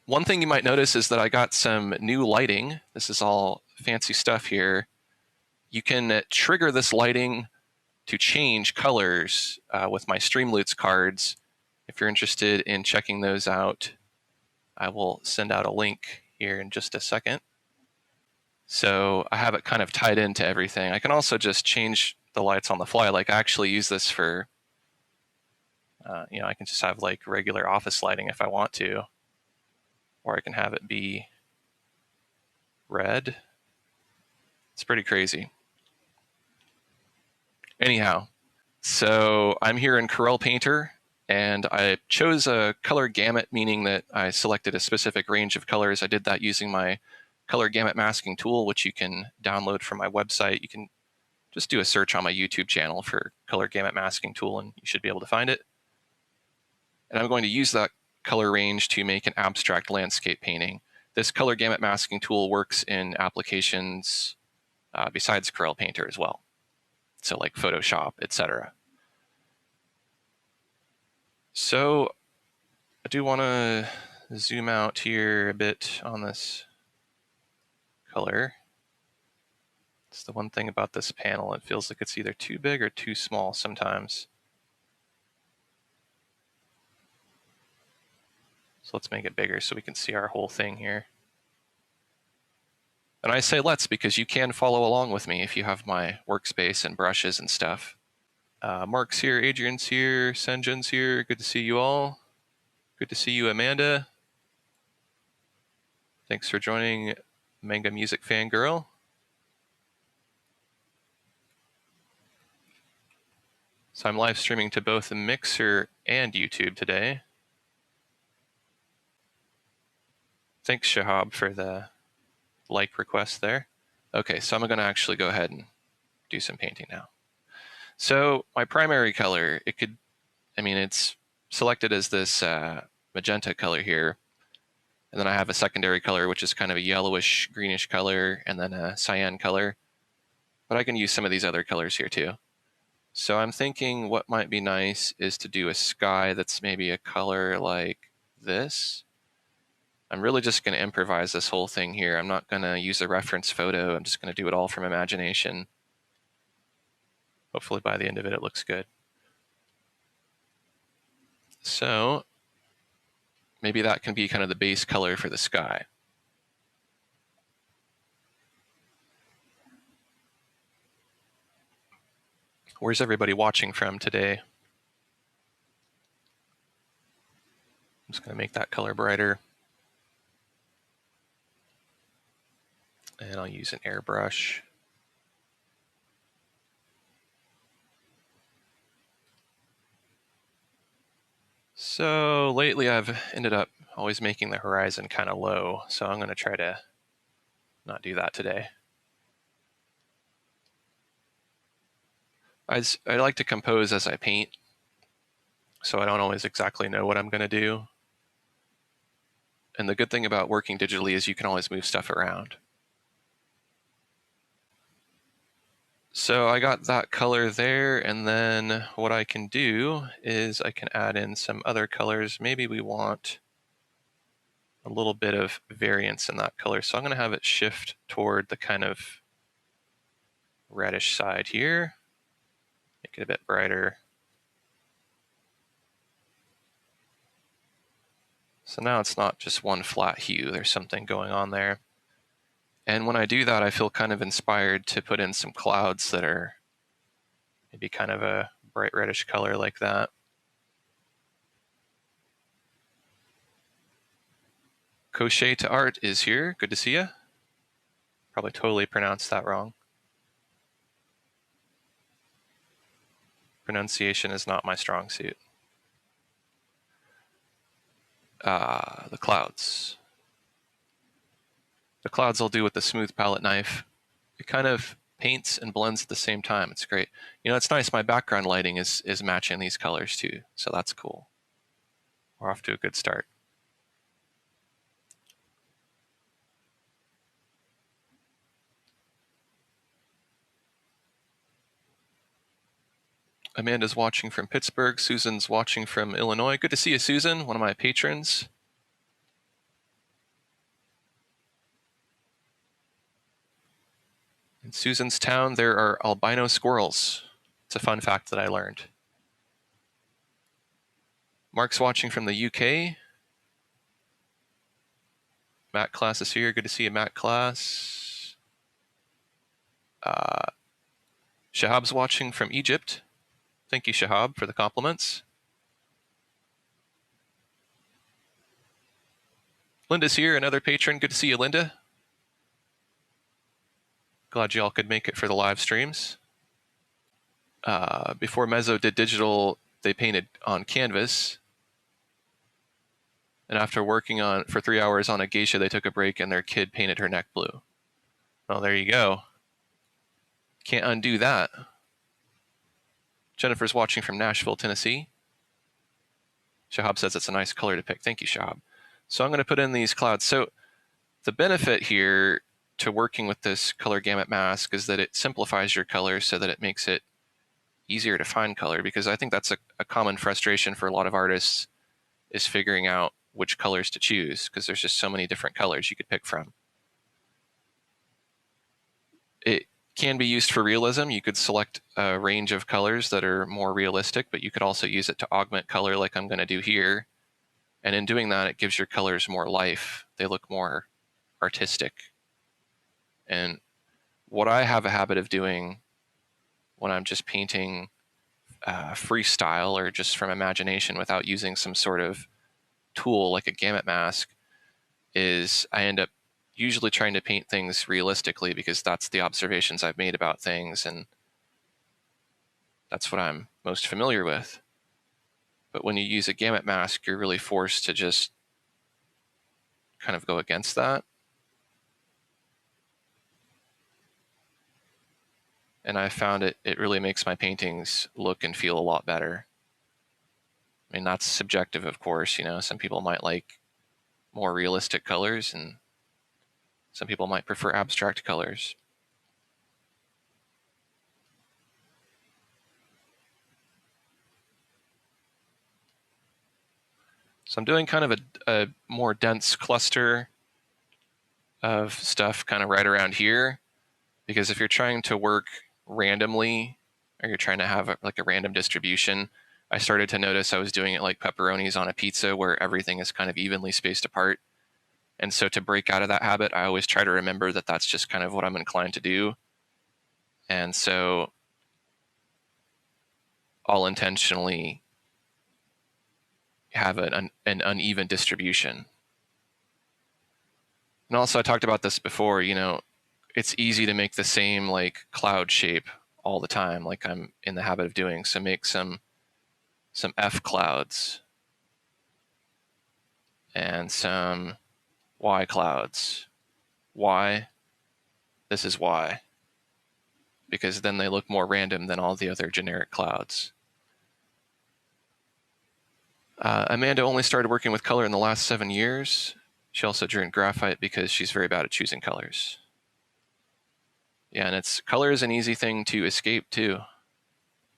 One thing you might notice is that I got some new lighting. This is all fancy stuff here. You can trigger this lighting to change colors with my Streamloots cards. If you're interested in checking those out, I will send out a link here in just a second. So I have it kind of tied into everything. I can also just change the lights on the fly. Like I actually use this for, I can just have like regular office lighting if I want to, or I can have it be red. It's pretty crazy. Anyhow, so I'm here in Corel Painter, and I chose a color gamut, meaning that I selected a specific range of colors. I did that using my Color Gamut Masking tool, which you can download from my website. You can just do a search on my YouTube channel for Color Gamut Masking tool, and you should be able to find it. And I'm going to use that color range to make an abstract landscape painting. This Color Gamut Masking tool works in applications besides Corel Painter as well. So like Photoshop, etc. So I do want to zoom out here a bit on this color. It's the one thing about this panel, it feels like it's either too big or too small sometimes. So let's make it bigger so we can see our whole thing here. And I say let's because you can follow along with me if you have my workspace and brushes and stuff. Mark's here, Adrian's here, Senjin's here. Good to see you all. Good to see you, Amanda. Thanks for joining Manga Music Fangirl. So I'm live streaming to both the Mixer and YouTube today. Thanks, Shahab, for the like request there. Okay, so I'm going to actually go ahead and do some painting now. So my primary color, it's selected as this magenta color here. And then I have a secondary color, which is kind of a yellowish, greenish color, and then a cyan color. But I can use some of these other colors here too. So I'm thinking what might be nice is to do a sky that's maybe a color like this. I'm really just going to improvise this whole thing here. I'm not going to use a reference photo. I'm just going to do it all from imagination. Hopefully by the end of it, it looks good. So maybe that can be kind of the base color for the sky. Where's everybody watching from today? I'm just going to make that color brighter. And I'll use an airbrush. So lately I've ended up always making the horizon kind of low, so I'm going to try to not do that today. I like to compose as I paint, so I don't always exactly know what I'm going to do. And the good thing about working digitally is you can always move stuff around. So I got that color there, and then what I can do is I can add in some other colors. Maybe we want a little bit of variance in that color. So I'm going to have it shift toward the kind of reddish side here. Make it a bit brighter. So now it's not just one flat hue, there's something going on there. And when I do that, I feel kind of inspired to put in some clouds that are maybe kind of a bright reddish color like that. Crochet to Art is here. Good to see you. Probably totally pronounced that wrong. Pronunciation is not my strong suit. The clouds. The clouds I'll do with the smooth palette knife. It kind of paints and blends at the same time. It's great. You know, it's nice. My background lighting is matching these colors too, so that's cool. We're off to a good start. Amanda's watching from Pittsburgh. Susan's watching from Illinois. Good to see you, Susan, one of my patrons. In Susan's town, there are albino squirrels. It's a fun fact that I learned. Mark's watching from the UK. Matt Class is here. Good to see you, Matt Class. Shahab's watching from Egypt. Thank you, Shahab, for the compliments. Linda's here, another patron. Good to see you, Linda. Glad you all could make it for the live streams. Before Mezzo did digital, they painted on canvas. And after working for 3 hours on a geisha, they took a break and their kid painted her neck blue. Well, there you go. Can't undo that. Jennifer's watching from Nashville, Tennessee. Shahab says it's a nice color to pick. Thank you, Shahab. So I'm going to put in these clouds. So the benefit here to working with this color gamut mask is that it simplifies your color so that it makes it easier to find color, because I think that's a common frustration for a lot of artists, is figuring out which colors to choose, because there's just so many different colors you could pick from. It can be used for realism. You could select a range of colors that are more realistic, but you could also use it to augment color like I'm going to do here. And in doing that, it gives your colors more life. They look more artistic. And what I have a habit of doing when I'm just painting freestyle or just from imagination without using some sort of tool like a gamut mask is I end up usually trying to paint things realistically, because that's the observations I've made about things and that's what I'm most familiar with. But when you use a gamut mask, you're really forced to just kind of go against that. And I found it really makes my paintings look and feel a lot better. I mean, that's subjective, of course. You know, some people might like more realistic colors and some people might prefer abstract colors. So I'm doing kind of a more dense cluster of stuff kind of right around here, because if you're trying to work randomly or you're trying to have like a random distribution, I started to notice I was doing it like pepperonis on a pizza where everything is kind of evenly spaced apart. And so to break out of that habit, I always try to remember that that's just kind of what I'm inclined to do. And so I'll intentionally have an uneven distribution. And also I talked about this before, you know, it's easy to make the same like cloud shape all the time, like I'm in the habit of doing. So make some F clouds and some Y clouds. Why? This is why. Because then they look more random than all the other generic clouds. Amanda only started working with color in the last 7 years. She also drew in graphite because she's very bad at choosing colors. Yeah, and color is an easy thing to escape too.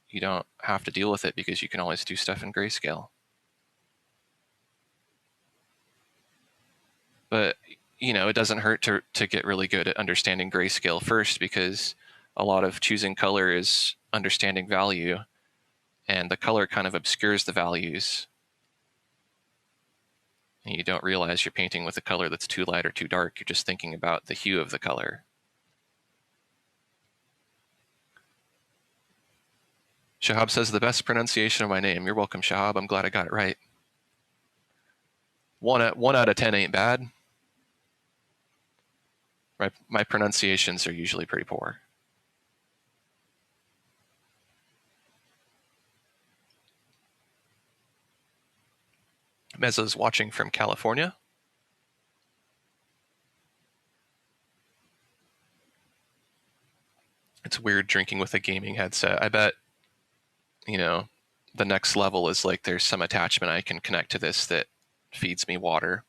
You don't have to deal with it because you can always do stuff in grayscale. But, you know, it doesn't hurt to get really good at understanding grayscale first, because a lot of choosing color is understanding value, and the color kind of obscures the values. And you don't realize you're painting with a color that's too light or too dark. You're just thinking about the hue of the color. Shahab says the best pronunciation of my name. You're welcome, Shahab. I'm glad I got it right. 1 out of 10 ain't bad. My pronunciations are usually pretty poor. Mezzo's watching from California. It's weird drinking with a gaming headset. I bet, you know, the next level is like there's some attachment I can connect to this that feeds me water.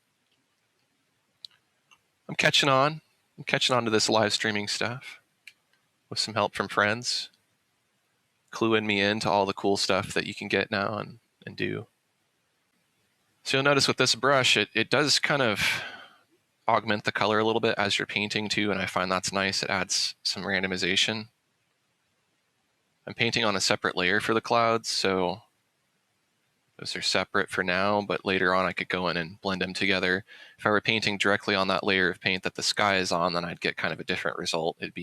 I'm catching on. I'm catching on to this live streaming stuff with some help from friends, cluing me in to all the cool stuff that you can get now and do. So you'll notice with this brush, it does kind of augment the color a little bit as you're painting too, and I find that's nice. It adds some randomization. I'm painting on a separate layer for the clouds, so those are separate for now, but later on I could go in and blend them together. If I were painting directly on that layer of paint that the sky is on, then I'd get kind of a different result. It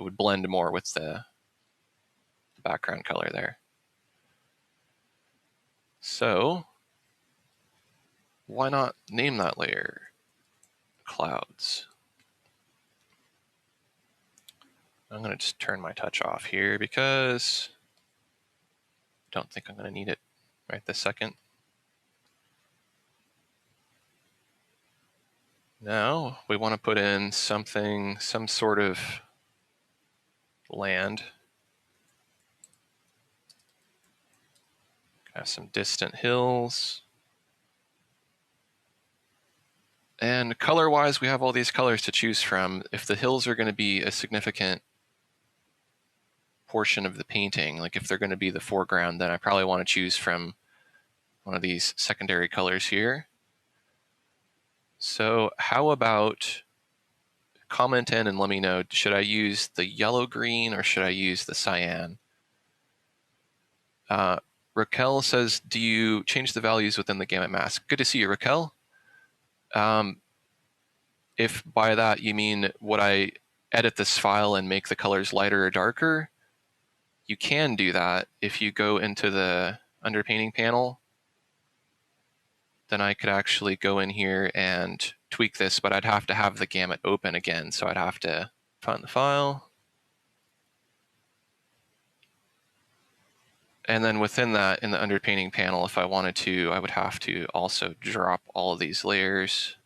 would blend more with the background color there. So why not name that layer clouds? I'm going to just turn my touch off here because I don't think I'm going to need it right this second. Now we want to put in something, some sort of land. Have some distant hills. And color-wise, we have all these colors to choose from. If the hills are going to be a significant portion of the painting, like if they're going to be the foreground, then I probably want to choose from one of these secondary colors here. So how about comment in and let me know, should I use the yellow-green or should I use the cyan? Raquel says, do you change the values within the Gamut mask? Good to see you, Raquel. If by that you mean would I edit this file and make the colors lighter or darker, you can do that. If you go into the underpainting panel, then I could actually go in here and tweak this, but I'd have to have the gamut open again. So I'd have to find the file. And then within that, in the underpainting panel, if I wanted to, I would have to also drop all of these layers.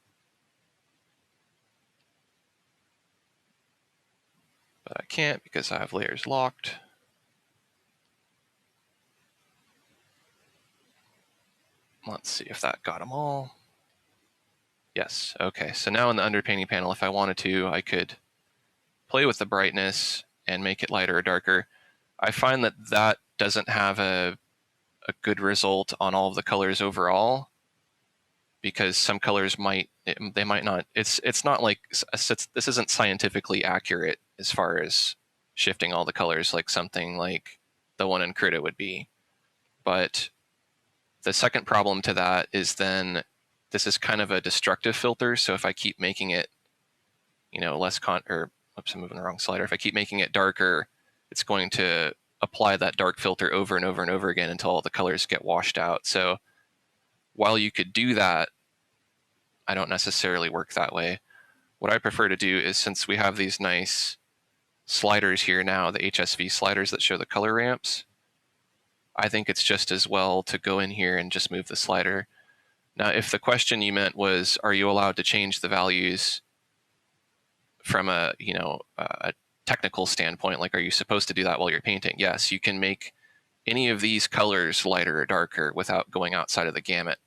But I can't because I have layers locked. Let's see if that got them all. Yes, okay. So now in the underpainting panel, if I wanted to, I could play with the brightness and make it lighter or darker. I find that that doesn't have a good result on all of the colors overall, because some colors might not. It's not like this isn't scientifically accurate as far as shifting all the colors like something like the one in Krita would be. But the second problem to that is then this is kind of a destructive filter. So if I keep making it, oops, I'm moving the wrong slider. If I keep making it darker, it's going to apply that dark filter over and over and over again until all the colors get washed out. So while you could do that, I don't necessarily work that way. What I prefer to do is, since we have these nice sliders here now, the HSV sliders that show the color ramps, I think it's just as well to go in here and just move the slider. Now, if the question you meant was, are you allowed to change the values from a technical standpoint, like are you supposed to do that while you're painting? Yes, you can make any of these colors lighter or darker without going outside of the gamut.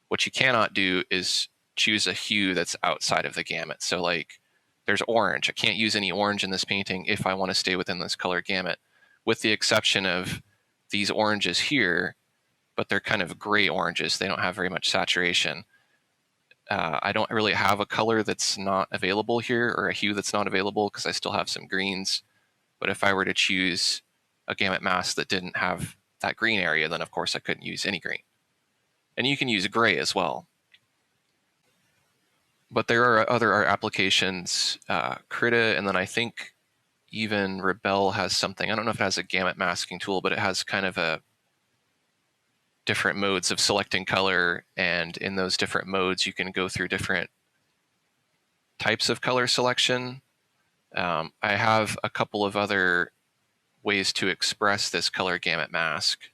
What you cannot do is choose a hue that's outside of the gamut. So like there's orange. I can't use any orange in this painting if I want to stay within this color gamut, with the exception of these oranges here, but they're kind of gray oranges. They don't have very much saturation. I don't really have a color that's not available here, or a hue that's not available, because I still have some greens. But if I were to choose a gamut mask that didn't have that green area, then of course I couldn't use any green. And you can use gray as well. But there are other art applications, Krita, and then I think even Rebel has something. I don't know if it has a gamut masking tool, but it has kind of a different modes of selecting color, and in those different modes you can go through different types of color selection. I have a couple of other ways to express this color gamut mask.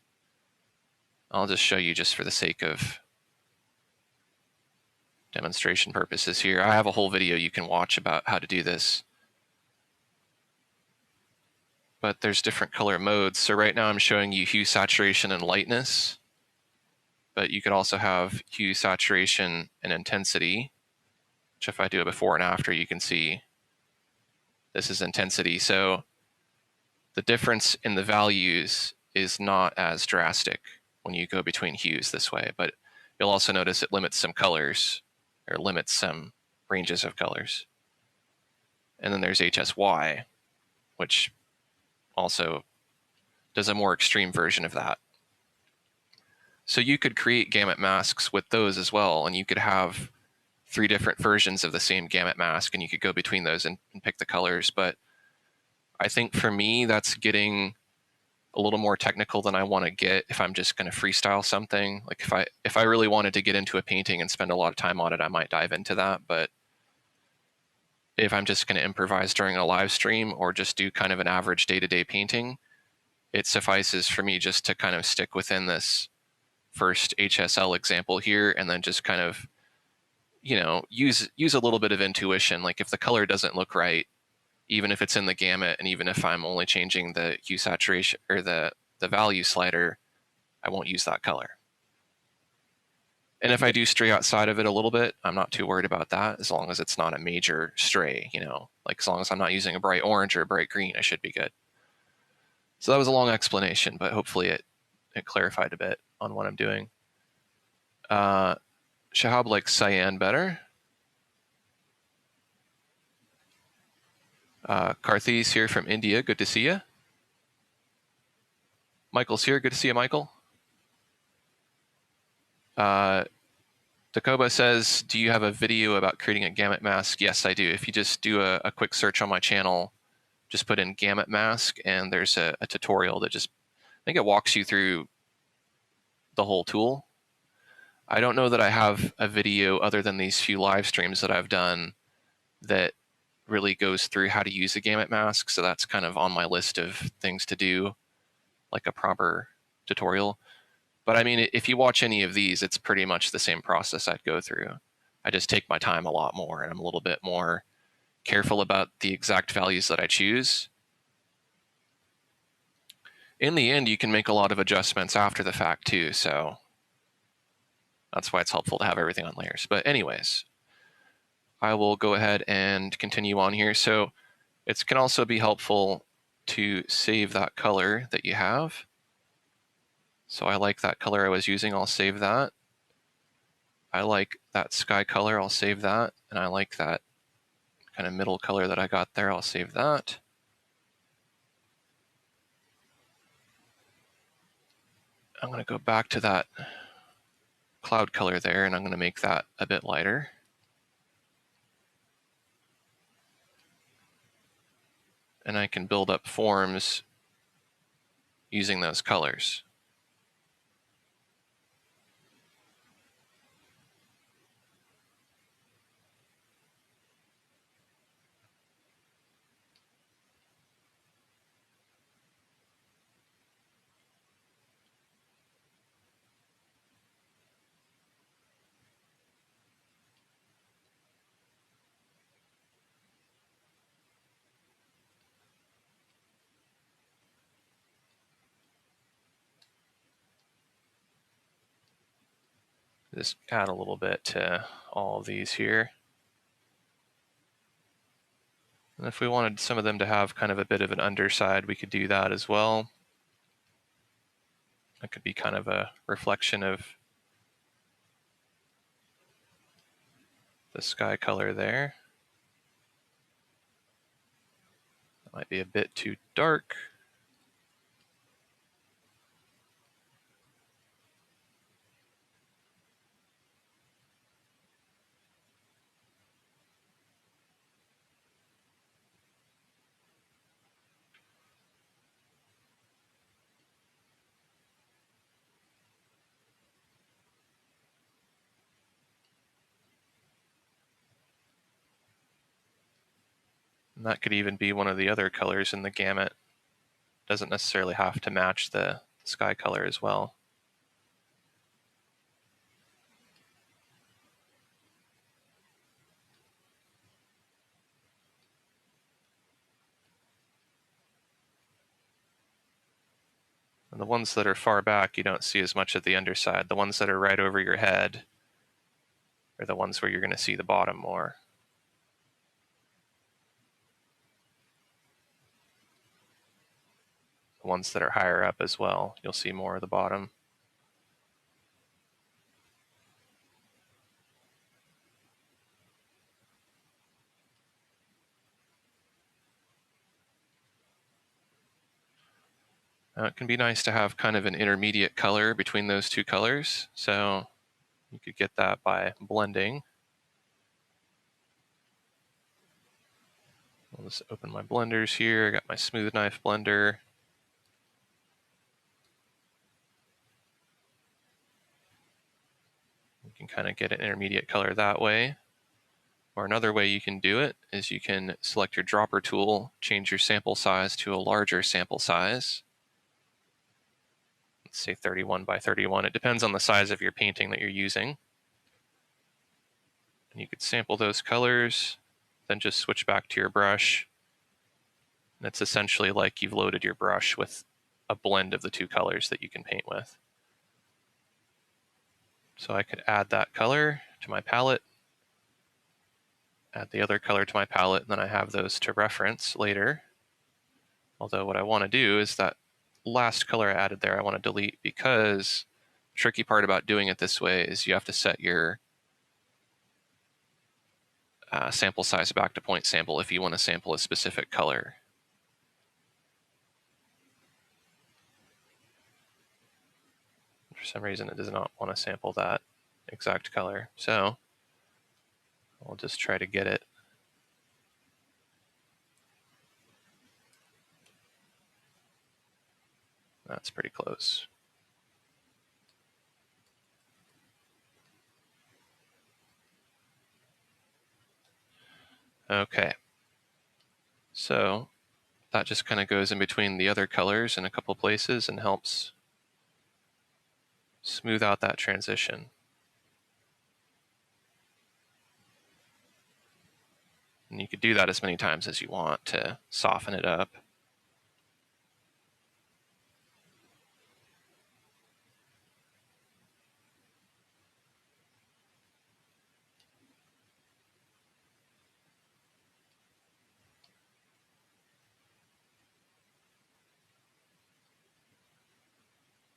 I'll just show you just for the sake of demonstration purposes here. I have a whole video you can watch about how to do this. But there's different color modes. So right now I'm showing you hue, saturation, and lightness. But you could also have hue, saturation, and intensity, which if I do a before and after, you can see this is intensity. So the difference in the values is not as drastic when you go between hues this way, but you'll also notice it limits some colors. or limits some ranges of colors. And then there's HSY, which also does a more extreme version of that. So you could create gamut masks with those as well, and you could have 3 different versions of the same gamut mask, and you could go between those and pick the colors. But I think for me, that's getting a little more technical than I want to get if I'm just going to freestyle something. Like if I really wanted to get into a painting and spend a lot of time on it, I might dive into that. But if I'm just going to improvise during a live stream or just do kind of an average day-to-day painting, it suffices for me just to kind of stick within this first HSL example here, and then just kind of, use a little bit of intuition. Like if the color doesn't look right, even if it's in the gamut, and even if I'm only changing the hue saturation or the value slider, I won't use that color. And if I do stray outside of it a little bit, I'm not too worried about that, as long as it's not a major stray, like as long as I'm not using a bright orange or a bright green, I should be good. So that was a long explanation, but hopefully it clarified a bit on what I'm doing. Shahab likes cyan better. Karthi's here from India. Good to see you. Michael's here. Good to see you, Michael. Takoba says, do you have a video about creating a gamut mask? Yes, I do. If you just do a quick search on my channel, just put in gamut mask, and there's a tutorial that I think it walks you through the whole tool. I don't know that I have a video other than these few live streams that I've done that really goes through how to use a gamut mask. So that's kind of on my list of things to do, like a proper tutorial. But I mean, if you watch any of these, it's pretty much the same process I'd go through. I just take my time a lot more, and I'm a little bit more careful about the exact values that I choose. In the end, you can make a lot of adjustments after the fact too, so that's why it's helpful to have everything on layers. But anyways, I will go ahead and continue on here. So it can also be helpful to save that color that you have. So I like that color I was using, I'll save that. I like that sky color, I'll save that. And I like that kind of middle color that I got there, I'll save that. I'm going to go back to that cloud color there, and I'm going to make that a bit lighter. And I can build up forms using those colors. Just add a little bit to all of these here. And if we wanted some of them to have kind of a bit of an underside, we could do that as well. That could be kind of a reflection of the sky color there. That might be a bit too dark. And that could even be one of the other colors in the gamut. Doesn't necessarily have to match the sky color as well. And the ones that are far back, you don't see as much of the underside. The ones that are right over your head are the ones where you're going to see the bottom more. The ones that are higher up as well, you'll see more of the bottom. It can be nice to have kind of an intermediate color between those two colors. So you could get that by blending. I'll just open my blenders here. I got my smooth knife blender. You can kind of get an intermediate color that way. Or another way you can do it is you can select your dropper tool, change your sample size to a larger sample size. Let's say 31 by 31. It depends on the size of your painting that you're using. And you could sample those colors, then just switch back to your brush. And it's essentially like you've loaded your brush with a blend of the two colors that you can paint with. So I could add that color to my palette, add the other color to my palette, and then I have those to reference later. Although what I want to do is that last color I added there, I want to delete, because the tricky part about doing it this way is you have to set your sample size back to point sample if you want to sample a specific color. For some reason, it does not want to sample that exact color. So I'll just try to get it. That's pretty close. Okay. So that just kind of goes in between the other colors in a couple places and helps smooth out that transition. And you could do that as many times as you want to soften it up.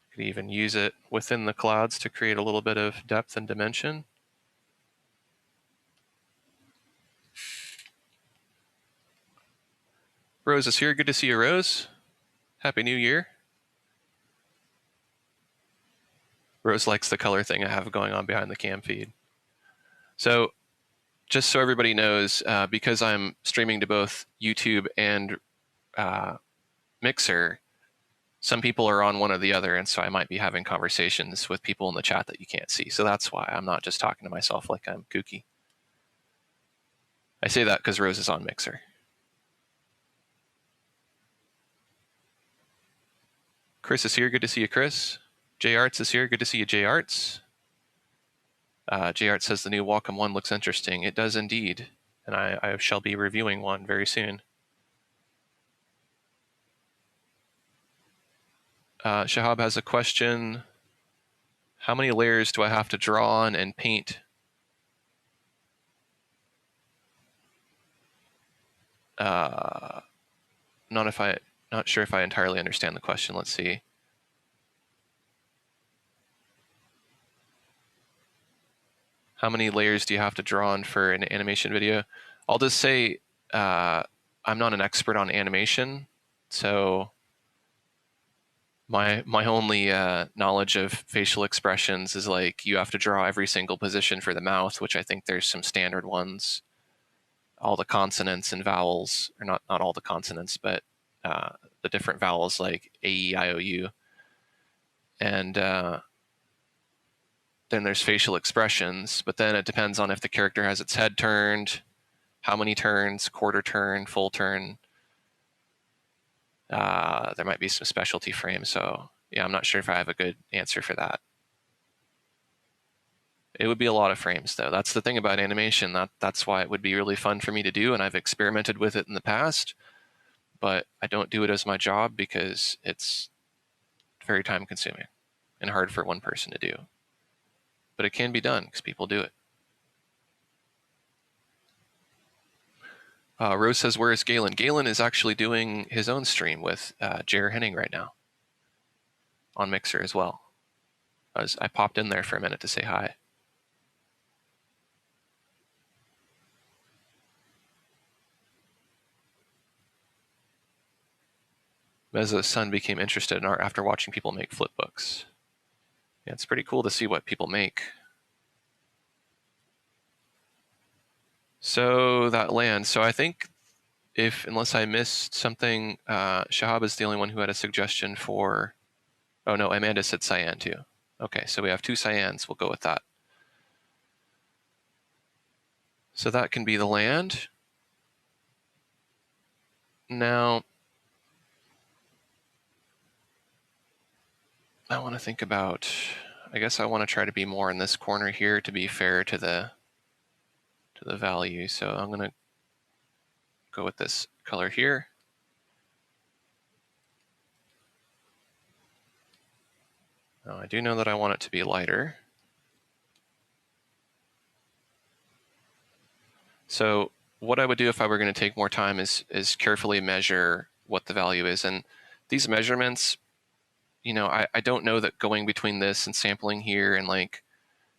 You could even use it within the clouds to create a little bit of depth and dimension. Rose is here. Good to see you, Rose. Happy New Year. Rose likes the color thing I have going on behind the cam feed. So just so everybody knows, because I'm streaming to both YouTube and Mixer, some people are on one or the other, and so I might be having conversations with people in the chat that you can't see. So that's why I'm not just talking to myself like I'm kooky. I say that because Rose is on Mixer. Chris is here. Good to see you, Chris. J Arts is here. Good to see you, J Arts. J Arts says the new Wacom one looks interesting. It does indeed, and I shall be reviewing one very soon. Shahab has a question. How many layers do I have to draw on and paint? Not sure if I entirely understand the question. Let's see. How many layers do you have to draw on for an animation video? I'll just say I'm not an expert on animation, so my only knowledge of facial expressions is like you have to draw every single position for the mouth, which I think there's some standard ones. All the consonants and vowels, or not all the consonants, but the different vowels like A, E, I, O, U. And then there's facial expressions, but then it depends on if the character has its head turned, how many turns, quarter turn, full turn. There might be some specialty frames, so yeah, I'm not sure if I have a good answer for that. It would be a lot of frames, though. That's the thing about animation. That's why it would be really fun for me to do, and I've experimented with it in the past, but I don't do it as my job because it's very time-consuming and hard for one person to do. But it can be done because people do it. Rose says, where is Galen? Galen is actually doing his own stream with Jer Henning right now on Mixer as well. I popped in there for a minute to say hi. Mezzo's son became interested in art after watching people make flip books. Yeah, it's pretty cool to see what people make. So that land. So I think unless I missed something, Shahab is the only one who had a suggestion for, oh no, Amanda said cyan too. Okay, so we have 2 cyans, we'll go with that. So that can be the land. Now, I want to think about, I guess I want to try to be more in this corner here to be fair to the value. So I'm going to go with this color here. Now I do know that I want it to be lighter. So what I would do if I were going to take more time is carefully measure what the value is. And these measurements, you know, I don't know that going between this and sampling here and like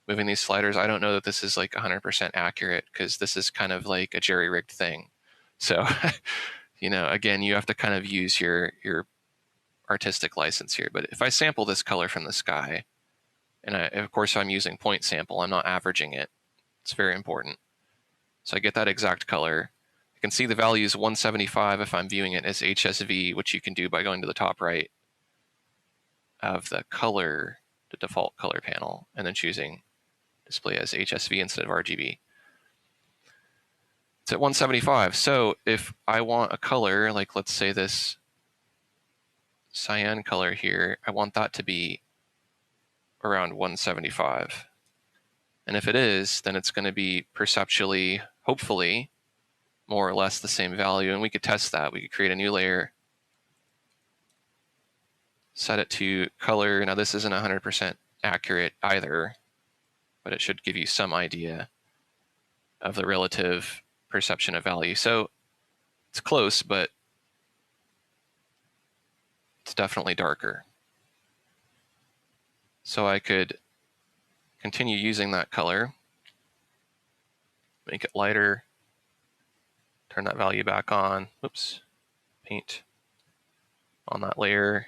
moving these sliders, I don't know that this is like 100% accurate, because this is kind of like a jerry-rigged thing. So, you know, again, you have to kind of use your artistic license here. But if I sample this color from the sky, and of course I'm using point sample, I'm not averaging it. It's very important. So I get that exact color. I can see the value is 175 if I'm viewing it as HSV, which you can do by going to the top right of the color, the default color panel, and then choosing display as HSV instead of RGB. It's at 175. So if I want a color, like let's say this cyan color here, I want that to be around 175. And if it is, then it's going to be perceptually, hopefully, more or less the same value. And we could test that. We could create a new layer, set it to color. Now this isn't 100% accurate either, but it should give you some idea of the relative perception of value. So it's close, but it's definitely darker. So I could continue using that color, make it lighter, turn that value back on, oops, paint on that layer,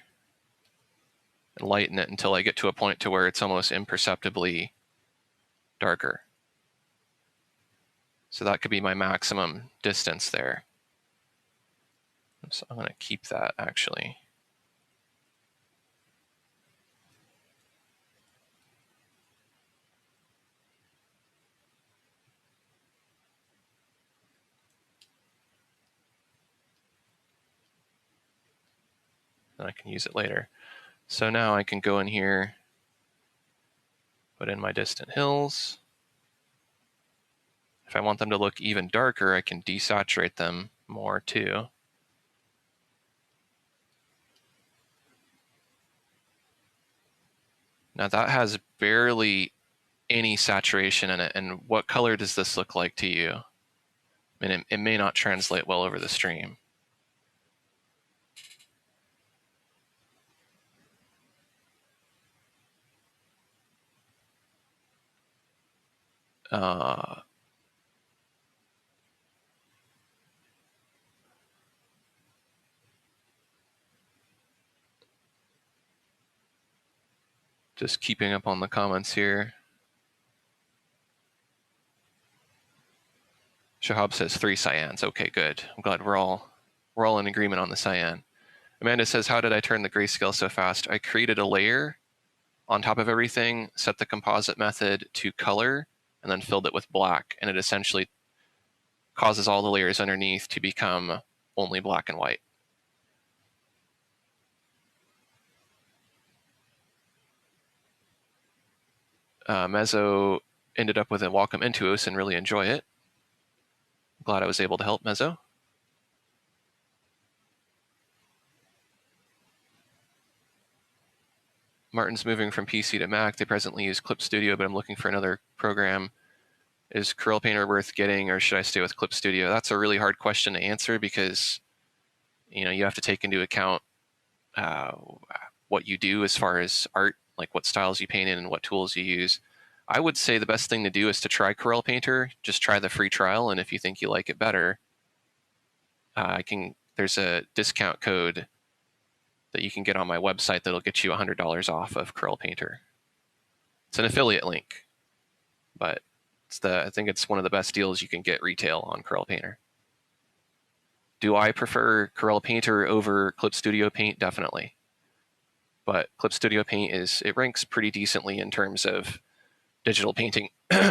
and lighten it until I get to a point to where it's almost imperceptibly darker. So that could be my maximum distance there. So I'm going to keep that actually. And I can use it later. So now I can go in here, put in my distant hills. If I want them to look even darker, I can desaturate them more too. Now that has barely any saturation in it. And what color does this look like to you? I mean, it may not translate well over the stream. Just keeping up on the comments here. Shahab says 3 cyans. Okay, good. I'm glad we're all in agreement on the cyan. Amanda says, how did I turn the grayscale so fast? I created a layer on top of everything, set the composite method to color, and then filled it with black. And it essentially causes all the layers underneath to become only black and white. Mezzo ended up with a welcome into us and really enjoy it. Glad I was able to help Mezzo. Martin's moving from PC to Mac. They presently use Clip Studio, but I'm looking for another program. Is Corel Painter worth getting, or should I stay with Clip Studio? That's a really hard question to answer, because you have to take into account what you do as far as art, like what styles you paint in and what tools you use. I would say the best thing to do is to try Corel Painter. Just try the free trial, and if you think you like it better, there's a discount code that you can get on my website that'll get you $100 off of Corel Painter. It's an affiliate link, but I think it's one of the best deals you can get retail on Corel Painter. Do I prefer Corel Painter over Clip Studio Paint? Definitely. But Clip Studio Paint it ranks pretty decently in terms of digital painting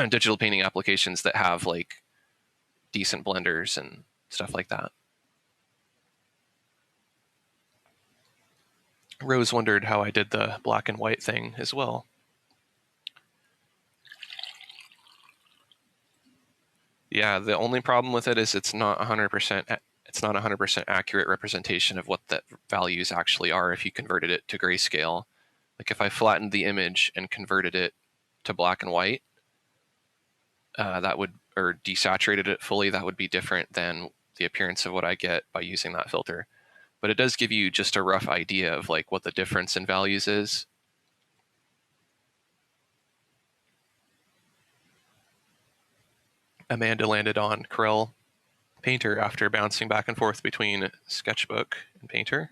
digital painting applications that have like decent blenders and stuff like that. Rose wondered how I did the black and white thing as well. Yeah, the only problem with it is it's not 100% accurate representation of what the values actually are if you converted it to grayscale. Like if I flattened the image and converted it to black and white, or desaturated it fully, that would be different than the appearance of what I get by using that filter. But it does give you just a rough idea of like what the difference in values is. Amanda landed on Corel Painter after bouncing back and forth between Sketchbook and Painter.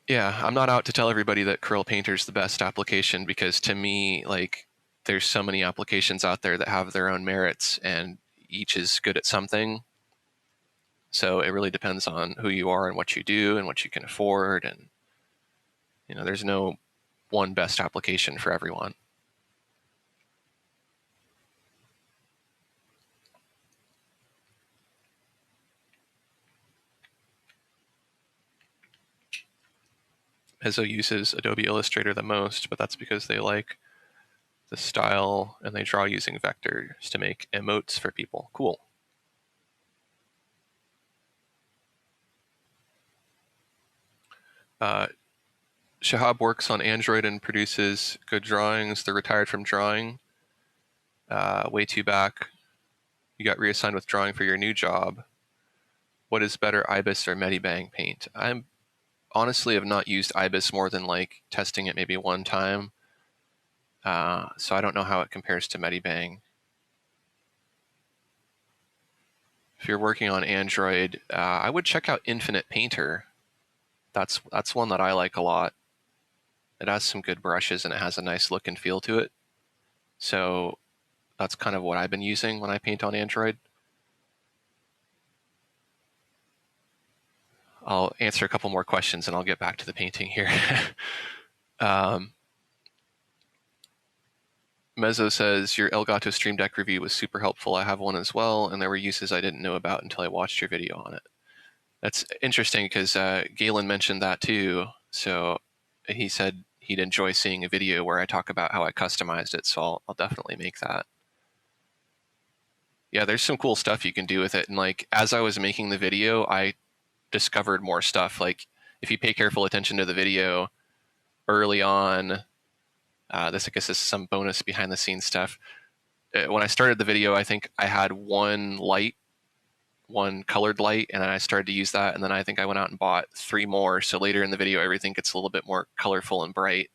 Yeah, I'm not out to tell everybody that Corel Painter is the best application, because to me, like, there's so many applications out there that have their own merits and each is good at something. So it really depends on who you are and what you do and what you can afford. And, there's no one best application for everyone. Mezzo uses Adobe Illustrator the most, but that's because they like the style and they draw using vectors to make emotes for people. Cool. Shahab works on Android and produces good drawings. They're retired from drawing. Way too back. You got reassigned with drawing for your new job. What is better, IBIS or Medibang paint? I honestly have not used IBIS more than like testing it maybe one time. So I don't know how it compares to Medibang. If you're working on Android, I would check out Infinite Painter. That's one that I like a lot. It has some good brushes and it has a nice look and feel to it. So that's kind of what I've been using when I paint on Android. I'll answer a couple more questions and I'll get back to the painting here. Mezzo says, your Elgato Stream Deck review was super helpful. I have one as well, and there were uses I didn't know about until I watched your video on it. That's interesting because Galen mentioned that too. So he said he'd enjoy seeing a video where I talk about how I customized it, so I'll definitely make that. Yeah, there's some cool stuff you can do with it. And like, as I was making the video, I discovered more stuff. Like, if you pay careful attention to the video early on, I guess this is some bonus behind the scenes stuff. When I started the video, I think I had one colored light, and then I started to use that, and then I think I went out and bought 3 more. So later in the video, everything gets a little bit more colorful and bright.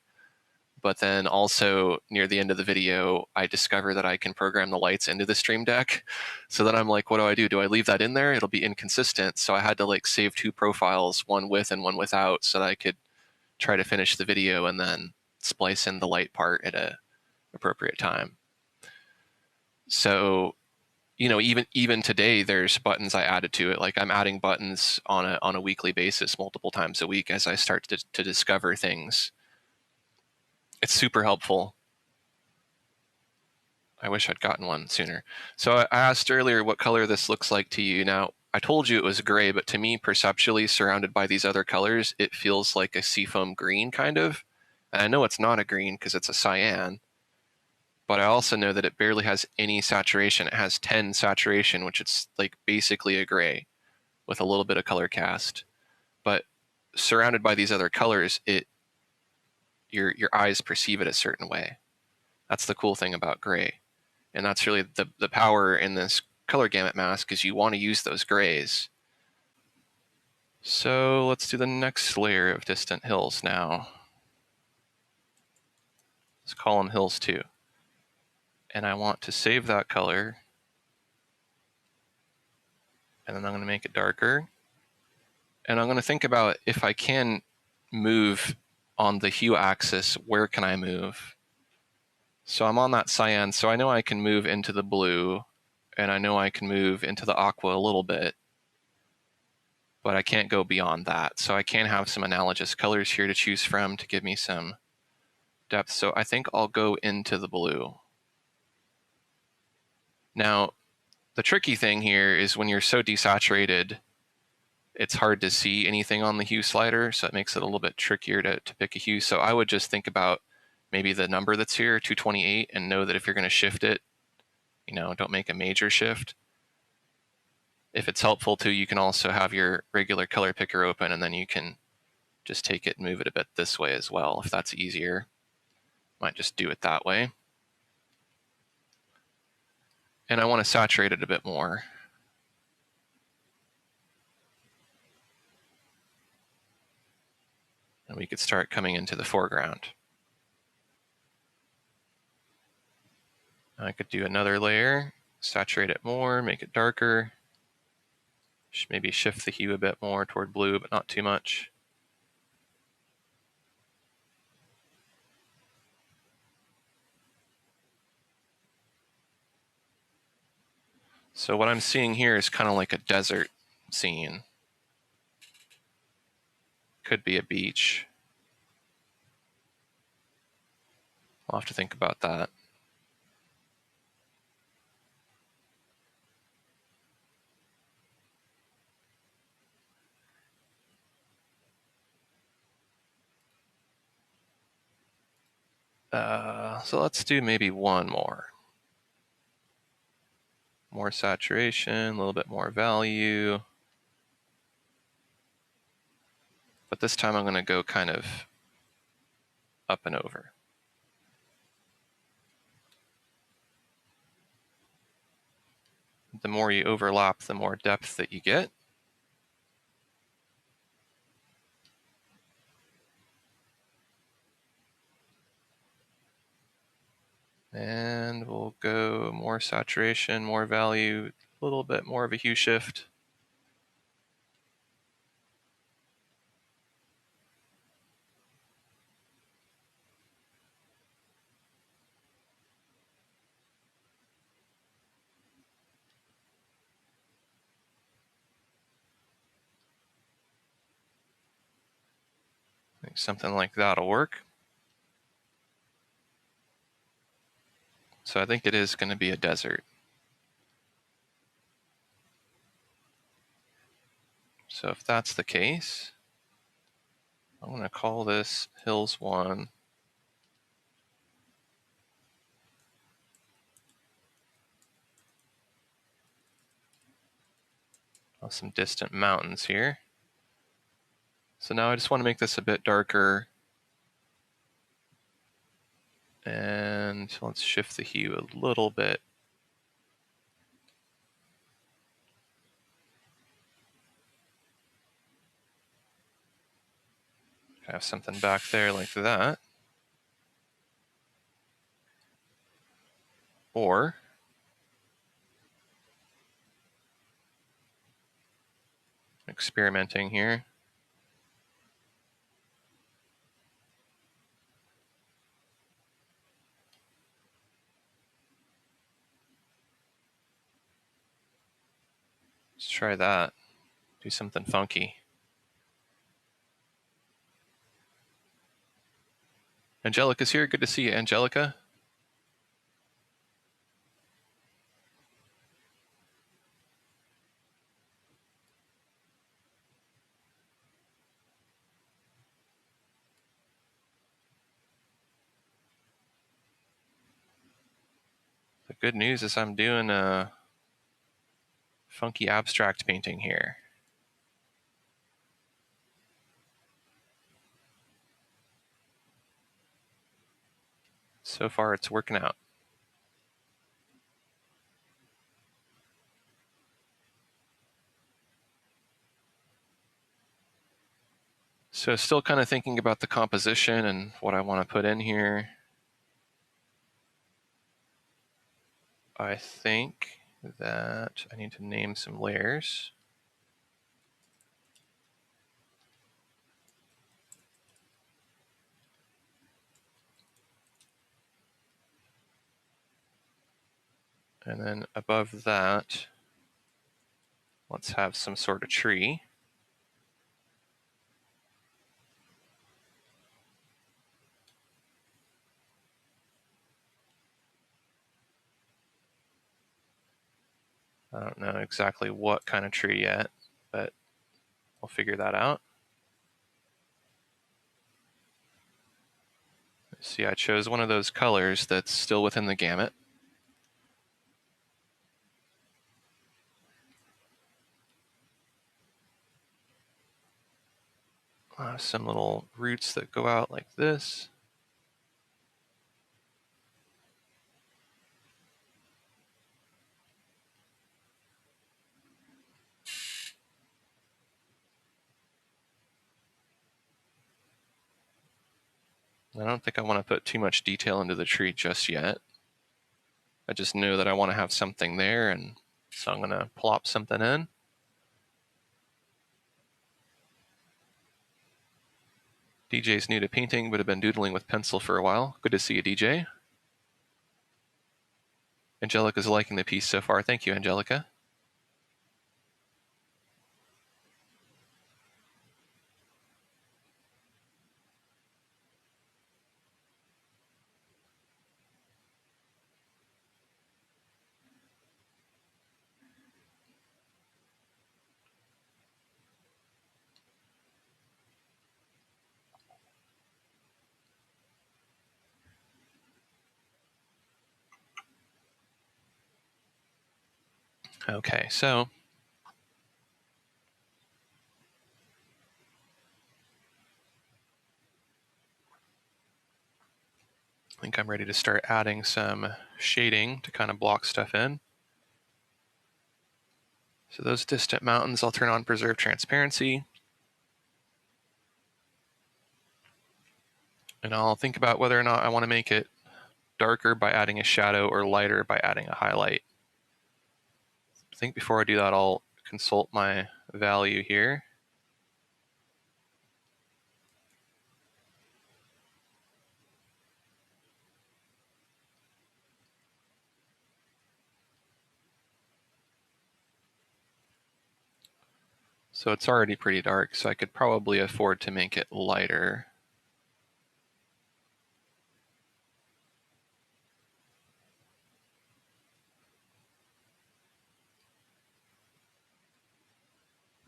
But then also near the end of the video, I discover that I can program the lights into the Stream Deck. So then I'm like, what do? Do I leave that in there? It'll be inconsistent. So I had to like save 2 profiles, one with and one without, so that I could try to finish the video and then splice in the light part at a appropriate time. So, even today, there's buttons I added to it. Like, I'm adding buttons on a weekly basis, multiple times a week, as I start to discover things. It's super helpful. I wish I'd gotten one sooner. So I asked earlier what color this looks like to you. Now, I told you it was gray, but to me, perceptually, surrounded by these other colors, it feels like a seafoam green, kind of. And I know it's not a green because it's a cyan, but I also know that it barely has any saturation. It has 10 saturation, which it's like basically a gray with a little bit of color cast. But surrounded by these other colors, your eyes perceive it a certain way. That's the cool thing about gray. And that's really the power in this color gamut mask, is you want to use those grays. So let's do the next layer of distant hills now. Let's call them hills 2. And I want to save that color. And then I'm going to make it darker. And I'm going to think about if I can move on the hue axis, where can I move? So I'm on that cyan, so I know I can move into the blue, and I know I can move into the aqua a little bit, but I can't go beyond that. So I can have some analogous colors here to choose from to give me some depth. So I think I'll go into the blue. Now, the tricky thing here is when you're so desaturated, it's hard to see anything on the hue slider, so it makes it a little bit trickier to pick a hue. So I would just think about maybe the number that's here, 228, and know that if you're going to shift it, don't make a major shift. If it's helpful too, you can also have your regular color picker open, and then you can just take it and move it a bit this way as well, if that's easier. Might just do it that way. And I want to saturate it a bit more. And we could start coming into the foreground. I could do another layer, saturate it more, make it darker. Maybe shift the hue a bit more toward blue, but not too much. So what I'm seeing here is kind of like a desert scene. Could be a beach. I'll have to think about that. So let's do maybe one more. More saturation, a little bit more value. But this time I'm going to go kind of up and over. The more you overlap, the more depth that you get. And we'll go more saturation, more value, a little bit more of a hue shift. I think something like that'll work. So I think it is going to be a desert. So if that's the case, I'm going to call this Hills 1. Some distant mountains here. So now I just want to make this a bit darker. And let's shift the hue a little bit. Have something back there like that. Or experimenting here. Let's try that. Do something funky. Angelica's here. Good to see you, Angelica. The good news is I'm doing a funky abstract painting here. So far, it's working out. So still kind of thinking about the composition and what I want to put in here. I think that I need to name some layers. And then above that, let's have some sort of tree. I don't know exactly what kind of tree yet, but we'll figure that out. See, I chose one of those colors that's still within the gamut. Some little roots that go out like this. I don't think I want to put too much detail into the tree just yet. I just know that I want to have something there, and so I'm going to plop something in. DJ's new to painting, but have been doodling with pencil for a while. Good to see you, DJ. Angelica's liking the piece so far. Thank you, Angelica. Okay, so I think I'm ready to start adding some shading to kind of block stuff in. So those distant mountains, I'll turn on preserve transparency. And I'll think about whether or not I want to make it darker by adding a shadow or lighter by adding a highlight. I think before I do that, I'll consult my value here. So it's already pretty dark, so I could probably afford to make it lighter.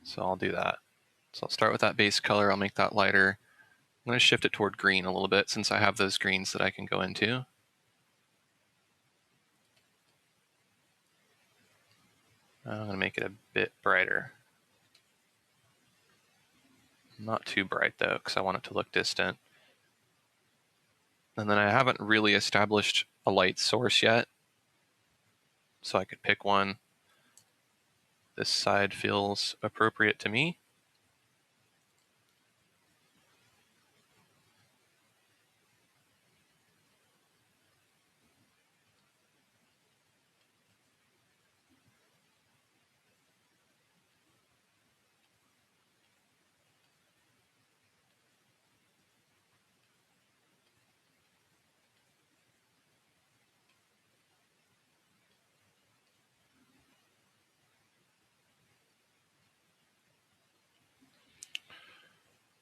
So I'll do that. So I'll start with that base color, I'll make that lighter. I'm going to shift it toward green a little bit since I have those greens that I can go into. I'm going to make it a bit brighter. Not too bright though, because I want it to look distant. And then I haven't really established a light source yet, so I could pick one. This side feels appropriate to me.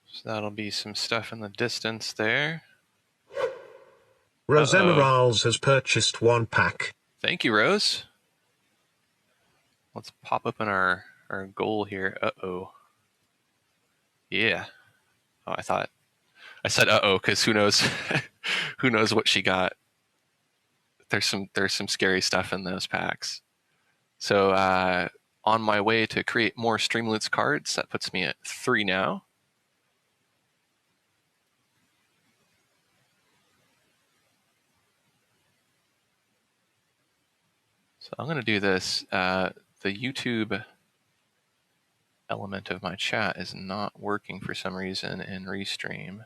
So that'll be some stuff in the distance there. Rose Emeralds has purchased 1 pack. Thank you, Rose. Let's pop open our goal here. Uh-oh. Yeah. Oh, I said uh-oh because who knows who knows what she got. There's some scary stuff in those packs. So on my way to create more Streamloots cards, that puts me at 3 now. So I'm going to do this. The YouTube element of my chat is not working for some reason in Restream.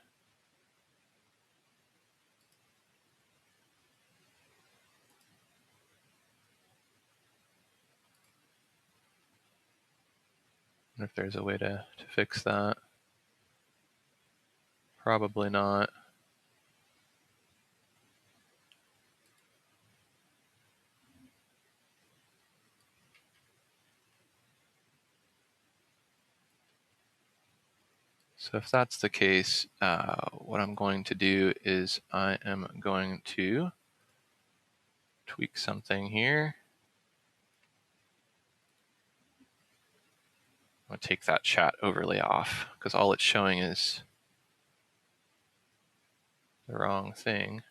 I wonder if there's a way to fix that. Probably not. So if that's the case, what I'm going to do is I am going to tweak something here. I'm going to take that chat overlay off because all it's showing is the wrong thing.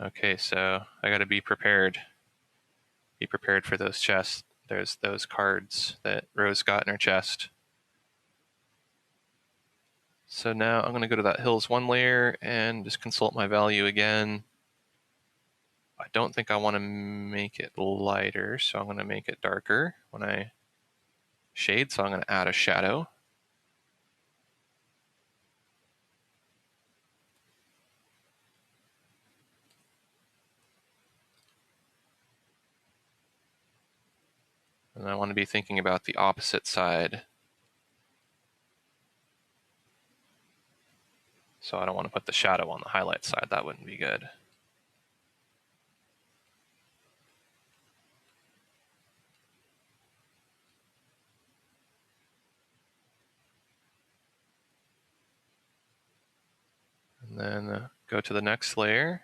Okay, so I got to be prepared. Be prepared for those chests. There's those cards that Rose got in her chest. So now I'm going to go to that Hills 1 layer and just consult my value again. I don't think I want to make it lighter, so I'm going to make it darker when I shade. So I'm going to add a shadow. And I want to be thinking about the opposite side. So I don't want to put the shadow on the highlight side. That wouldn't be good. And then go to the next layer.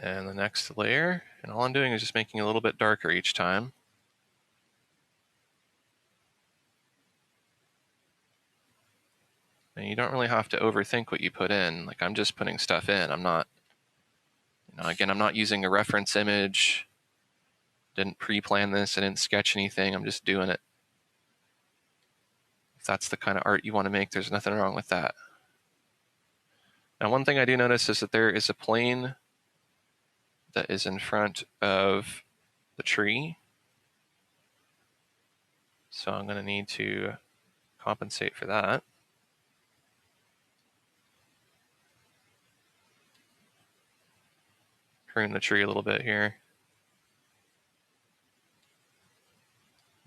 And the next layer. And all I'm doing is just making it a little bit darker each time. And you don't really have to overthink what you put in. Like, I'm just putting stuff in. I'm not, again, I'm not using a reference image. Didn't pre-plan this. I didn't sketch anything. I'm just doing it. If that's the kind of art you want to make, there's nothing wrong with that. Now, one thing I do notice is that there is a plane that is in front of the tree. So I'm going to need to compensate for that. Prune the tree a little bit here.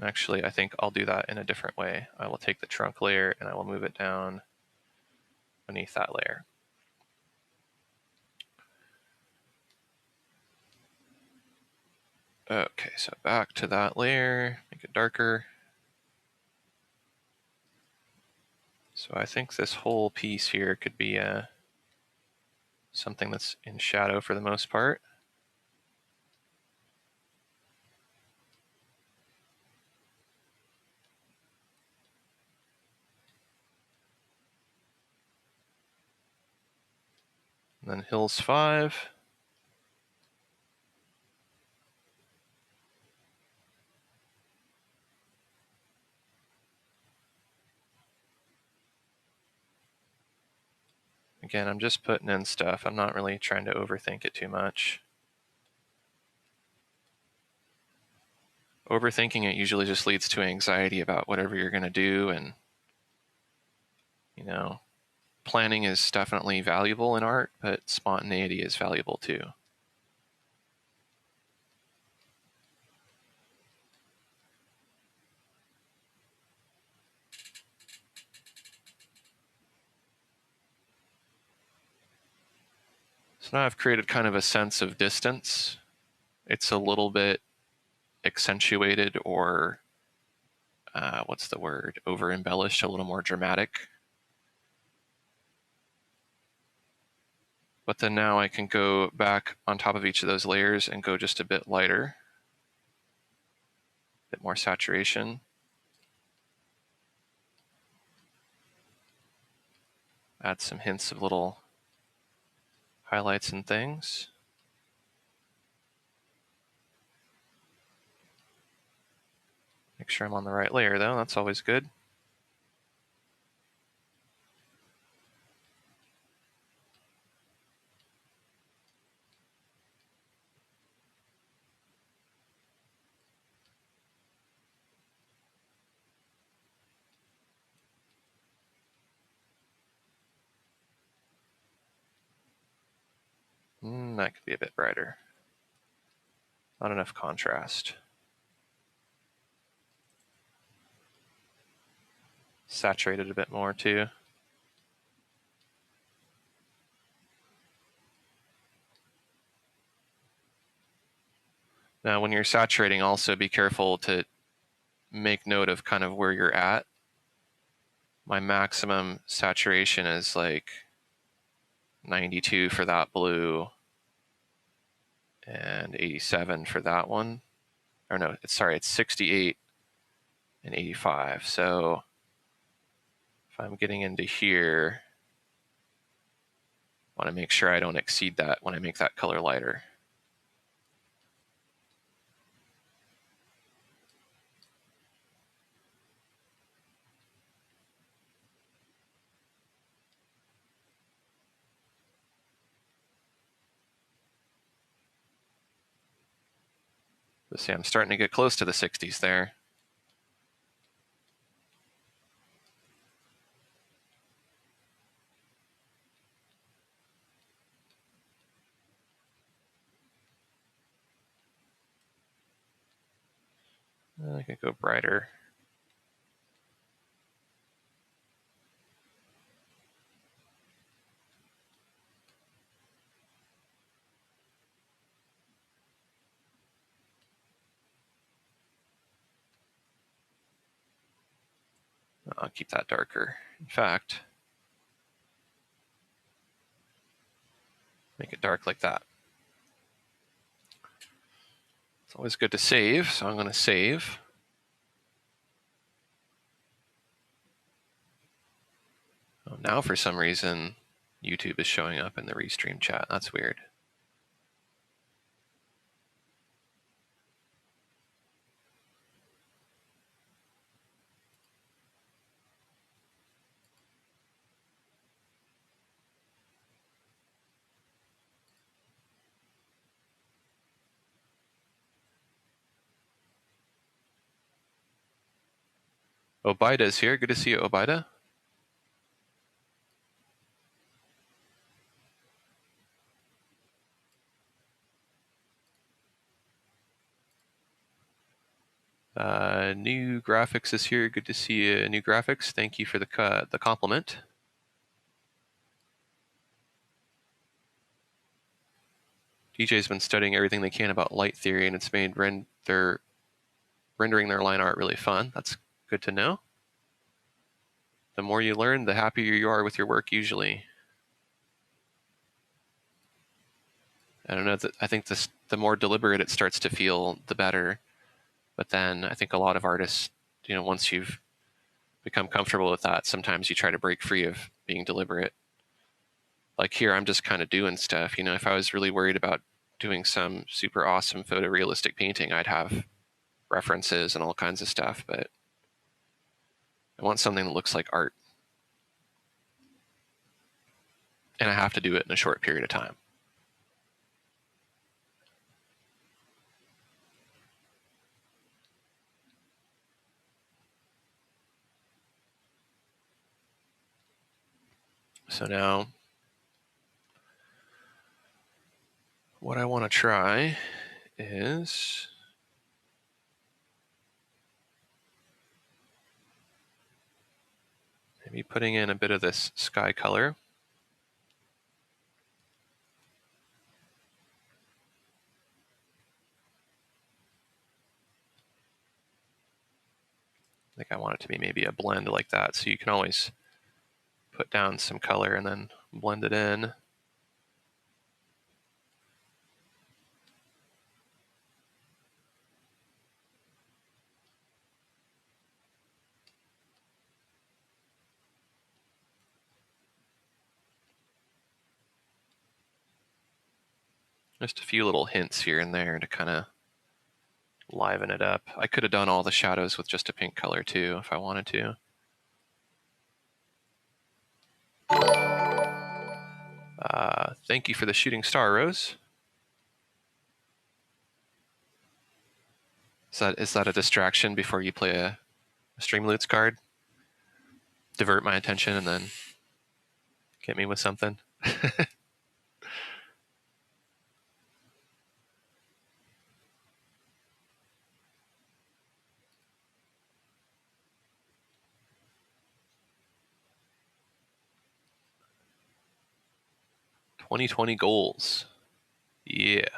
Actually, I think I'll do that in a different way. I will take the trunk layer and I will move it down beneath that layer. Okay, so back to that layer, make it darker. So I think this whole piece here could be something that's in shadow for the most part. And then Hills 5. Again, I'm just putting in stuff. I'm not really trying to overthink it too much. Overthinking it usually just leads to anxiety about whatever you're going to do, and planning is definitely valuable in art, but spontaneity is valuable too. So now I've created kind of a sense of distance. It's a little bit accentuated, or what's the word? Over embellished, a little more dramatic. But then now I can go back on top of each of those layers and go just a bit lighter, a bit more saturation. Add some hints of little highlights and things. Make sure I'm on the right layer though, that's always good. That could be a bit brighter. Not enough contrast. Saturate it a bit more too. Now, when you're saturating, also be careful to make note of kind of where you're at. My maximum saturation is like 92 for that blue and 87 for that one. Or no, sorry, it's 68 and 85. So if I'm getting into here, I want to make sure I don't exceed that when I make that color lighter. But see, I'm starting to get close to the 60s there. I could go brighter. I'll keep that darker. In fact, make it dark like that. It's always good to save, so I'm going to save. Oh, now for some reason, YouTube is showing up in the restream chat. That's weird. Obida's here. Good to see you, Obida. New Graphics is here. Good to see you, New Graphics. Thank you for the compliment. DJ's been studying everything they can about light theory, and it's made rendering their line art really fun. That's good to know. The more you learn, the happier you are with your work, usually. I don't know. I think the more deliberate it starts to feel, the better. But then I think a lot of artists, once you've become comfortable with that, sometimes you try to break free of being deliberate. Like here, I'm just kind of doing stuff. If I was really worried about doing some super awesome photorealistic painting, I'd have references and all kinds of stuff. But I want something that looks like art. And I have to do it in a short period of time. So now, what I want to try is maybe putting in a bit of this sky color. I think I want it to be maybe a blend like that. So you can always put down some color and then blend it in. Just a few little hints here and there to kind of liven it up. I could have done all the shadows with just a pink color too if I wanted to. Thank you for the shooting star, Rose. Is that a distraction before you play a Streamloots card? Divert my attention and then get me with something? 2020 goals. Yeah.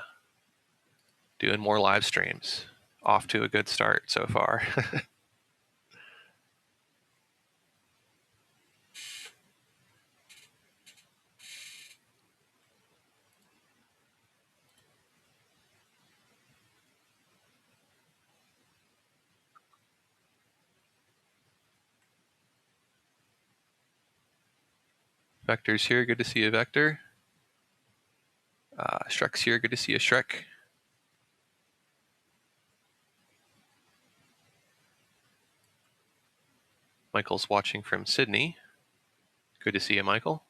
Doing more live streams. Off to a good start so far. Vector's here. Good to see a Vector. Shrek's here. Good to see a Shrek. Michael's watching from Sydney. Good to see you, Michael.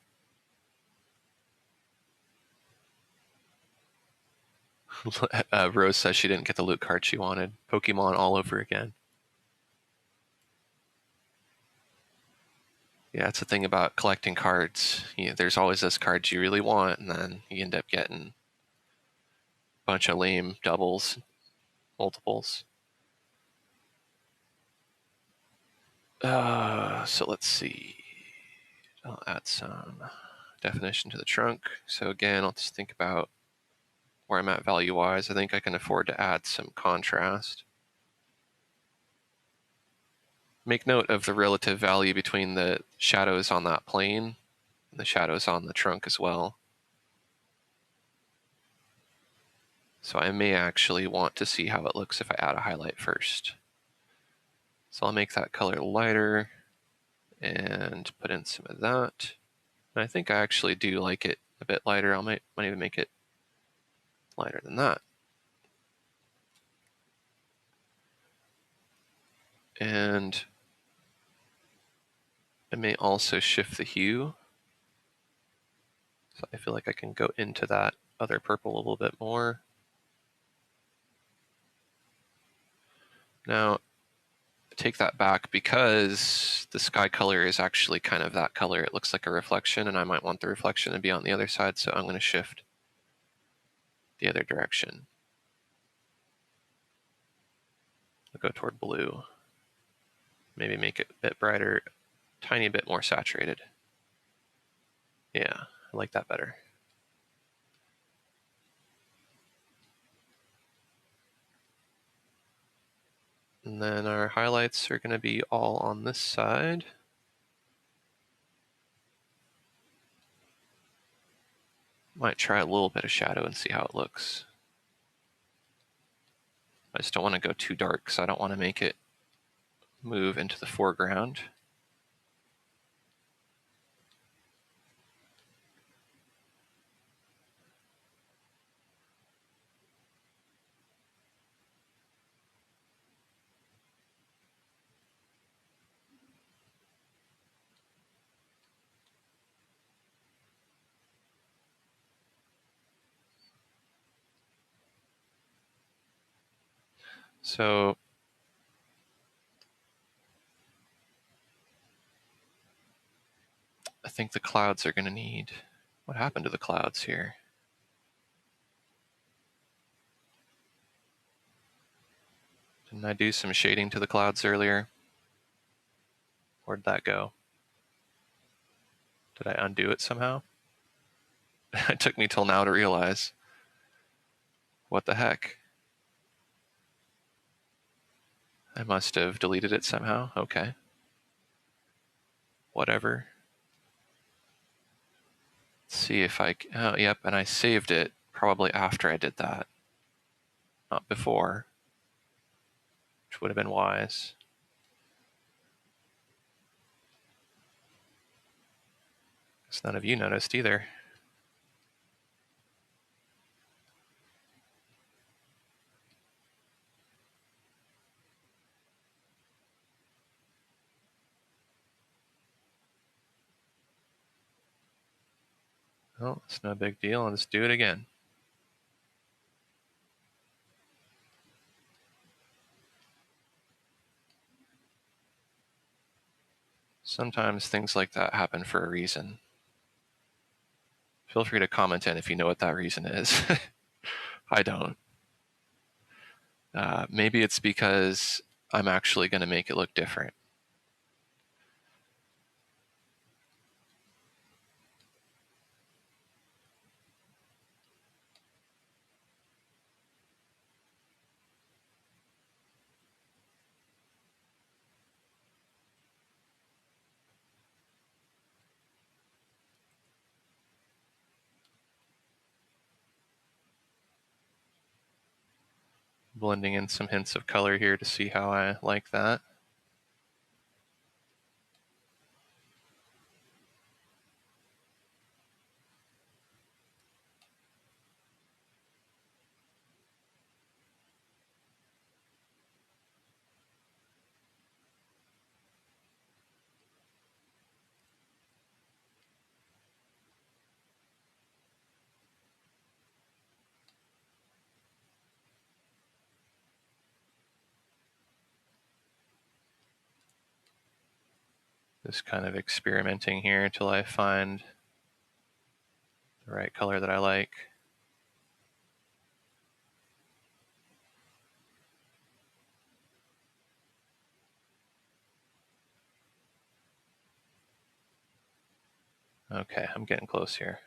Rose says she didn't get the loot card she wanted. Pokemon all over again. Yeah, it's the thing about collecting cards. There's always this card you really want, and then you end up getting a bunch of lame doubles, multiples. So let's see. I'll add some definition to the trunk. So again, I'll just think about where I'm at value-wise. I think I can afford to add some contrast. Make note of the relative value between the shadows on that plane and the shadows on the trunk as well. So I may actually want to see how it looks if I add a highlight first. So I'll make that color lighter and put in some of that. And I think I actually do like it a bit lighter. I might even make it lighter than that. And I may also shift the hue. So I feel like I can go into that other purple a little bit more. Now, take that back because the sky color is actually kind of that color. It looks like a reflection, and I might want the reflection to be on the other side, so I'm going to shift the other direction. I'll go toward blue. Maybe make it a bit brighter, tiny bit more saturated. Yeah, I like that better. And then our highlights are going to be all on this side. Might try a little bit of shadow and see how it looks. I just don't want to go too dark because I don't want to make it move into the foreground. So I think the clouds are going to need... What happened to the clouds here? Didn't I do some shading to the clouds earlier? Where'd that go? Did I undo it somehow? It took me till now to realize. What the heck? I must have deleted it somehow. Okay. Whatever. Let's see if I... Oh, yep, and I saved it probably after I did that. Not before. Which would have been wise. Guess none of you noticed either. Well, it's no big deal. I'll just do it again. Sometimes things like that happen for a reason. Feel free to comment in if you know what that reason is. I don't. Maybe it's because I'm actually going to make it look different. blending in some hints of color here to see how I like that. Just kind of experimenting here until I find the right color that I like. Okay, I'm getting close here.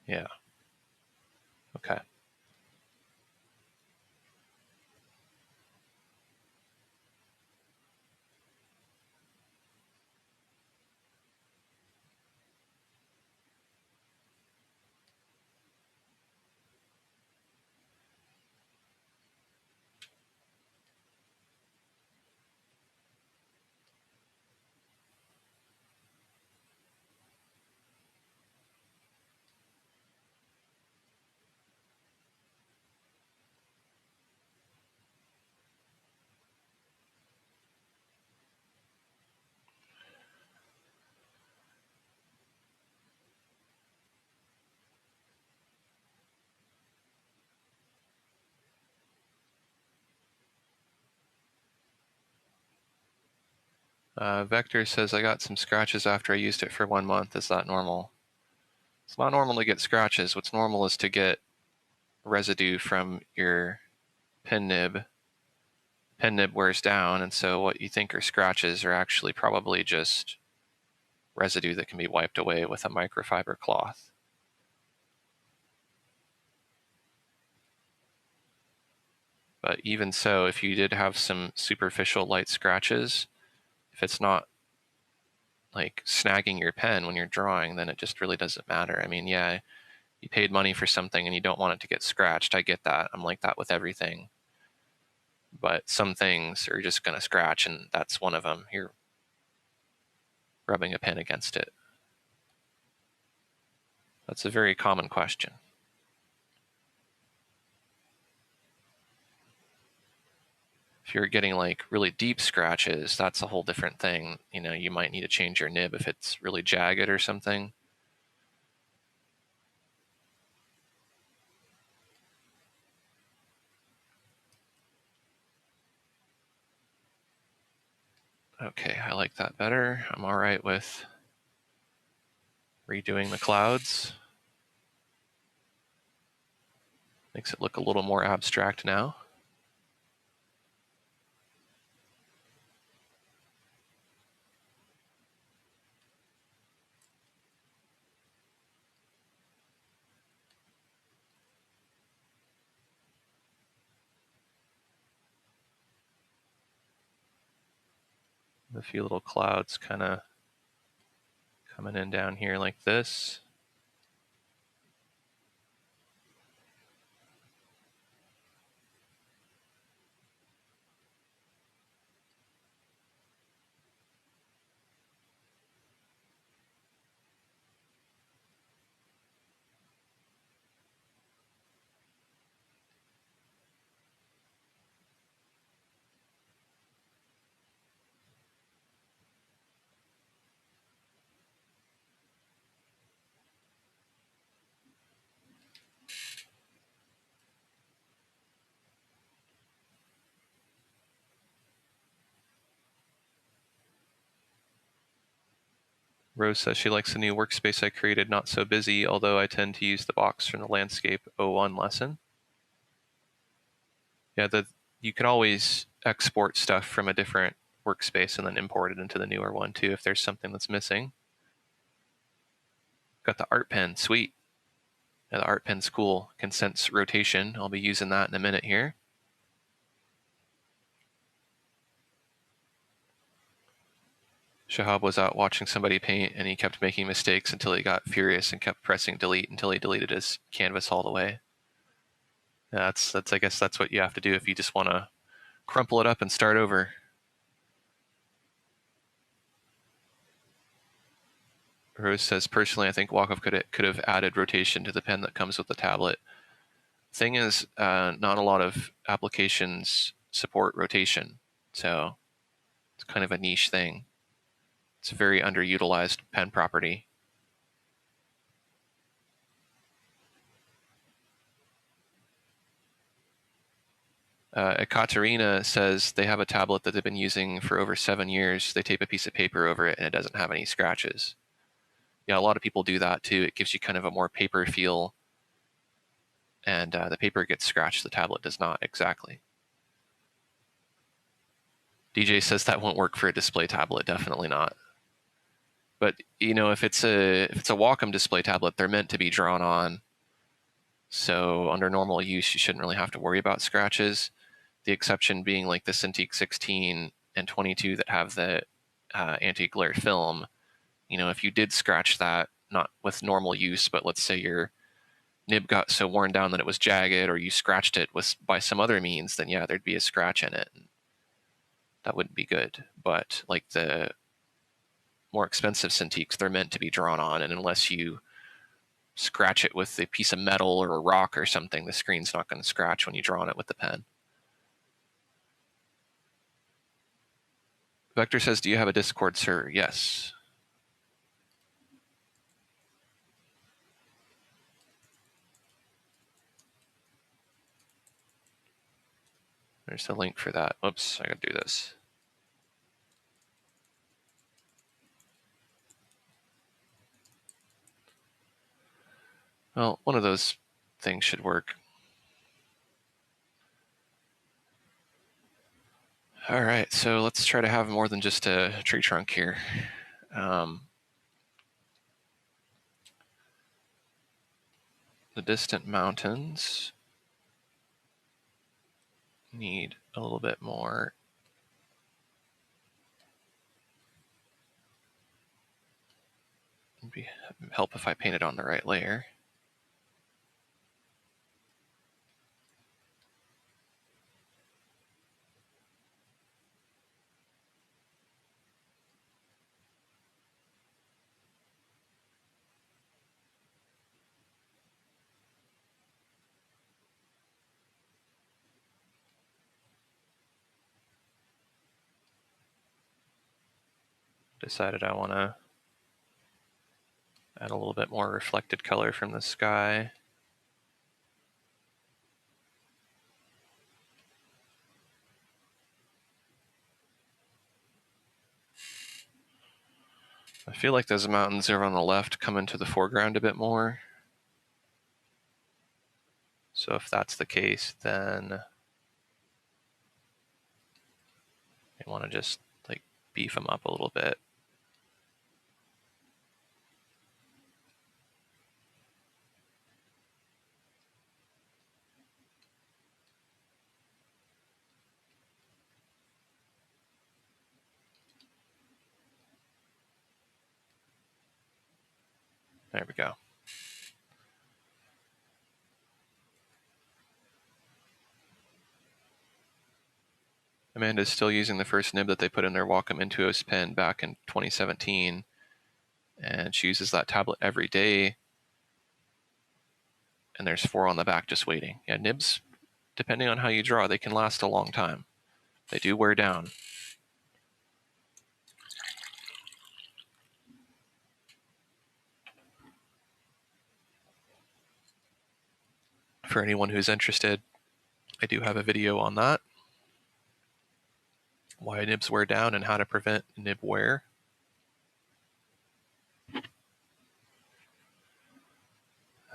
Yeah. Okay. Vector says, I got some scratches after I used it for 1 month. Is that normal? It's not normal to get scratches. What's normal is to get residue from your pen nib. Pen nib wears down, and so what you think are scratches are actually probably just residue that can be wiped away with a microfiber cloth. But even so, if you did have some superficial light scratches, if it's not like snagging your pen when you're drawing, then it just really doesn't matter. I mean, yeah, you paid money for something and you don't want it to get scratched. I get that. I'm like that with everything. But some things are just going to scratch, and that's one of them. You're rubbing a pen against it. That's a very common question. If you're getting like really deep scratches, that's a whole different thing. You know, you might need to change your nib if it's really jagged or something. Okay, I like that better. I'm all right with redoing the clouds. Makes it look a little more abstract now. A few little clouds kind of coming in down here like this. Rose says she likes the new workspace I created, not so busy, although I tend to use the box from the Landscape 01 lesson. Yeah, you can always export stuff from a different workspace and then import it into the newer one too if there's something that's missing. Got the art pen, sweet. Yeah, the art pen's cool, can sense rotation. I'll be using that in a minute here. Shahab was out watching somebody paint and he kept making mistakes until he got furious and kept pressing delete until he deleted his canvas all the way. That's I guess that's what you have to do if you just want to crumple it up and start over. Rose says, personally, I think Wacom could have added rotation to the pen that comes with the tablet. Thing is, not a lot of applications support rotation, so it's kind of a niche thing. It's a very underutilized pen property. Ekaterina says they have a tablet that they've been using for over 7 years. They tape a piece of paper over it and it doesn't have any scratches. Yeah, a lot of people do that too. It gives you kind of a more paper feel, and the paper gets scratched. The tablet does not exactly. DJ says that won't work for a display tablet. Definitely not. But you know, if it's a Wacom display tablet, they're meant to be drawn on. So under normal use, you shouldn't really have to worry about scratches. The exception being like the Cintiq 16 and 22 that have the anti-glare film. You know, if you did scratch that, not with normal use, but let's say your nib got so worn down that it was jagged, or you scratched it by some other means, then yeah, there'd be a scratch in it. That wouldn't be good. But like the more expensive Cintiqs, they're meant to be drawn on, and unless you scratch it with a piece of metal or a rock or something, the screen's not going to scratch when you draw on it with the pen. Vector says, do you have a Discord server? Yes. There's the link for that. Oops, I gotta do this. Well, one of those things should work. All right, so let's try to have more than just a tree trunk here. The distant mountains need a little bit more. It'd help if I painted on the right layer. Decided I want to add a little bit more reflected color from the sky. I feel like those mountains over on the left come into the foreground a bit more. So if that's the case, then I want to just like beef them up a little bit. There we go. Amanda's still using the first nib that they put in their Wacom Intuos pen back in 2017, and she uses that tablet every day. And there's 4 on the back just waiting. Yeah, nibs, depending on how you draw, they can last a long time. They do wear down. For anyone who's interested, I do have a video on that. Why nibs wear down and how to prevent nib wear.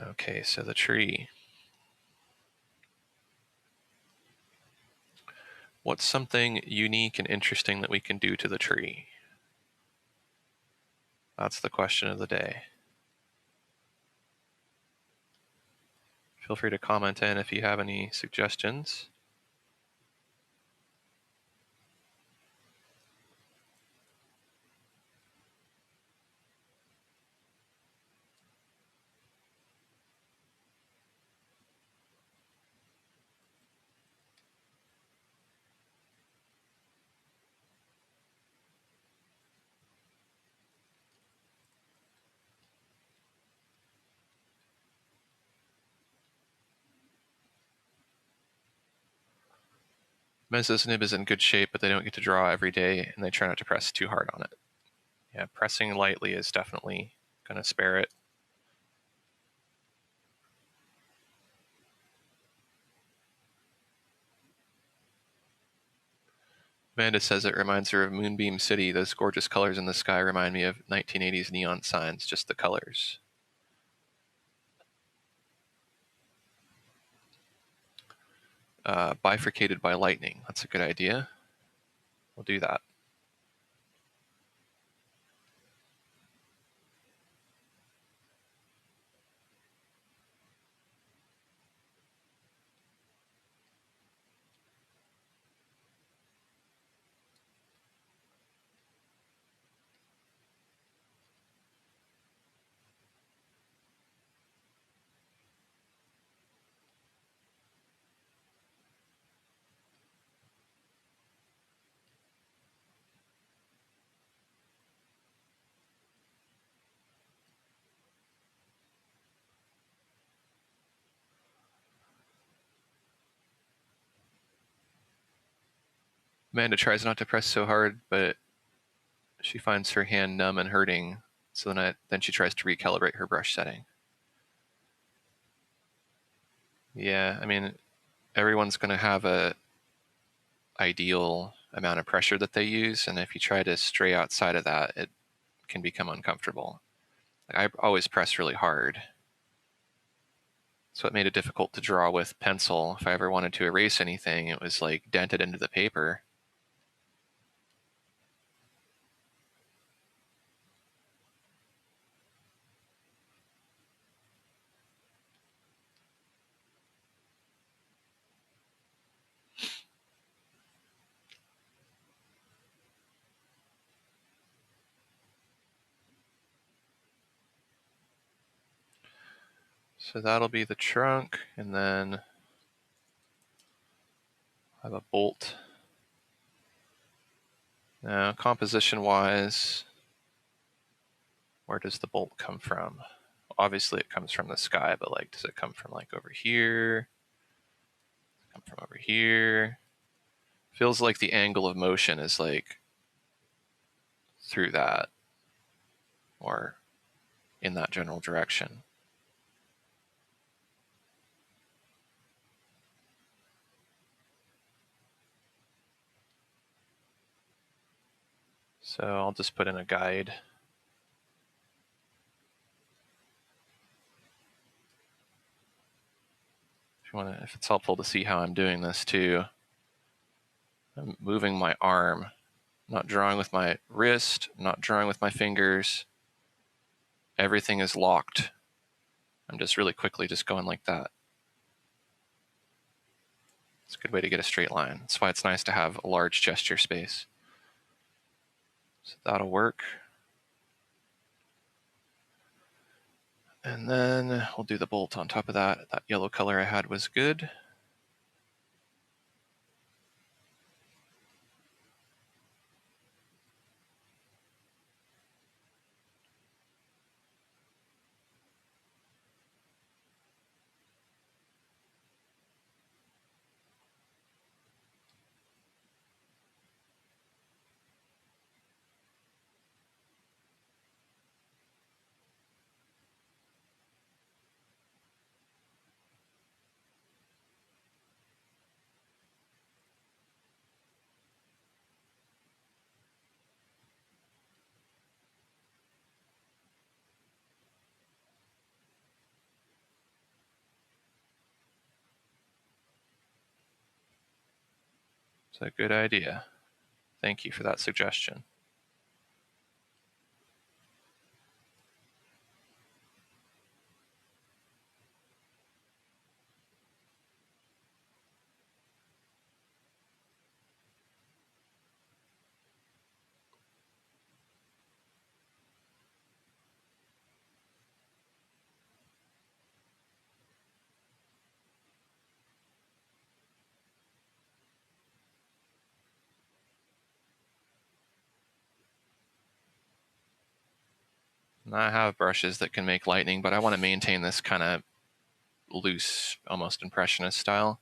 Okay, so the tree. What's something unique and interesting that we can do to the tree? That's the question of the day. Feel free to comment in if you have any suggestions. Meso's nib is in good shape, but they don't get to draw every day, and they try not to press too hard on it. Yeah, pressing lightly is definitely going to spare it. Amanda says it reminds her of Moonbeam City. Those gorgeous colors in the sky remind me of 1980s neon signs, just the colors. Bifurcated by lightning. That's a good idea. We'll do that. Amanda tries not to press so hard, but she finds her hand numb and hurting, so then she tries to recalibrate her brush setting. Yeah, I mean, everyone's going to have a ideal amount of pressure that they use, and if you try to stray outside of that, it can become uncomfortable. I always press really hard, so it made it difficult to draw with pencil. If I ever wanted to erase anything, it was like dented into the paper. So that'll be the trunk, and then I have a bolt. Now, composition-wise, where does the bolt come from? Obviously, it comes from the sky, but like, does it come from like over here? Come from over here? Feels like the angle of motion is like through that, or in that general direction. So I'll just put in a guide. If it's helpful to see how I'm doing this too, I'm moving my arm, I'm not drawing with my wrist, I'm not drawing with my fingers. Everything is locked. I'm just really quickly just going like that. It's a good way to get a straight line. That's why it's nice to have a large gesture space. So that'll work. And then we'll do the bolt on top of that. That yellow color I had was good. It's a good idea. Thank you for that suggestion. And I have brushes that can make lightning, but I want to maintain this kind of loose, almost impressionist style.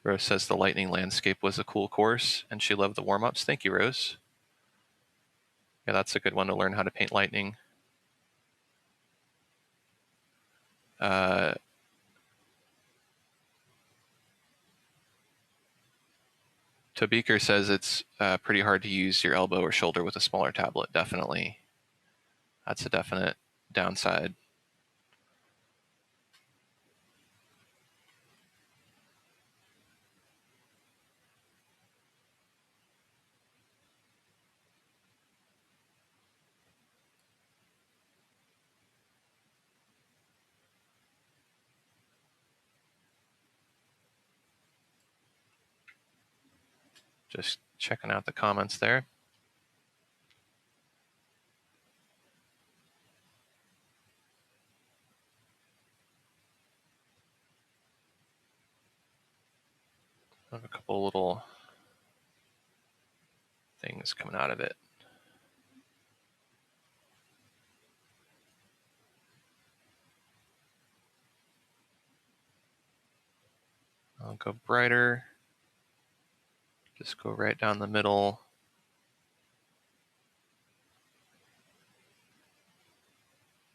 Rose says the lightning landscape was a cool course, and she loved the warm-ups. Thank you, Rose. Yeah, that's a good one to learn how to paint lightning. Tobeaker says it's pretty hard to use your elbow or shoulder with a smaller tablet. Definitely. That's a definite downside. Just checking out the comments there. I have a couple little things coming out of it. I'll go brighter. Just go right down the middle.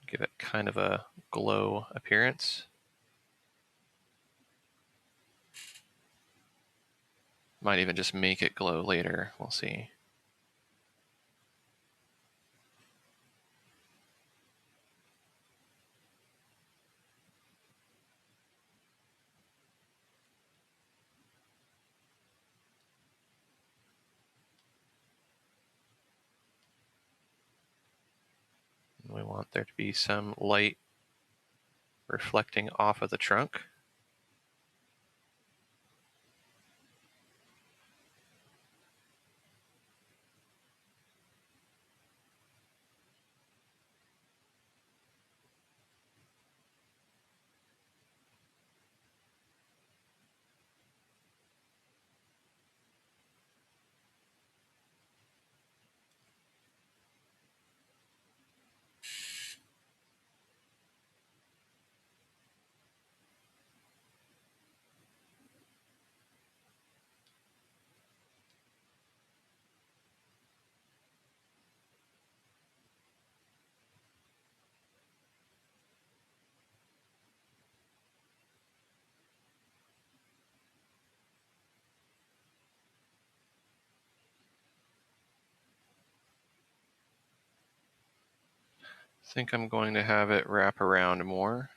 Give it kind of a glow appearance. Might even just make it glow later. We'll see. We want there to be some light reflecting off of the trunk. I think I'm going to have it wrap around more.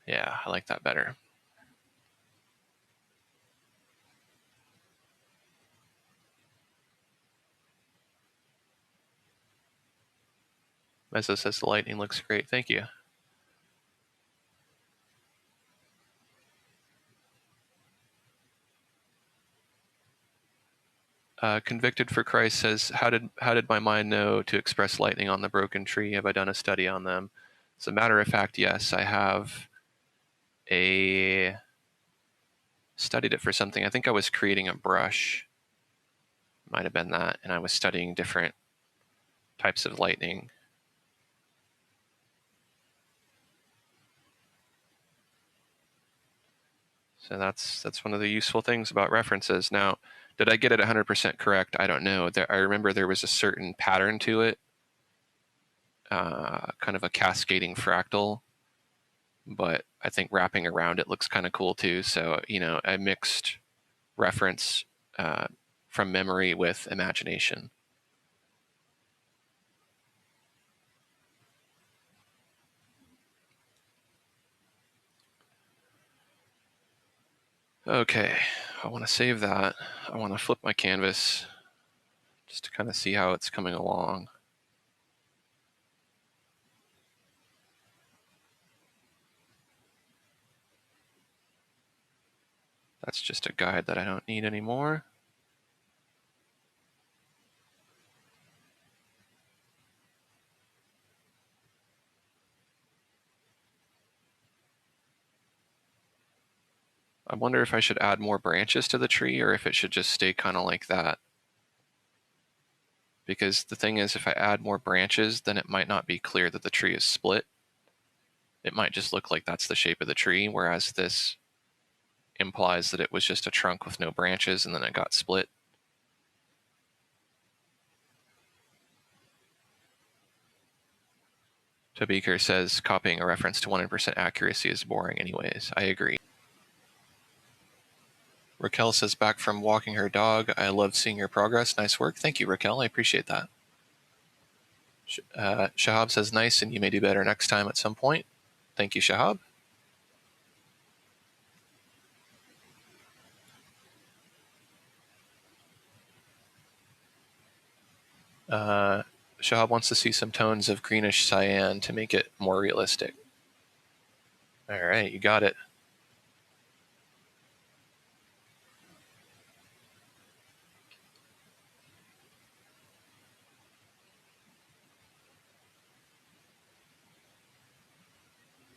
Yeah, I like that better. Mezzo says the lightning looks great. Thank you. Convicted for Christ says, how did my mind know to express lightning on the broken tree? Have I done a study on them? As a matter of fact, yes, I have studied it for something. I think I was creating a brush. Might have been that, and I was studying different types of lightning. So that's one of the useful things about references. Now, did I get it 100% correct? I don't know. I remember there was a certain pattern to it, kind of a cascading fractal, but I think wrapping around it looks kind of cool too. So, I mixed reference from memory with imagination. Okay, I want to save that. I want to flip my canvas just to kind of see how it's coming along. That's just a guide that I don't need anymore. I wonder if I should add more branches to the tree or if it should just stay kind of like that. Because the thing is, if I add more branches, then it might not be clear that the tree is split. It might just look like that's the shape of the tree, whereas this implies that it was just a trunk with no branches and then it got split. Tobeaker says copying a reference to 100% accuracy is boring anyways. I agree. Raquel says back from walking her dog. I love seeing your progress. Nice work. Thank you, Raquel. I appreciate that. Shahab says nice and you may do better next time at some point. Thank you, Shahab. Shahab wants to see some tones of greenish cyan to make it more realistic. All right, you got it.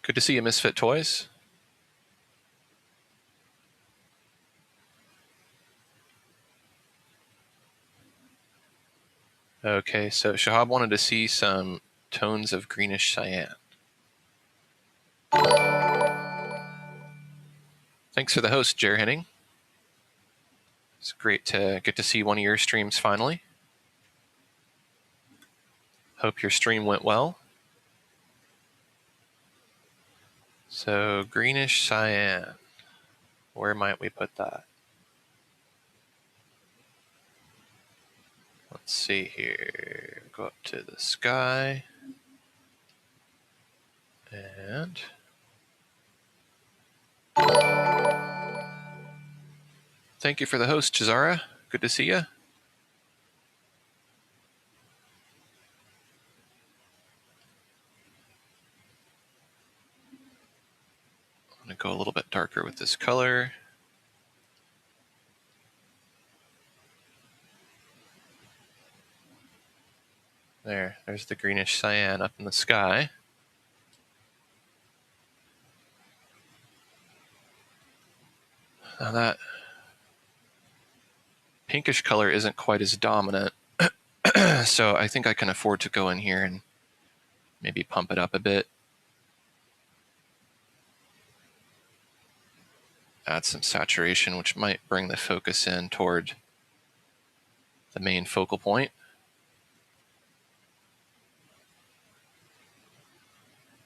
Good to see you, Misfit Toys. Okay, so Shahab wanted to see some tones of greenish cyan. Thanks for the host, Jer Henning. It's great to get to see one of your streams finally. Hope your stream went well. So, greenish cyan. Where might we put that? Let's see here. Go up to the sky. And thank you for the host, Chizara. Good to see you. I'm going to go a little bit darker with this color. There's the greenish cyan up in the sky. Now that pinkish color isn't quite as dominant, so I think I can afford to go in here and maybe pump it up a bit. Add some saturation, which might bring the focus in toward the main focal point.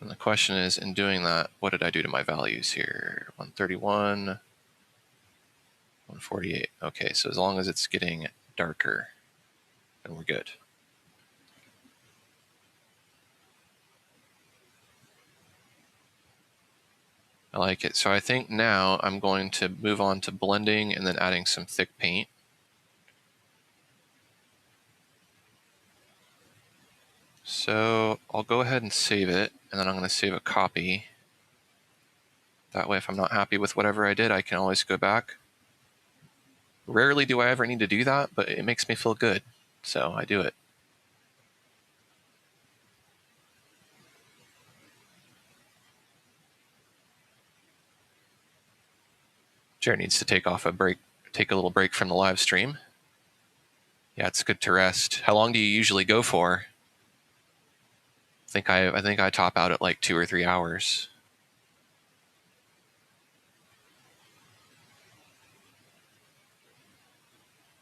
And the question is, in doing that, what did I do to my values here? 131, 148. Okay, so as long as it's getting darker, then we're good. I like it. So I think now I'm going to move on to blending and then adding some thick paint. So I'll go ahead and save it, and then I'm going to save a copy. That way, if I'm not happy with whatever I did, I can always go back. Rarely do I ever need to do that, but it makes me feel good, so I do it. Jared needs to take a little break from the live stream. Yeah, it's good to rest. How long do you usually go for? I think I top out at like 2 or 3 hours.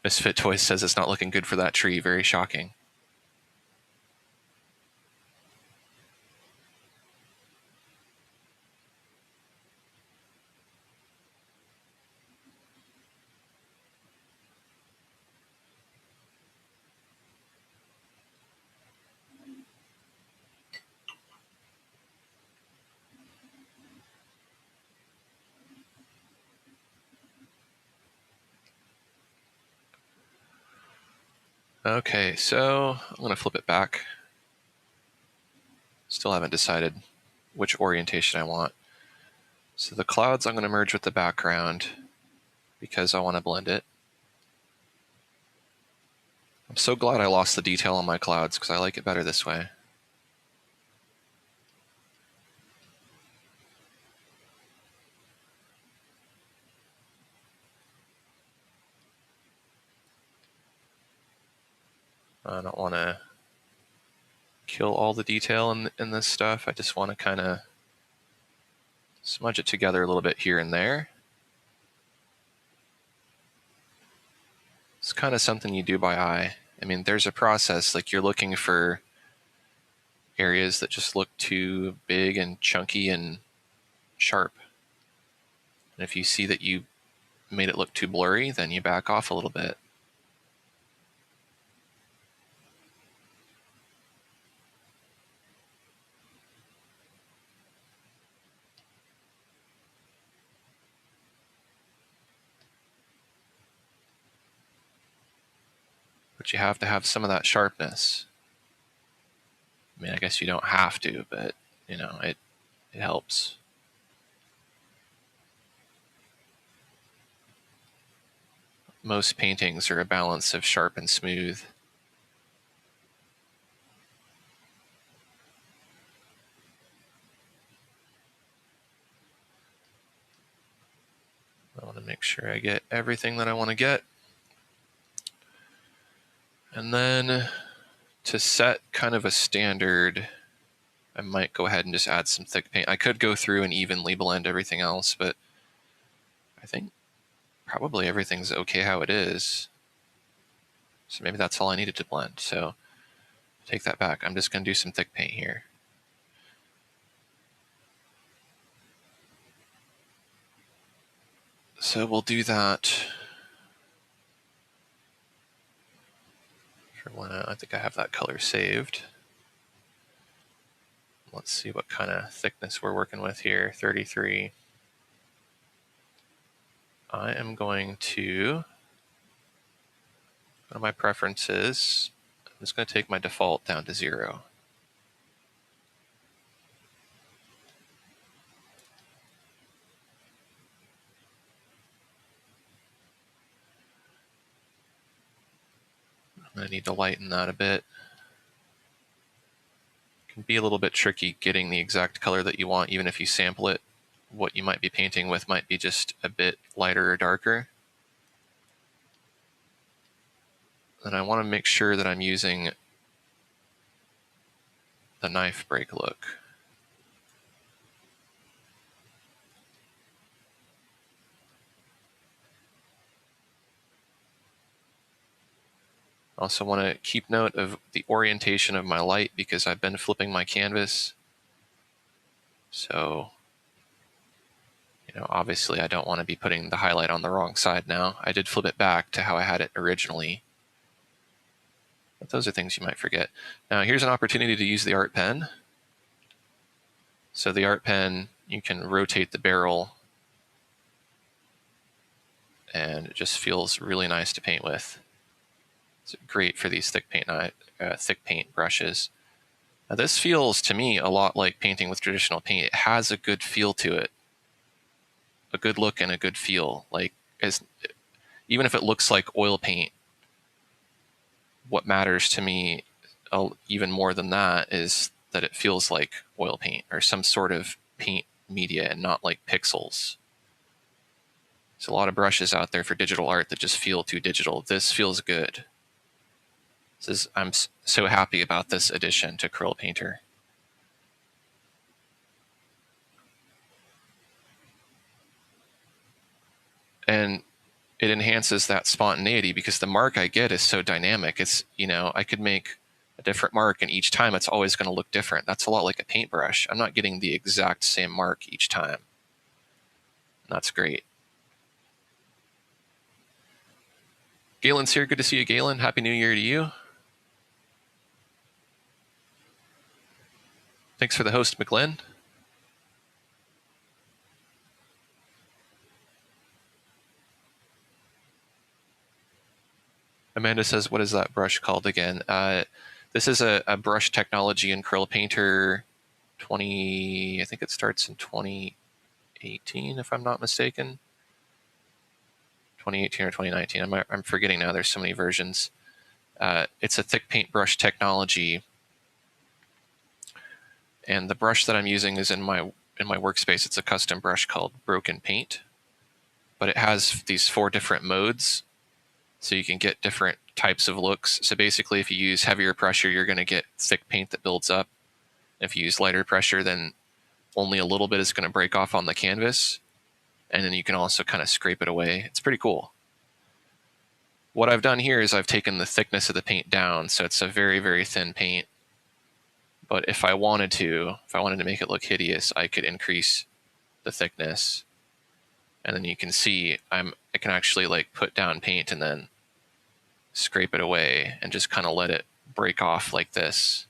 Misfit Toys says it's not looking good for that tree. Very shocking. Okay, so I'm going to flip it back. Still haven't decided which orientation I want. So the clouds I'm going to merge with the background because I want to blend it. I'm so glad I lost the detail on my clouds because I like it better this way. I don't want to kill all the detail in this stuff. I just want to kind of smudge it together a little bit here and there. It's kind of something you do by eye. I mean, there's a process, like you're looking for areas that just look too big and chunky and sharp. And if you see that you made it look too blurry, then you back off a little bit. But you have to have some of that sharpness. I mean, I guess you don't have to, but you know, it helps. Most paintings are a balance of sharp and smooth. I want to make sure I get everything that I want to get. And then to set kind of a standard, I might go ahead and just add some thick paint. I could go through and evenly blend everything else, but I think probably everything's okay how it is. So maybe that's all I needed to blend. So take that back. I'm just going to do some thick paint here. So we'll do that for when I think I have that color saved. Let's see what kind of thickness we're working with here. 33. I am going to go to my preferences. I'm just going to take my default down to 0. I'm going to need to lighten that a bit. It can be a little bit tricky getting the exact color that you want, even if you sample it. What you might be painting with might be just a bit lighter or darker. And I want to make sure that I'm using the knife break look. I also want to keep note of the orientation of my light because I've been flipping my canvas. So, you know, obviously I don't want to be putting the highlight on the wrong side now. I did flip it back to how I had it originally. But those are things you might forget. Now here's an opportunity to use the art pen. So the art pen, you can rotate the barrel and it just feels really nice to paint with. It's great for these thick paint brushes. Now this feels to me a lot like painting with traditional paint. It has a good feel to it, a good look and a good feel. Like, even if it looks like oil paint, what matters to me even more than that is that it feels like oil paint or some sort of paint media and not like pixels. There's a lot of brushes out there for digital art that just feel too digital. This feels good. I'm so happy about this addition to Acrylic Painter. And it enhances that spontaneity because the mark I get is so dynamic. It's, you know, I could make a different mark and each time it's always going to look different. That's a lot like a paintbrush. I'm not getting the exact same mark each time. That's great. Galen's here. Good to see you, Galen. Happy New Year to you. Thanks for the host, McGlynn. Amanda says, what is that brush called again? This is a brush technology in Acrylic Painter 20, I think it starts in 2018, if I'm not mistaken. 2018 or 2019. I'm forgetting now. There's so many versions. It's a thick paint brush technology. And the brush that I'm using is in my workspace. It's a custom brush called Broken Paint. But it has these 4 different modes. So you can get different types of looks. So basically, if you use heavier pressure, you're going to get thick paint that builds up. If you use lighter pressure, then only a little bit is going to break off on the canvas. And then you can also kind of scrape it away. It's pretty cool. What I've done here is I've taken the thickness of the paint down, so it's a very, very thin paint. But if I wanted to make it look hideous, I could increase the thickness. And then you can see I can actually like put down paint and then scrape it away and just kind of let it break off like this.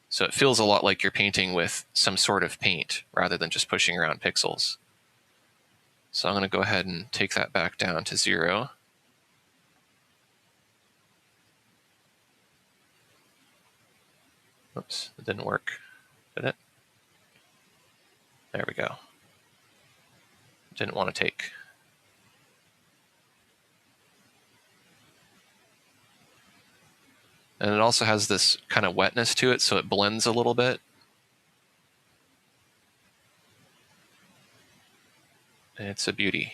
So it feels a lot like you're painting with some sort of paint rather than just pushing around pixels. So I'm going to go ahead and take that back down to 0. Oops, it didn't work, did it? There we go. Didn't want to take. And it also has this kind of wetness to it, so it blends a little bit. And it's a beauty.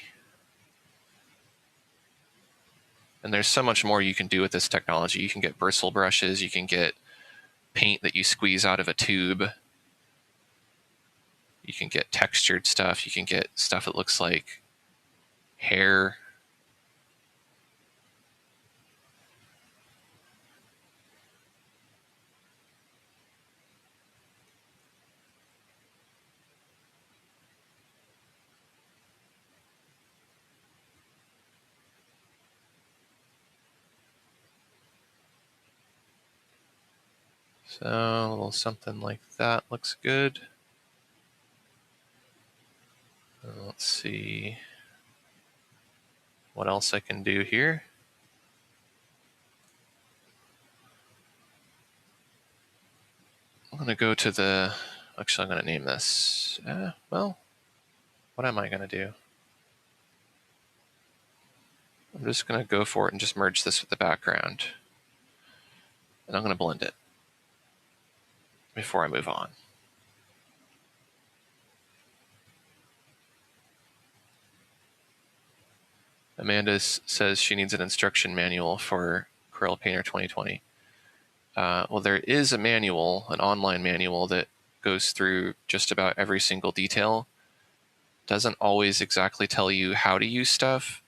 And there's so much more you can do with this technology. You can get bristle brushes, you can get paint that you squeeze out of a tube. You can get textured stuff, you can get stuff that looks like hair. So a little something like that looks good. Let's see what else I can do here. I'm going to go to the, actually I'm going to name this, well, what am I going to do? I'm just going to go for it and just merge this with the background. And I'm going to blend it before I move on. Amanda says she needs an instruction manual for Corel Painter 2020. Well, there is a manual, an online manual that goes through just about every single detail. Doesn't always exactly tell you how to use stuff.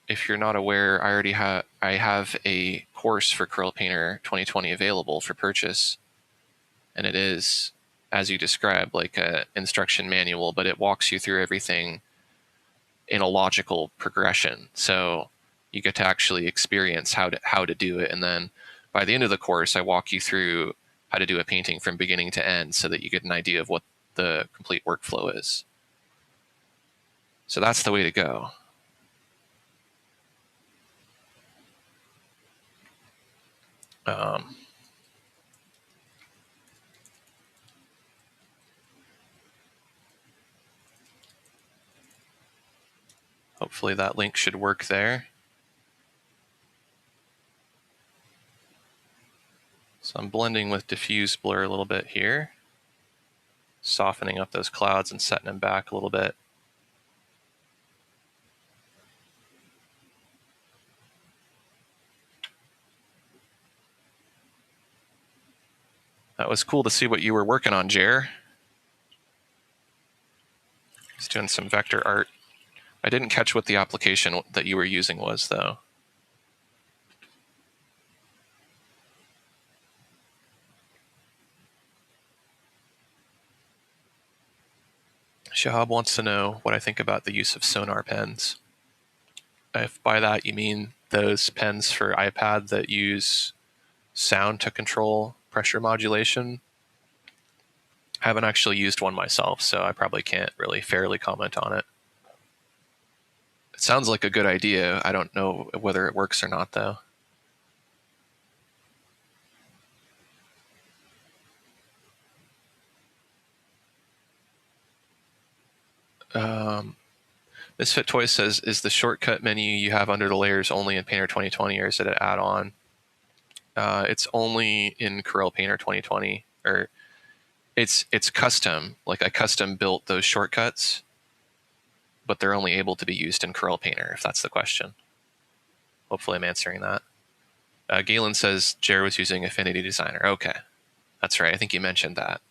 If you're not aware, I have a course for Corel Painter 2020 available for purchase, and it is, as you described, like an instruction manual, but it walks you through everything in a logical progression. So you get to actually experience how to do it, and then by the end of the course, I walk you through how to do a painting from beginning to end, so that you get an idea of what the complete workflow is. So that's the way to go. Hopefully that link should work there. So I'm blending with diffuse blur a little bit here, softening up those clouds and setting them back a little bit. That was cool to see what you were working on, Jer. He's doing some vector art. I didn't catch what the application that you were using was, though. Shahab wants to know what I think about the use of sonar pens. If by that you mean those pens for iPad that use sound to control pressure modulation, I haven't actually used one myself, so I probably can't really fairly comment on it. It sounds like a good idea. I don't know whether it works or not, though. Misfit Toy says, is the shortcut menu you have under the layers only in Painter 2020, or is it an add-on? It's only in Corel Painter 2020, or it's custom. Like I custom built those shortcuts, but they're only able to be used in Corel Painter, if that's the question. Hopefully I'm answering that. Galen says Jer was using Affinity Designer. Okay, that's right. I think you mentioned that.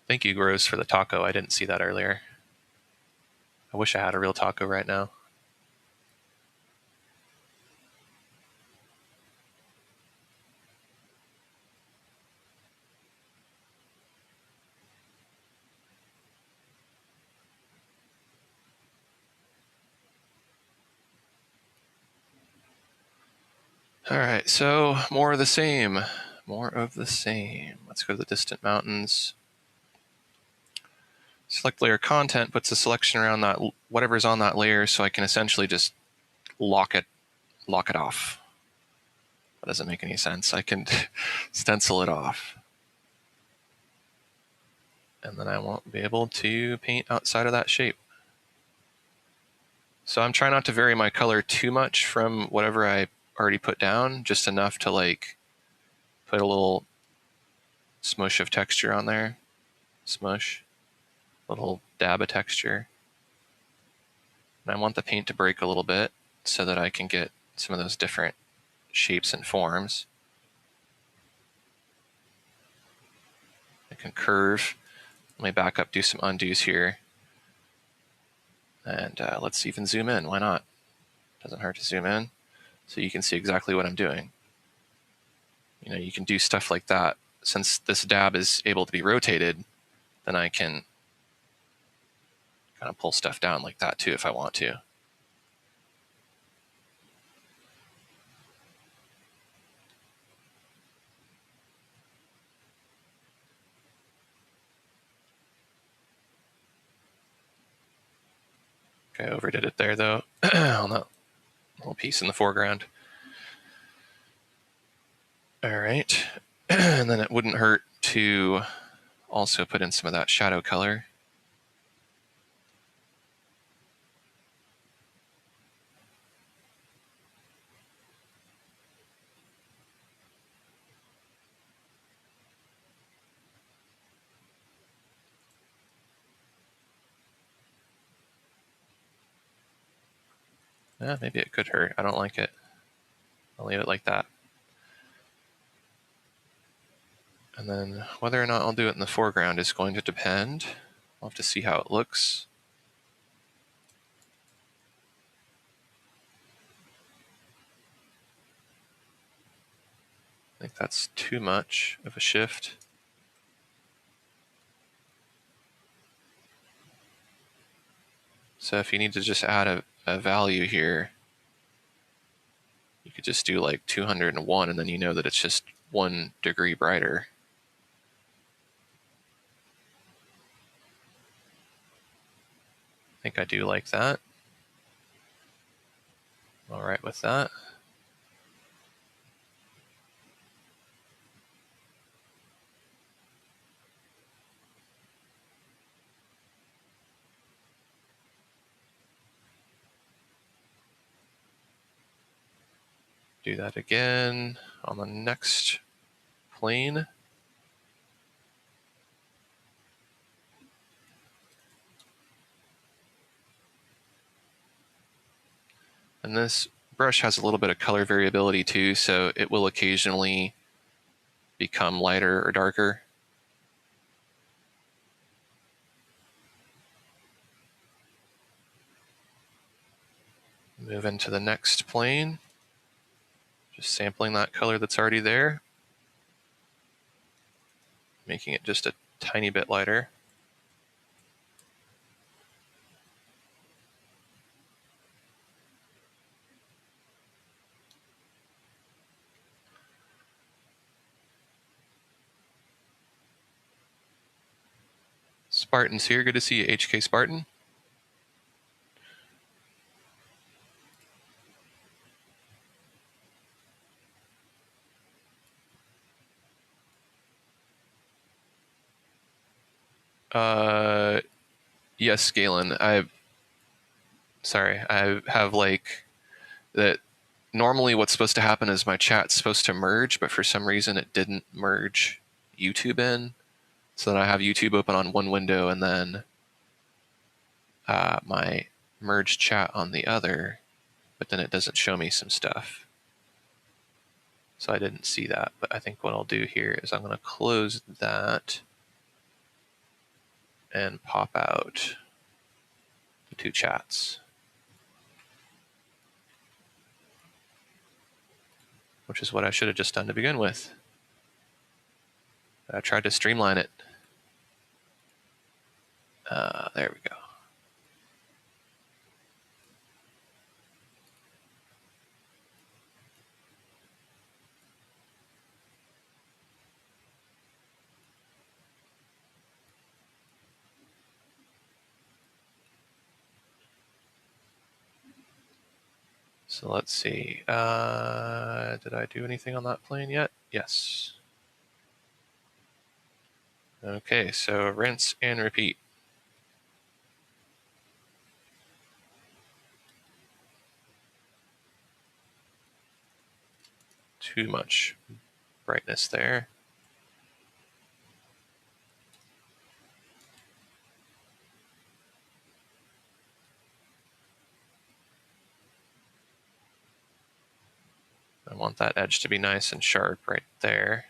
Thank you, Gross, for the taco. I didn't see that earlier. I wish I had a real taco right now. All right, so more of the same. More of the same. Let's go to the distant mountains. Select layer content puts a selection around that whatever's on that layer, so I can essentially just lock it off. That doesn't make any sense. I can stencil it off. And then I won't be able to paint outside of that shape. So I'm trying not to vary my color too much from whatever I already put down, just enough to like put a little smush of texture on there. Smush. A little dab of texture. And I want the paint to break a little bit so that I can get some of those different shapes and forms. I can curve. Let me back up, do some undos here. And let's even zoom in. Why not? Doesn't hurt to zoom in so you can see exactly what I'm doing. You know, you can do stuff like that. Since this dab is able to be rotated, then I can kind of pull stuff down like that too if I want to. Okay, I overdid it there though on that little piece in the foreground. All right, and then it wouldn't hurt to also put in some of that shadow color. Yeah, maybe it could hurt. I don't like it. I'll leave it like that. And then whether or not I'll do it in the foreground is going to depend. I'll have to see how it looks. I think that's too much of a shift. So if you need to just add a value here, you could just do like 201 and then you know that it's just 1 degree brighter. I think I do like that. All right with that. Do that again on the next plane. And this brush has a little bit of color variability too, so it will occasionally become lighter or darker. Move into the next plane. Just sampling that color that's already there. Making it just a tiny bit lighter. Spartan's here. Good to see you, HK Spartan. Yes, Galen. Sorry, I have like that. Normally what's supposed to happen is my chat's supposed to merge, but for some reason it didn't merge YouTube in. So then I have YouTube open on one window and then my merged chat on the other, but then it doesn't show me some stuff. So I didn't see that, but I think what I'll do here is I'm going to close that and pop out the two chats, which is what I should have just done to begin with. I tried to streamline it. There we go. So let's see. Did I do anything on that plane yet? Yes. Okay, so rinse and repeat. Too much brightness there. I want that edge to be nice and sharp right there.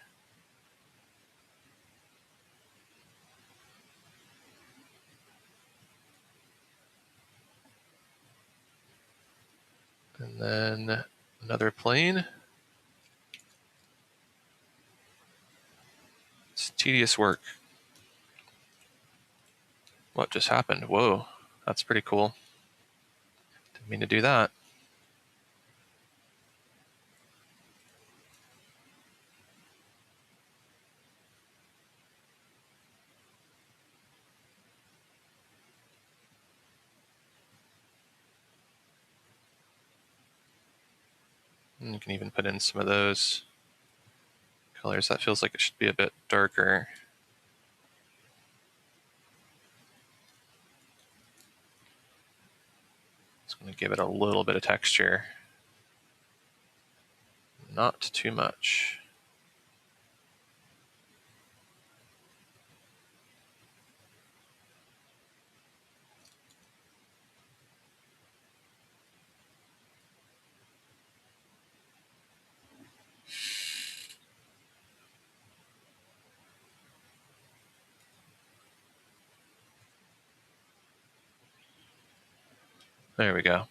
And then another plane. It's tedious work. What just happened? Whoa, that's pretty cool. Didn't mean to do that. And you can even put in some of those colors. That feels like it should be a bit darker. It's going to give it a little bit of texture. Not too much. There we go.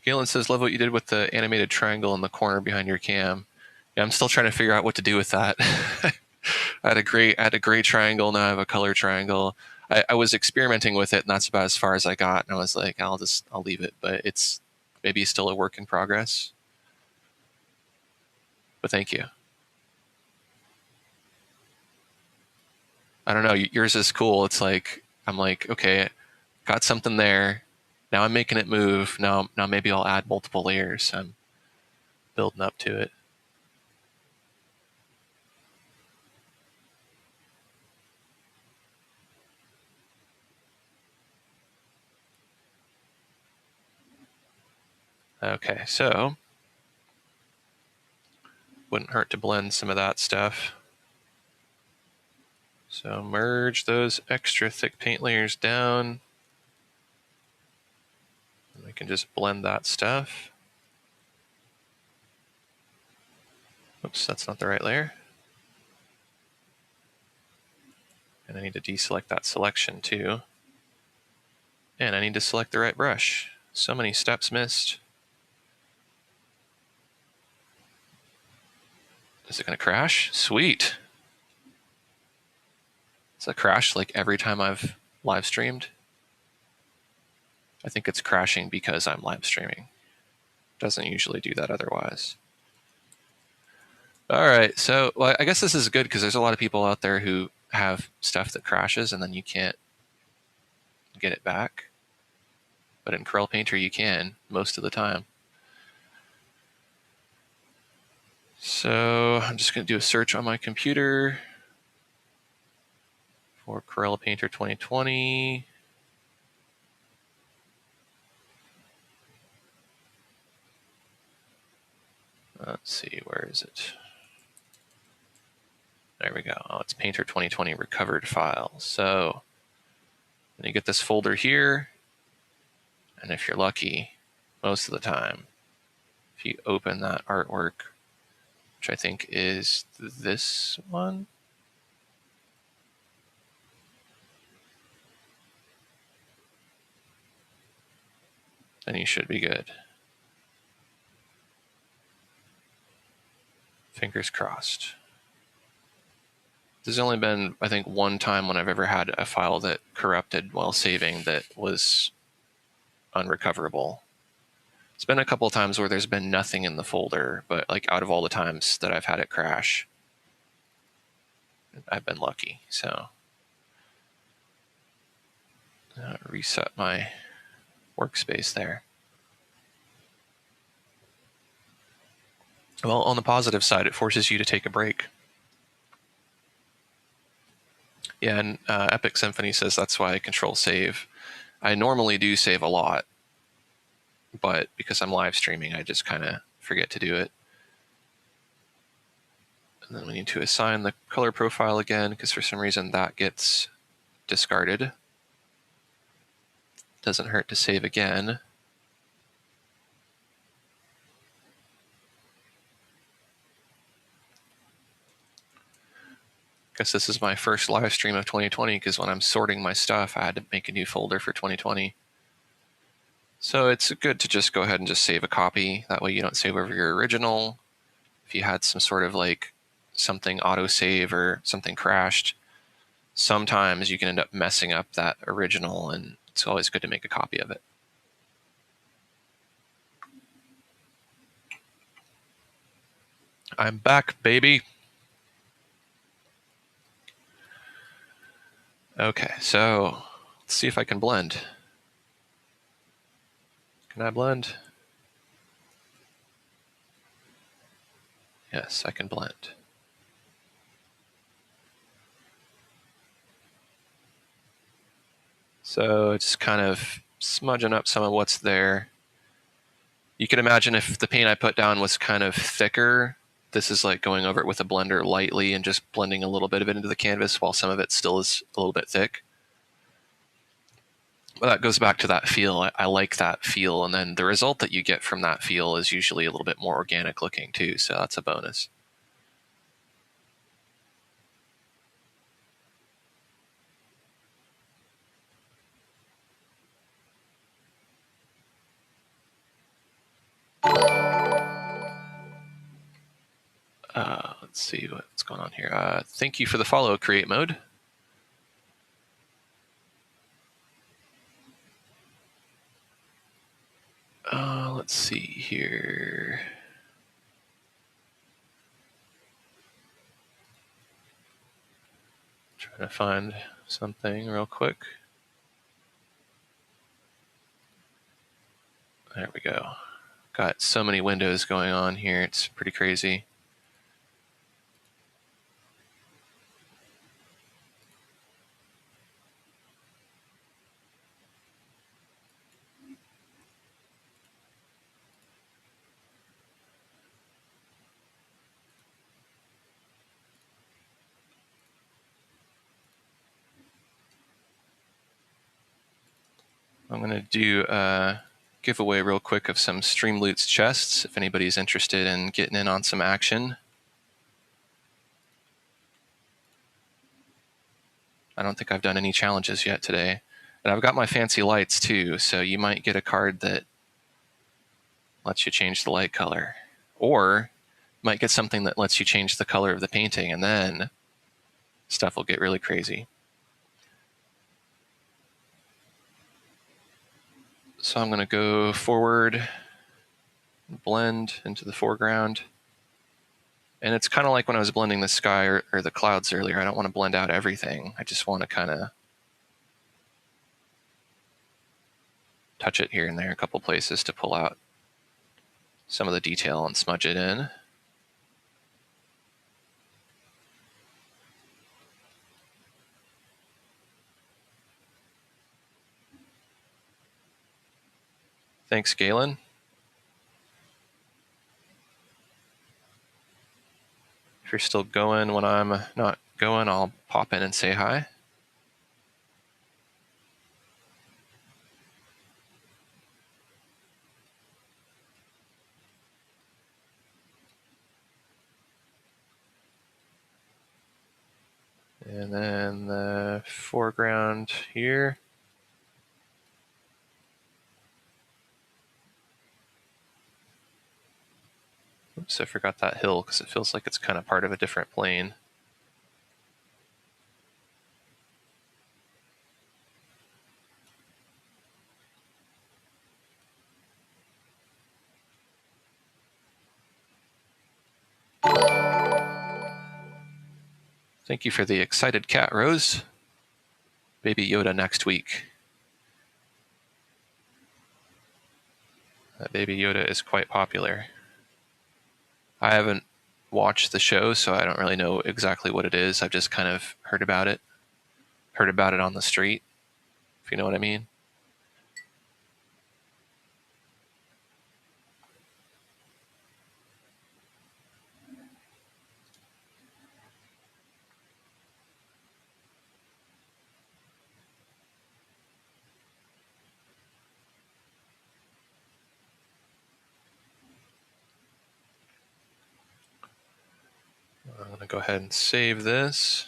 Galen says, love what you did with the animated triangle in the corner behind your cam. Yeah, I'm still trying to figure out what to do with that. I had a gray triangle, now I have a color triangle. I was experimenting with it, and that's about as far as I got. And I was like, I'll leave it, but it's maybe still a work in progress. But thank you. I don't know. Yours is cool. It's like I'm like, okay, got something there. Now I'm making it move. Now maybe I'll add multiple layers. I'm building up to it. Okay, so wouldn't hurt to blend some of that stuff. So merge those extra thick paint layers down. And we can just blend that stuff. Oops, that's not the right layer. And I need to deselect that selection too. And I need to select the right brush. So many steps missed. Is it going to crash? Sweet. Does that crash like every time I've live streamed? I think it's crashing because I'm live streaming. Doesn't usually do that otherwise. All right, so well, I guess this is good because there's a lot of people out there who have stuff that crashes and then you can't get it back. but in Corel Painter you can most of the time. So I'm just going to do a search on my computer for Corel Painter 2020. Let's see, where is it? There we go. Oh, it's Painter 2020 recovered file. So you get this folder here, and if you're lucky, most of the time, if you open that artwork, which I think is this one, then you should be good. Fingers crossed. There's only been, I think, one time when I've ever had a file that corrupted while saving that was unrecoverable. It's been a couple of times where there's been nothing in the folder, but like out of all the times that I've had it crash, I've been lucky. So reset my workspace there. Well, on the positive side, it forces you to take a break. Yeah, and Epic Symphony says that's why I control save. I normally do save a lot, but because I'm live streaming, I just kind of forget to do it. And then we need to assign the color profile again, because for some reason that gets discarded. Doesn't hurt to save again. Guess this is my first live stream of 2020, because when I'm sorting my stuff, I had to make a new folder for 2020. So it's good to just go ahead and just save a copy. That way you don't save over your original. If you had some sort of like something auto-save or something crashed, sometimes you can end up messing up that original, and it's always good to make a copy of it. I'm back, baby. Okay, so let's see if I can blend. Can I blend? Yes, I can blend. So it's kind of smudging up some of what's there. You can imagine if the paint I put down was kind of thicker, this is like going over it with a blender lightly and just blending a little bit of it into the canvas while some of it still is a little bit thick. Well, that goes back to that feel. I like that feel, and then the result that you get from that feel is usually a little bit more organic looking too, so that's a bonus. Let's see what's going on here. Thank you for the follow, Create Mode. Let's see here. Trying to find something real quick. There we go. Got so many windows going on here. It's pretty crazy. I'm going to do a giveaway real quick of some Streamloots chests if anybody's interested in getting in on some action. I don't think I've done any challenges yet today. And I've got my fancy lights too, so you might get a card that lets you change the light color. Or you might get something that lets you change the color of the painting, and then stuff will get really crazy. So I'm going to go forward, blend into the foreground. And it's kind of like when I was blending the sky or the clouds earlier. I don't want to blend out everything. I just want to kind of touch it here and there a couple places to pull out some of the detail and smudge it in. Thanks, Galen. If you're still going when I'm not going, I'll pop in and say hi. And then the foreground here. Oops, I forgot that hill because it feels like it's kind of part of a different plane. Thank you for the excited cat, Rose. Baby Yoda next week. That Baby Yoda is quite popular. I haven't watched the show, so I don't really know exactly what it is. I've just kind of heard about it on the street, if you know what I mean. I'm going to go ahead and save this.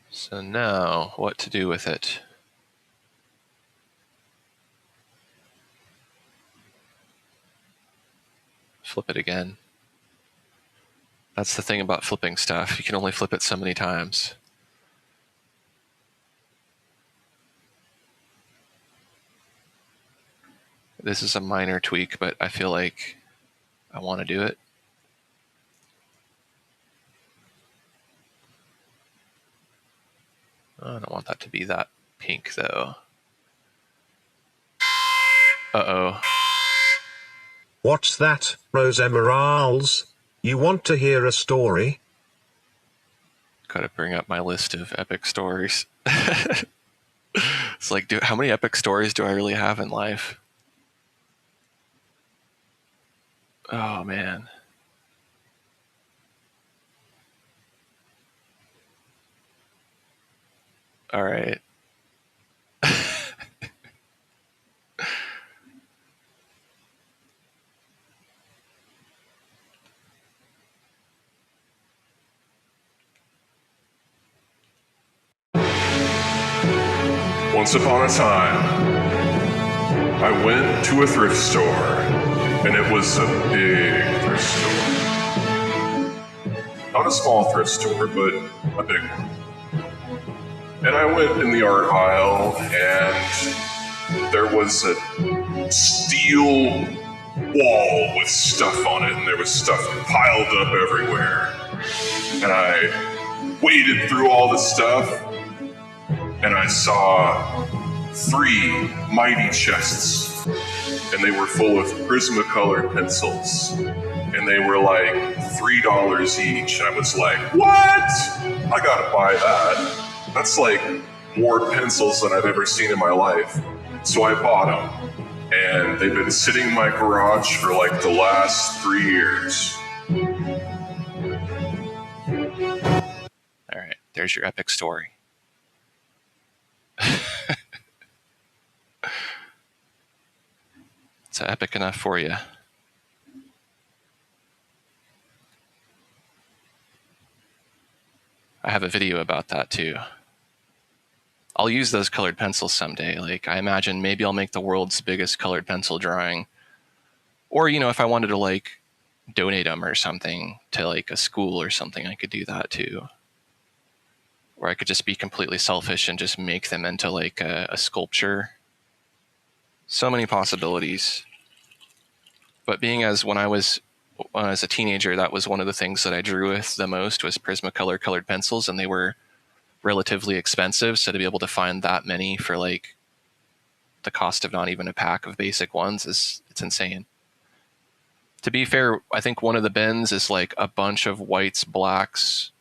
So now, what to do with it? Flip it again. That's the thing about flipping stuff. You can only flip it so many times. This is a minor tweak, but I feel like I want to do it. I don't want that to be that pink, though. Uh-oh. What's that, Rose Emeralds? You want to hear a story? Gotta bring up my list of epic stories. It's like, how many epic stories do I really have in life? Oh, man. All right. Once upon a time, I went to a thrift store, and it was a big thrift store. Not a small thrift store, but a big one. And I went in the art aisle, and there was a steel wall with stuff on it, and there was stuff piled up everywhere. And I waded through all the stuff, and I saw 3 mighty chests, and they were full of Prismacolor pencils, and they were like $3 each. And I was like, what? I gotta buy that. That's like more pencils than I've ever seen in my life. So I bought them, and they've been sitting in my garage for like the last 3 years. All right, there's your epic story. It's epic enough for you. I have a video about that too. I'll use those colored pencils someday. Like, I imagine maybe I'll make the world's biggest colored pencil drawing. Or, if I wanted to like donate them or something to like a school or something, I could do that too. Or I could just be completely selfish and just make them into like a sculpture. So many possibilities. But being as when I was a teenager, that was one of the things that I drew with the most was Prismacolor colored pencils, and they were relatively expensive. So to be able to find that many for like the cost of not even a pack of basic ones it's insane. To be fair, I think one of the bins is like a bunch of whites, blacks,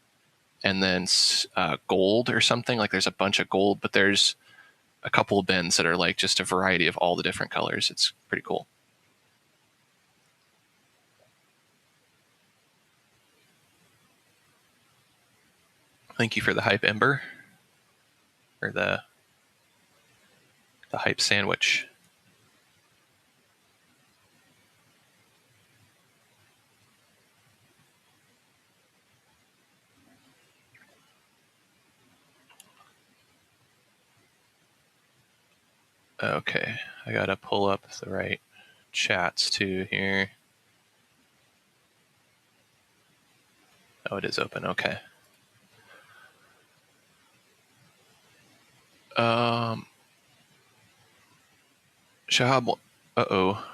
and then gold or something. Like there's a bunch of gold, but there's a couple of bins that are like just a variety of all the different colors. It's pretty cool. Thank you for the hype, Ember, or the hype sandwich. Okay, I gotta pull up the right chats too here. Oh, it is open. Okay. Shahab. Uh-oh.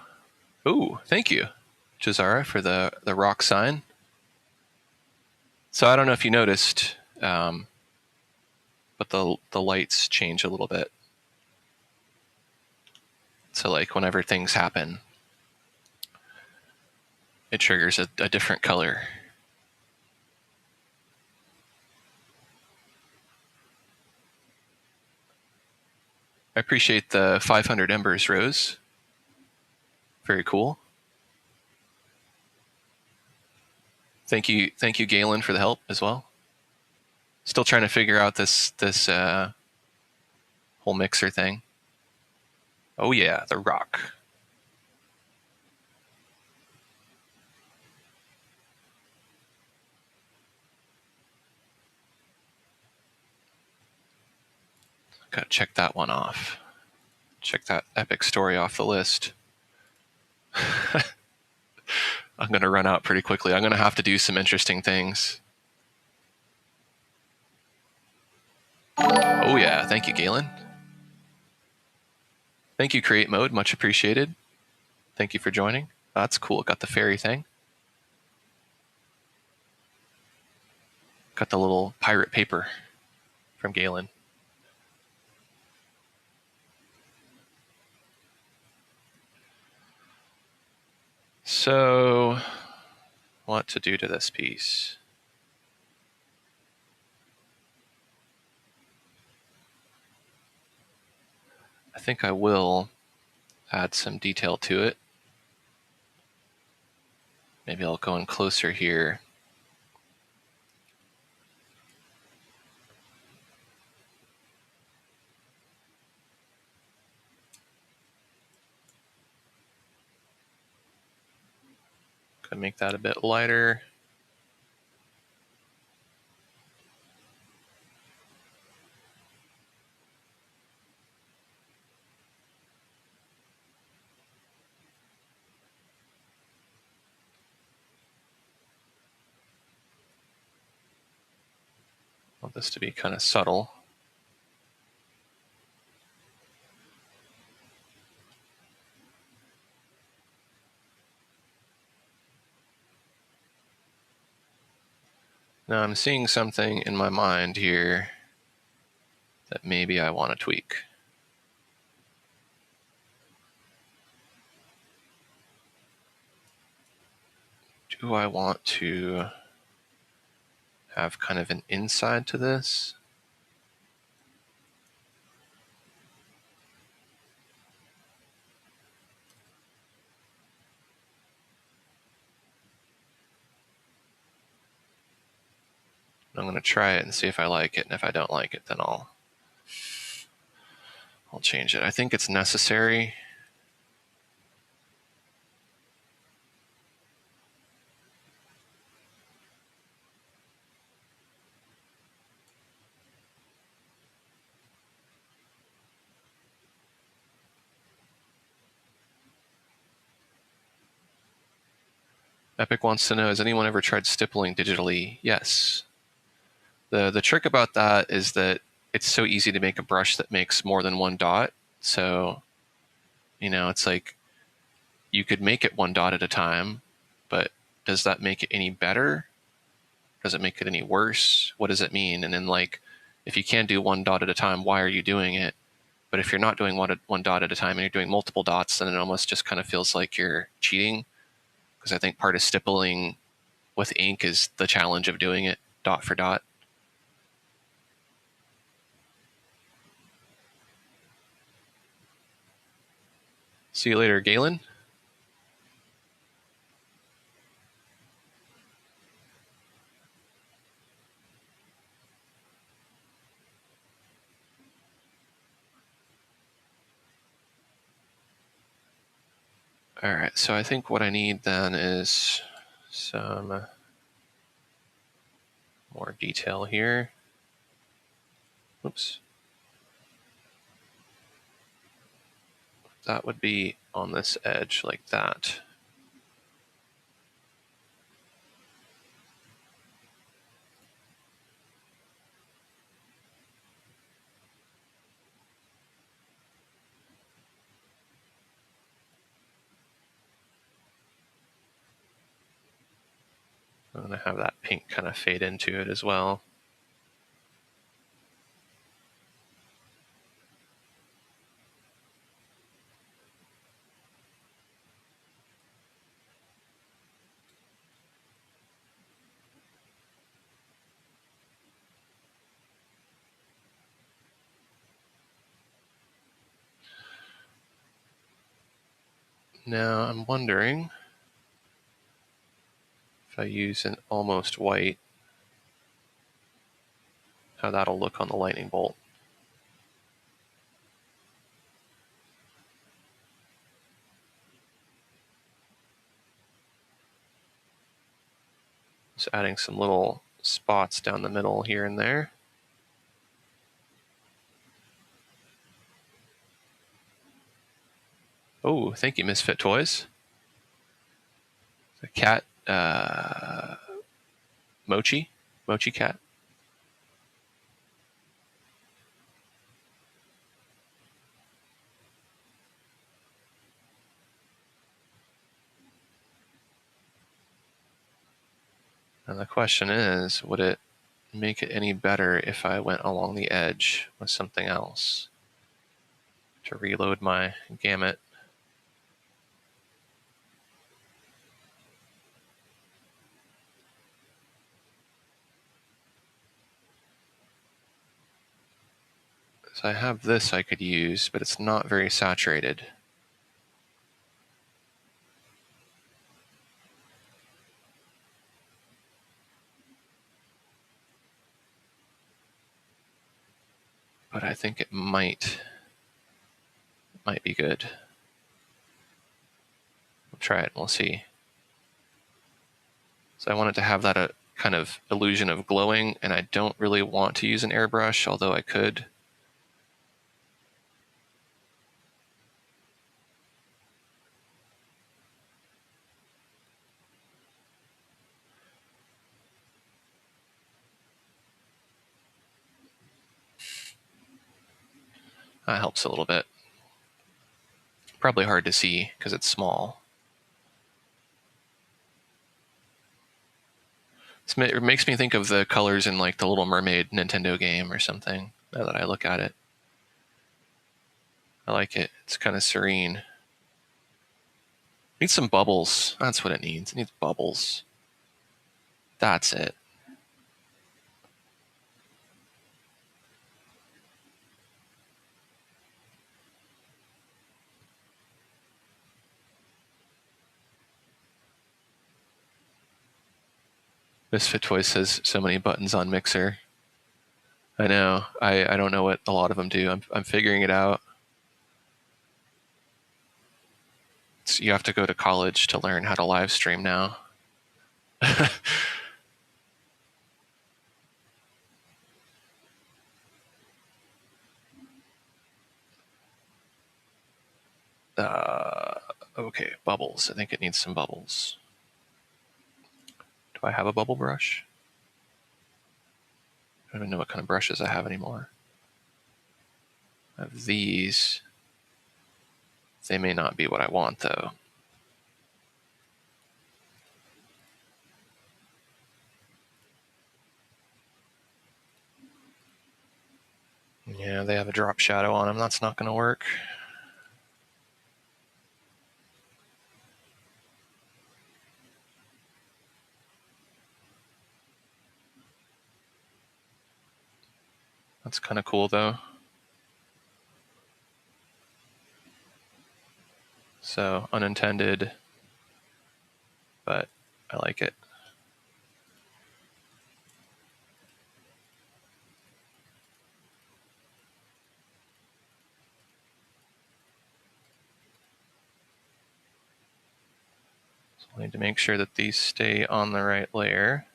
Ooh, thank you, Jazara, for the rock sign. So I don't know if you noticed, but the lights change a little bit. So like whenever things happen, it triggers a different color. I appreciate the 500 embers, Rose. Very cool. Thank you, Galen, for the help as well. Still trying to figure out this whole mixer thing. Oh yeah, the rock. Gotta check that one off. Check that epic story off the list. I'm gonna run out pretty quickly. I'm gonna have to do some interesting things. Oh yeah, thank you, Galen. Thank you, Create Mode, much appreciated. Thank you for joining. That's cool. Got the fairy thing. Got the little pirate paper from Galen. So, what to do to this piece? I think I will add some detail to it. Maybe I'll go in closer here. Gonna make that a bit lighter. Want this to be kind of subtle. Now I'm seeing something in my mind here that maybe I want to tweak. Do I want to have kind of an inside to this? I'm going to try it and see if I like it, and if I don't like it, then I'll change it. I think it's necessary. Epic wants to know, has anyone ever tried stippling digitally? Yes. The trick about that is that it's so easy to make a brush that makes more than one dot. So, it's like you could make it one dot at a time, but does that make it any better? Does it make it any worse? What does it mean? And then, like, if you can't do one dot at a time, why are you doing it? But if you're not doing one dot at a time and you're doing multiple dots, then it almost just kind of feels like you're cheating. Because I think part of stippling with ink is the challenge of doing it dot for dot. See you later, Galen. All right, so I think what I need then is some more detail here. Oops. That would be on this edge like that. I'm going to have that pink kind of fade into it as well. Now I'm wondering if I use an almost white, how that'll look on the lightning bolt. Just adding some little spots down the middle here and there. Oh, thank you, Misfit Toys. The cat, Mochi cat. And the question is, would it make it any better if I went along the edge with something else to reload my gamut? So I have this I could use, but it's not very saturated. But I think it might be good. We'll try it and we'll see. So I wanted to have that kind of illusion of glowing, and I don't really want to use an airbrush, although I could. That helps a little bit. Probably hard to see because it's small. It makes me think of the colors in like the Little Mermaid Nintendo game or something, now that I look at it. I like it. It's kind of serene. Needs some bubbles. That's what it needs. It needs bubbles. That's it. Misfit Toys says so many buttons on Mixer. I know. I don't know what a lot of them do. I'm figuring it out. You have to go to college to learn how to live stream now. Okay, bubbles. I think it needs some bubbles. Do I have a bubble brush? I don't even know what kind of brushes I have anymore. I have these. They may not be what I want, though. Yeah, they have a drop shadow on them. That's not going to work. That's kind of cool, though. So, unintended, but I like it. So I need to make sure that these stay on the right layer,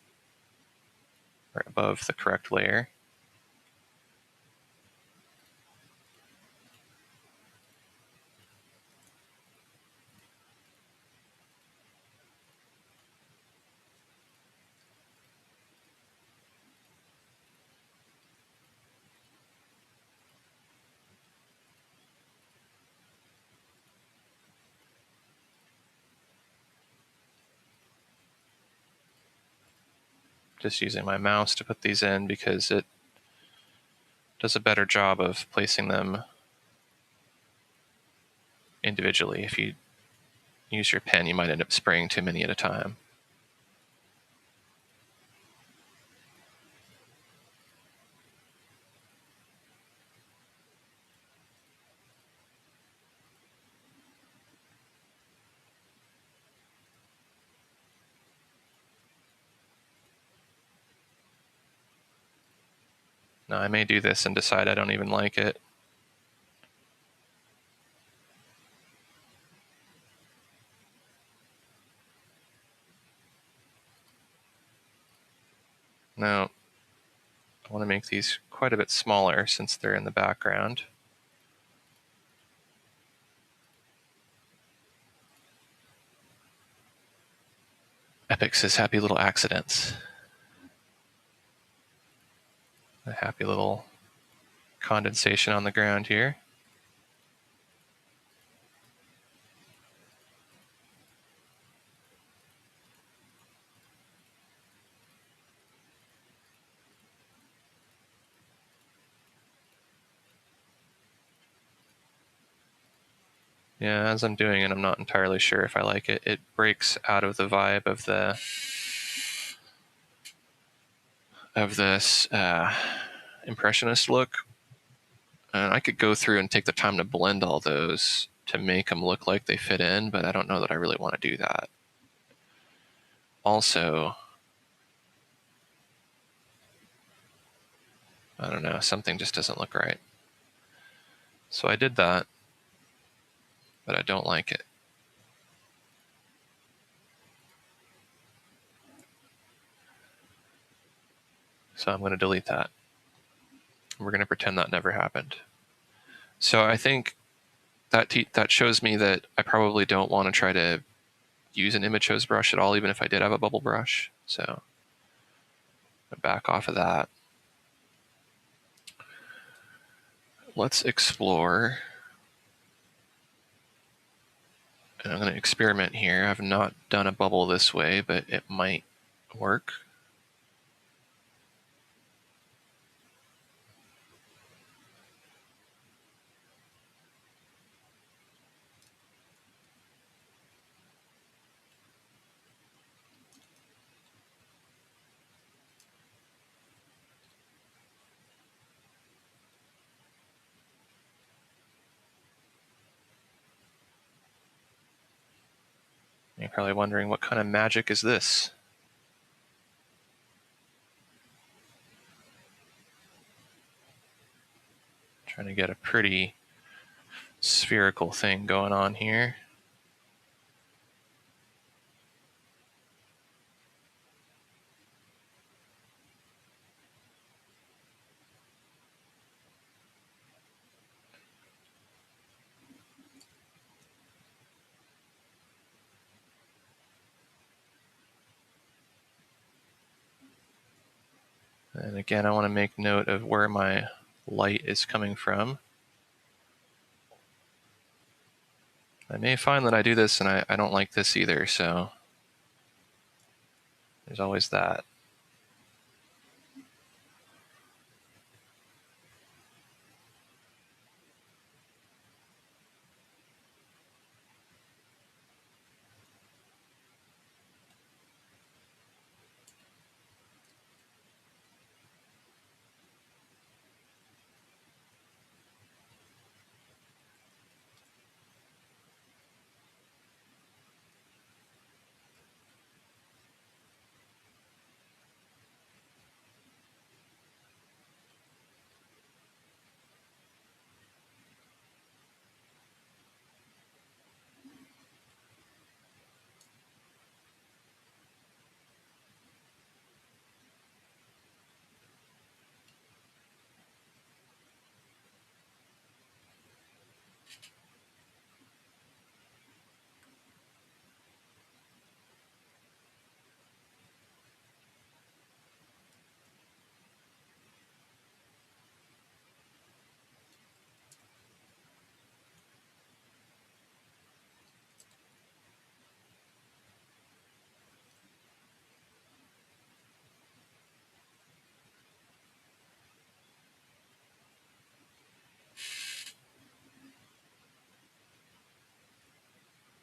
or above the correct layer. Just using my mouse to put these in because it does a better job of placing them individually. If you use your pen, you might end up spraying too many at a time. Now, I may do this and decide I don't even like it. Now, I want to make these quite a bit smaller since they're in the background. Epic says happy little accidents. A happy little condensation on the ground here. Yeah, as I'm doing it, I'm not entirely sure if I like it. It breaks out of the vibe of this impressionist look. And I could go through and take the time to blend all those to make them look like they fit in, but I don't know that I really want to do that. Also, I don't know, something just doesn't look right. So I did that, but I don't like it. So I'm going to delete that. We're going to pretend that never happened. So I think that shows me that I probably don't want to try to use an image hose brush at all, even if I did have a bubble brush. So I'm back off of that. Let's explore. And I'm going to experiment here. I've not done a bubble this way, but it might work. You're probably wondering, what kind of magic is this? Trying to get a pretty spherical thing going on here. And again, I want to make note of where my light is coming from. I may find that I do this and I don't like this either, so there's always that.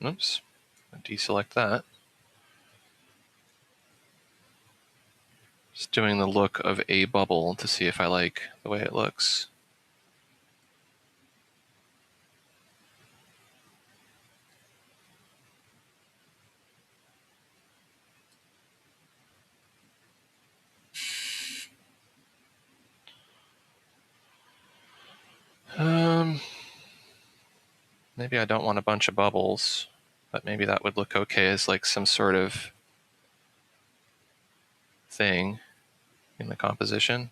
Oops. Deselect that. Just doing the look of a bubble to see if I like the way it looks. Maybe I don't want a bunch of bubbles, but maybe that would look okay as like some sort of thing in the composition.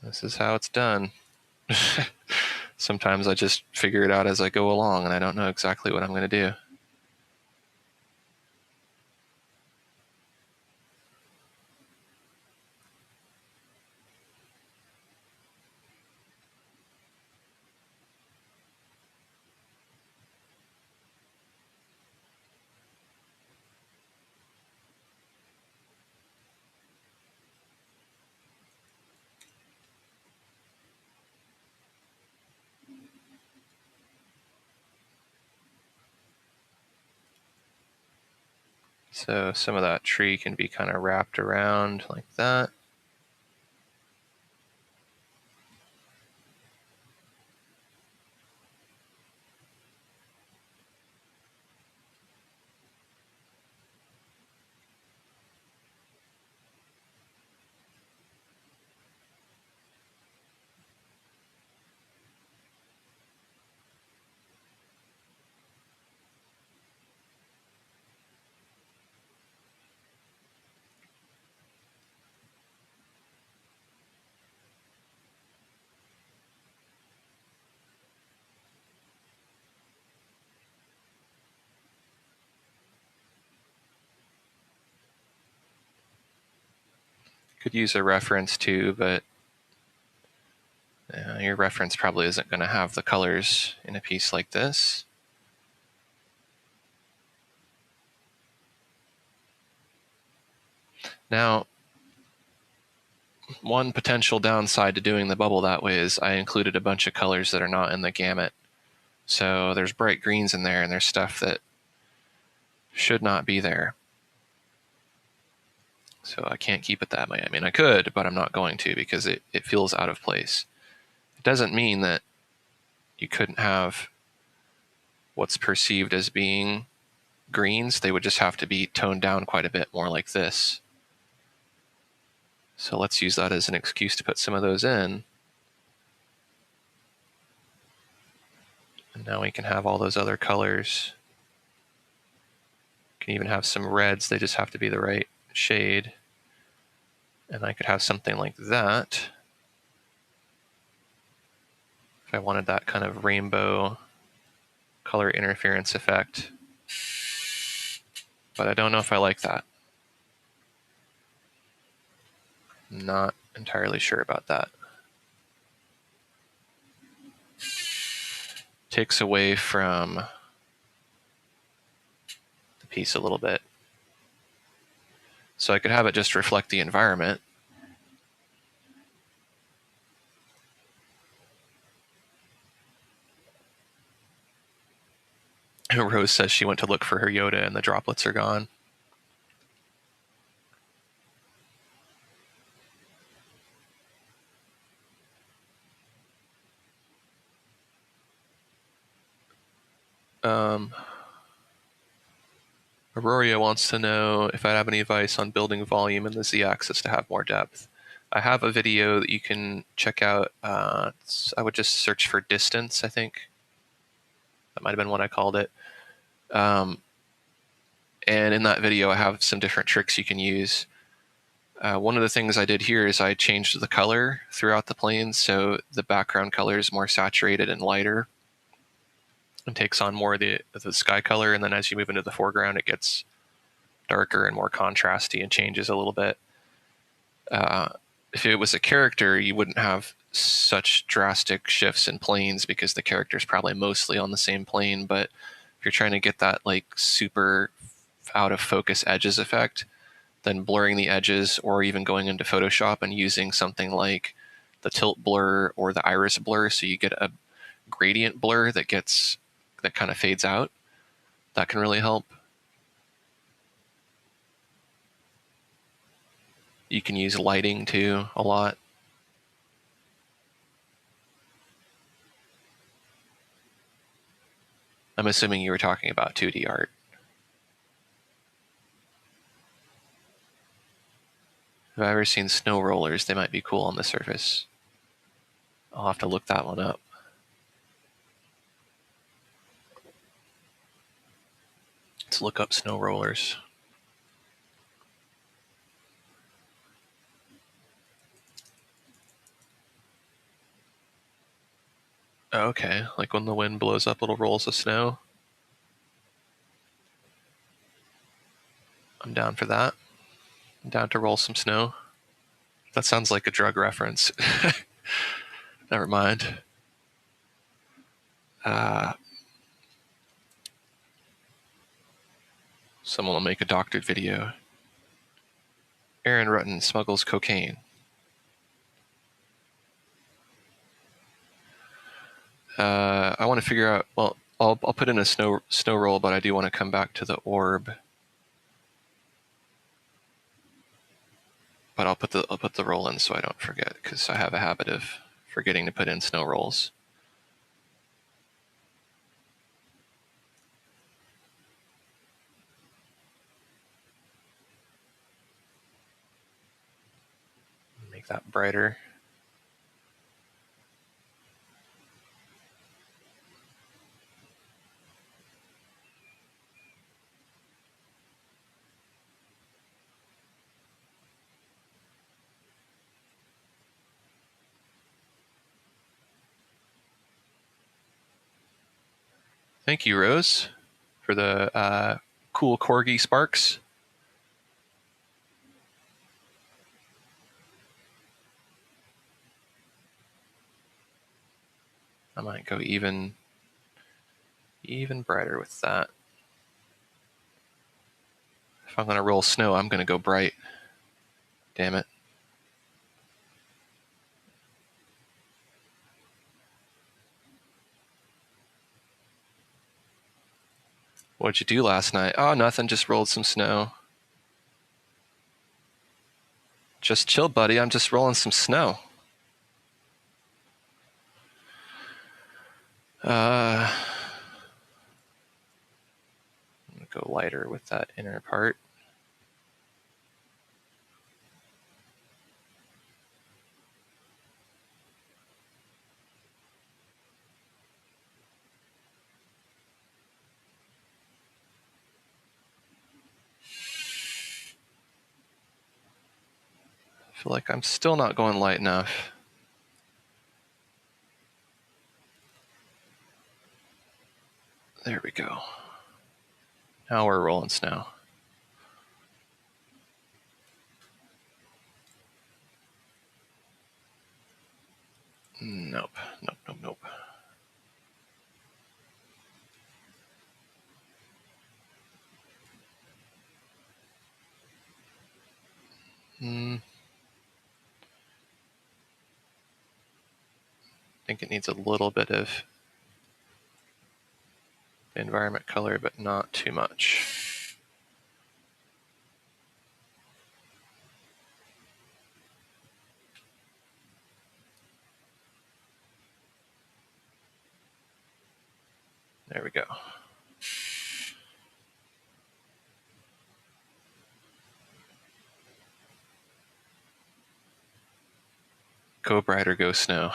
This is how it's done. Sometimes I just figure it out as I go along and I don't know exactly what I'm going to do. So some of that tree can be kind of wrapped around like that. Could use a reference too, but your reference probably isn't going to have the colors in a piece like this. Now, one potential downside to doing the bubble that way is I included a bunch of colors that are not in the gamut. So there's bright greens in there and there's stuff that should not be there. So I can't keep it that way. I mean, I could, but I'm not going to because it feels out of place. It doesn't mean that you couldn't have what's perceived as being greens. They would just have to be toned down quite a bit more like this. So let's use that as an excuse to put some of those in. And now we can have all those other colors. Can even have some reds. They just have to be the right shade. And I could have something like that. If I wanted that kind of rainbow color interference effect. But I don't know if I like that. I'm not entirely sure about that. Takes away from the piece a little bit. So I could have it just reflect the environment. Rose says she went to look for her Yoda and the droplets are gone. Auroria wants to know if I have any advice on building volume in the z-axis to have more depth. I have a video that you can check out. I would just search for distance, I think. That might have been what I called it. And in that video, I have some different tricks you can use. One of the things I did here is I changed the color throughout the planes, so the background color is more saturated and lighter and takes on more of the sky color, and then as you move into the foreground, it gets darker and more contrasty and changes a little bit. If it was a character, you wouldn't have such drastic shifts in planes because the character's probably mostly on the same plane. But if you're trying to get that like super out of focus edges effect, then blurring the edges or even going into Photoshop and using something like the tilt blur or the iris blur so you get a gradient blur that kind of fades out. That can really help. You can use lighting too a lot. I'm assuming you were talking about 2D art. If I've ever seen snow rollers, they might be cool on the surface. I'll have to look that one up. Let's look up snow rollers. Okay, like when the wind blows up little rolls of snow. I'm down for that. I'm down to roll some snow. That sounds like a drug reference. Never mind. Someone will make a doctored video. Aaron Rutten smuggles cocaine. I want to figure out. Well, I'll put in a snow roll, but I do want to come back to the orb. But I'll put the roll in so I don't forget, because I have a habit of forgetting to put in snow rolls. Make that brighter. Thank you, Rose, for the cool corgi sparks. I might go even brighter with that. If I'm going to roll snow, I'm going to go bright. Damn it. What'd you do last night? Oh, nothing, just rolled some snow. Just chill, buddy. I'm just rolling some snow. I'm going to go lighter with that inner part. I feel like I'm still not going light enough. There we go. Now we're rolling snow. Nope. I think it needs a little bit of environment color, but not too much. There we go. Go brighter, go snow.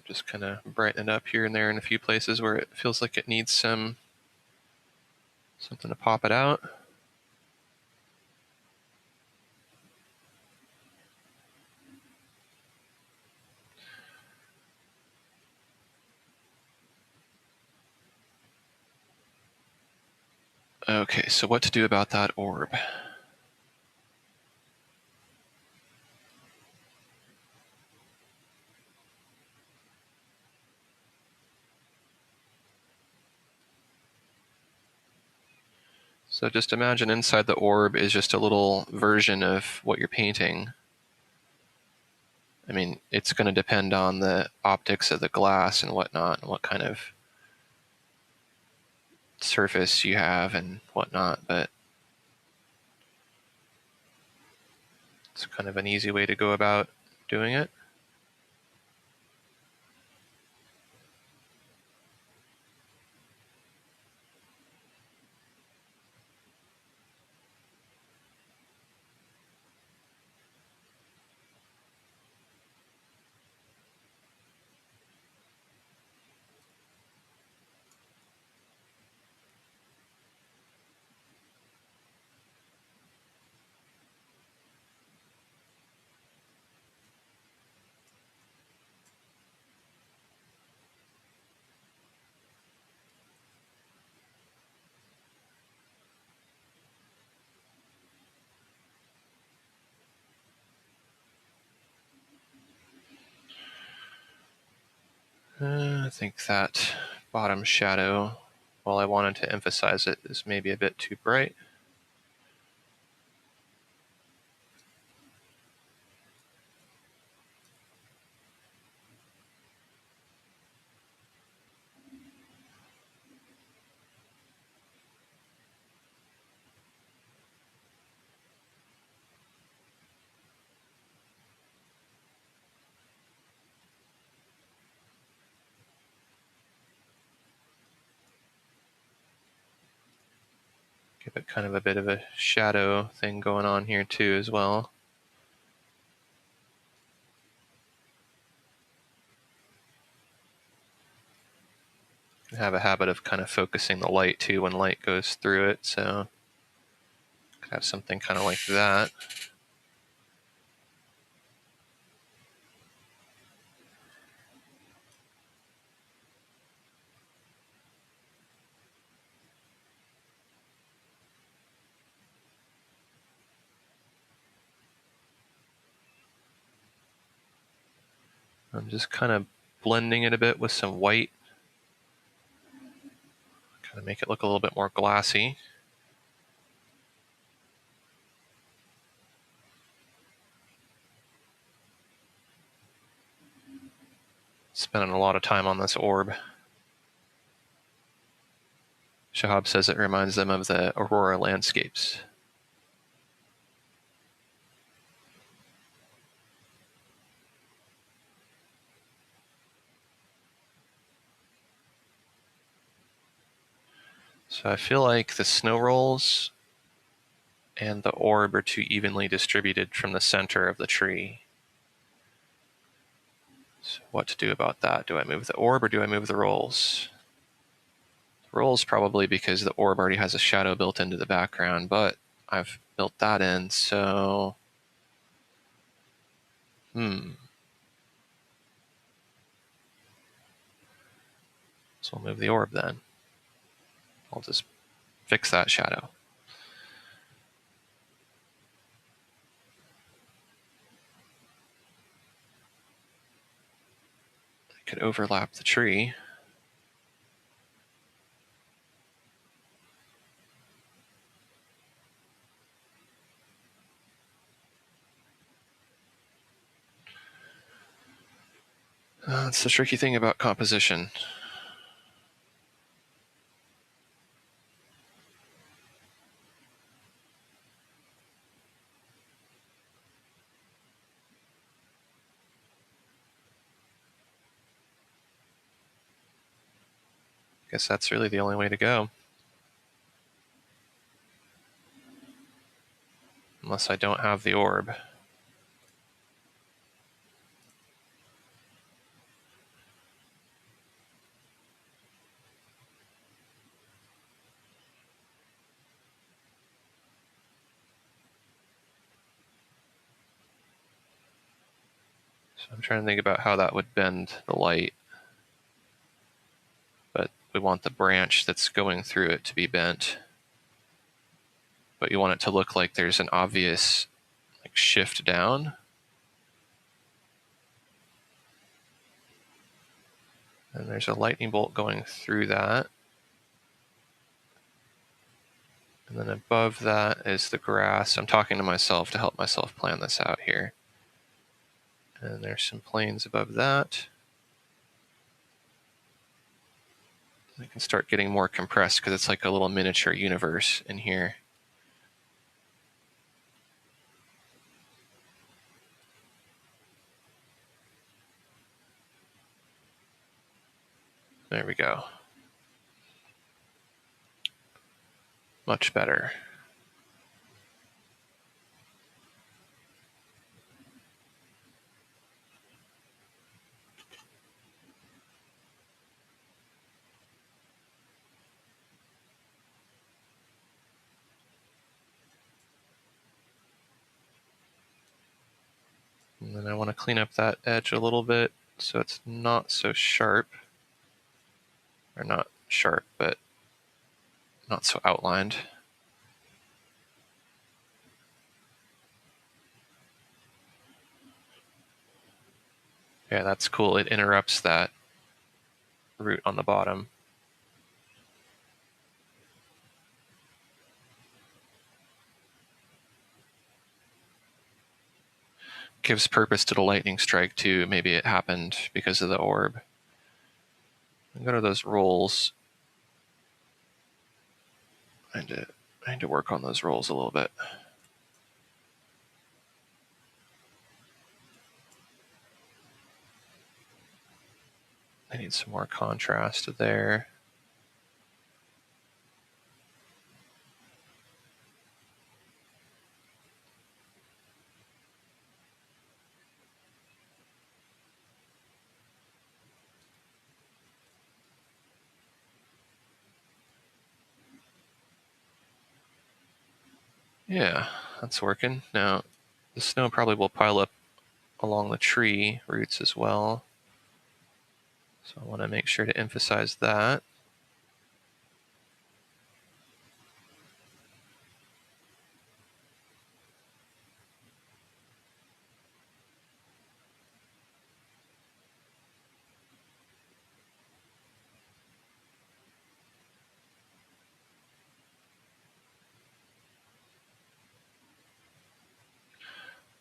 Just kind of brighten it up here and there in a few places where it feels like it needs something to pop it out. Okay, so what to do about that orb? So just imagine inside the orb is just a little version of what you're painting. I mean, it's going to depend on the optics of the glass and whatnot, and what kind of surface you have and whatnot, but it's kind of an easy way to go about doing it. I think that bottom shadow, while I wanted to emphasize it, is maybe a bit too bright. Give it kind of a bit of a shadow thing going on here too as well. I have a habit of kind of focusing the light too when light goes through it, so could have something kind of like that. I'm just kind of blending it a bit with some white, kind of make it look a little bit more glassy. Spending a lot of time on this orb. Shahab says it reminds them of the Aurora landscapes. So I feel like the snow rolls and the orb are too evenly distributed from the center of the tree. So what to do about that? Do I move the orb or do I move the rolls? The rolls probably because the orb already has a shadow built into the background, but I've built that in, so... So I'll move the orb then. I'll just fix that shadow. I could overlap the tree. That's the tricky thing about composition. I guess that's really the only way to go. Unless I don't have the orb. So I'm trying to think about how that would bend the light. But we want the branch that's going through it to be bent. But you want it to look like there's an obvious shift down. And there's a lightning bolt going through that. And then above that is the grass. I'm talking to myself to help myself plan this out here. And there's some planes above that. I can start getting more compressed because it's like a little miniature universe in here. There we go. Much better. And then I want to clean up that edge a little bit so it's not so sharp. Or not sharp, but not so outlined. Yeah, that's cool. It interrupts that root on the bottom. Gives purpose to the lightning strike too. Maybe it happened because of the orb. Go to those rolls. I need to work on those rolls a little bit. I need some more contrast there. Yeah, that's working. Now, the snow probably will pile up along the tree roots as well. So I want to make sure to emphasize that.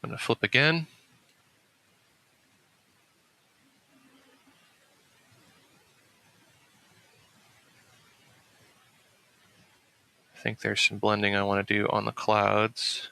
I'm going to flip again. I think there's some blending I want to do on the clouds.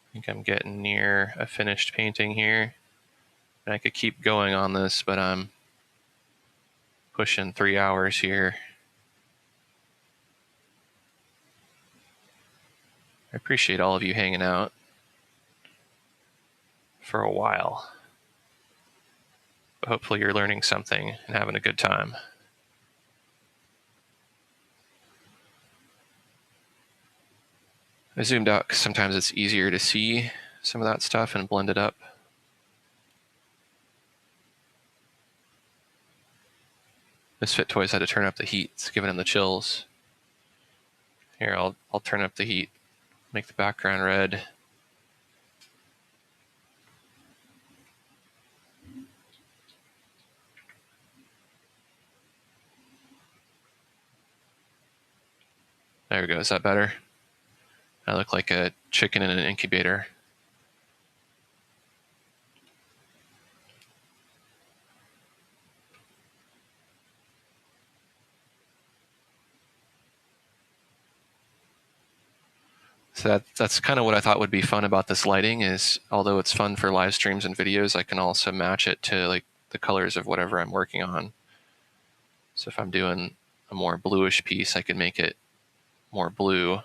I think I'm getting near a finished painting here. And I could keep going on this, but I'm pushing 3 hours here. I appreciate all of you hanging out for a while. But hopefully you're learning something and having a good time. I zoomed out because sometimes it's easier to see some of that stuff and blend it up. Misfit Toys had to turn up the heat. It's giving him the chills. Here, I'll turn up the heat, make the background red. There we go. Is that better? I look like a chicken in an incubator. So that's kind of what I thought would be fun about this lighting is, although it's fun for live streams and videos, I can also match it to like the colors of whatever I'm working on. So if I'm doing a more bluish piece, I can make it more blue.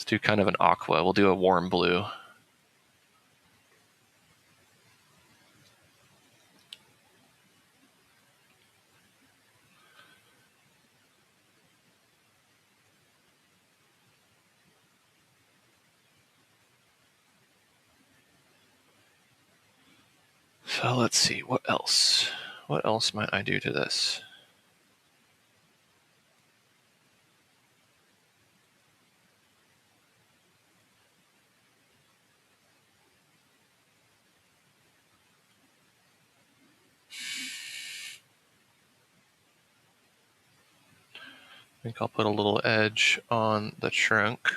Let's do kind of an aqua. We'll do a warm blue. So let's see, what else? What else might I do to this? I think I'll put a little edge on the trunk.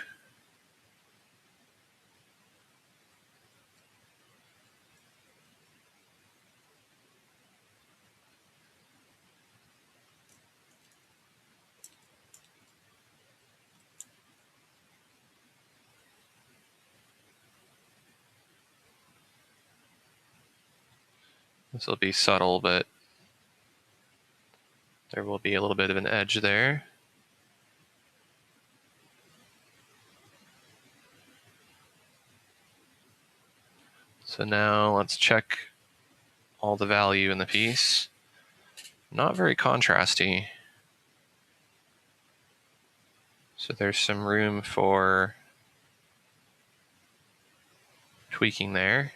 This will be subtle, but there will be a little bit of an edge there. So now let's check all the value in the piece. Not very contrasty. So there's some room for tweaking there.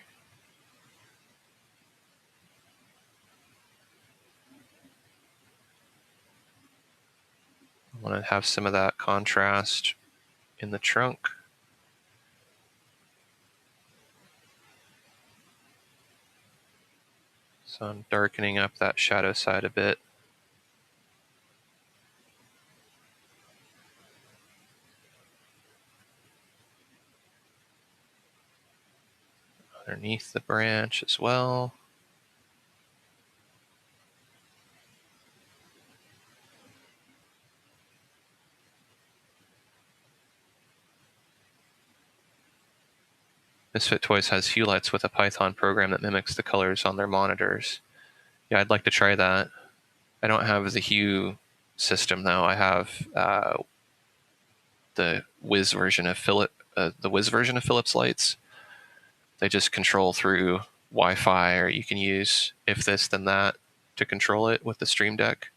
I want to have some of that contrast in the trunk. So I'm darkening up that shadow side a bit. Underneath the branch as well. Misfit Toys has hue lights with a Python program that mimics the colors on their monitors. Yeah, I'd like to try that. I don't have the hue system though. I have the Wiz version of Philips lights. They just control through Wi-Fi, or you can use if this then that to control it with the Stream Deck.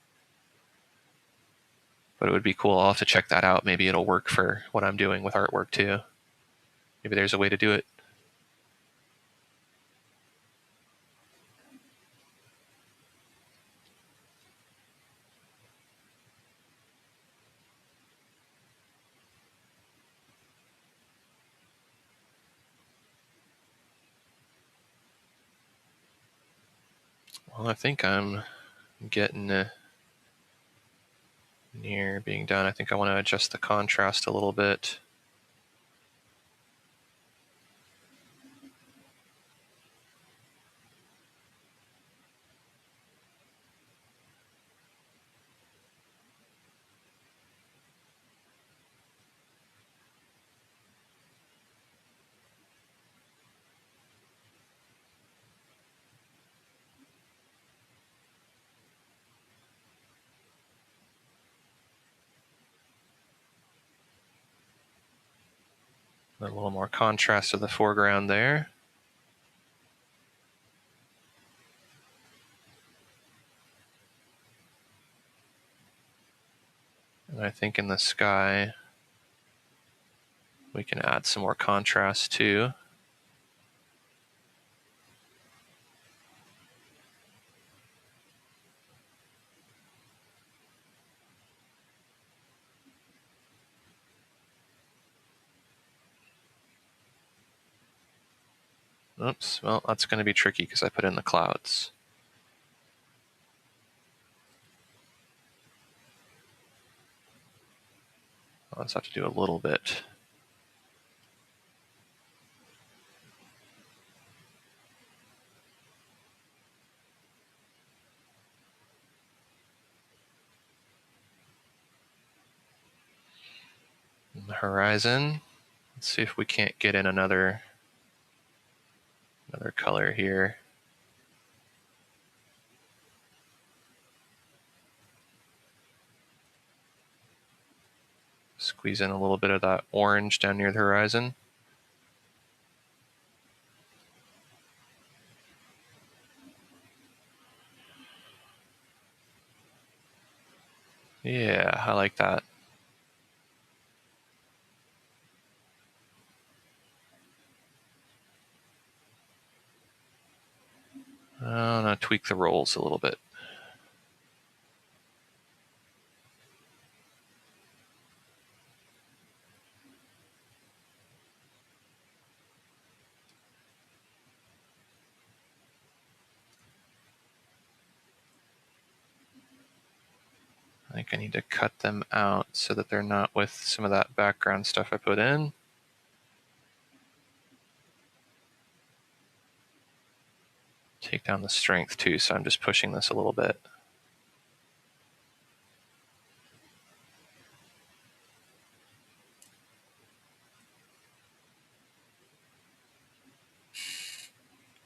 But it would be cool. I'll have to check that out. Maybe it'll work for what I'm doing with artwork too. Maybe there's a way to do it. Well, I think I'm getting near being done. I think I want to adjust the contrast a little bit. A little more contrast to the foreground there. And I think in the sky, we can add some more contrast too. Oops, well, that's going to be tricky because I put in the clouds. I'll just have to do a little bit. In the horizon, let's see if we can't get in another color here. Just squeeze in a little bit of that orange down near the horizon. Yeah, I like that. I'm going to tweak the rolls a little bit. I think I need to cut them out so that they're not with some of that background stuff I put in. Take down the strength too, so I'm just pushing this a little bit.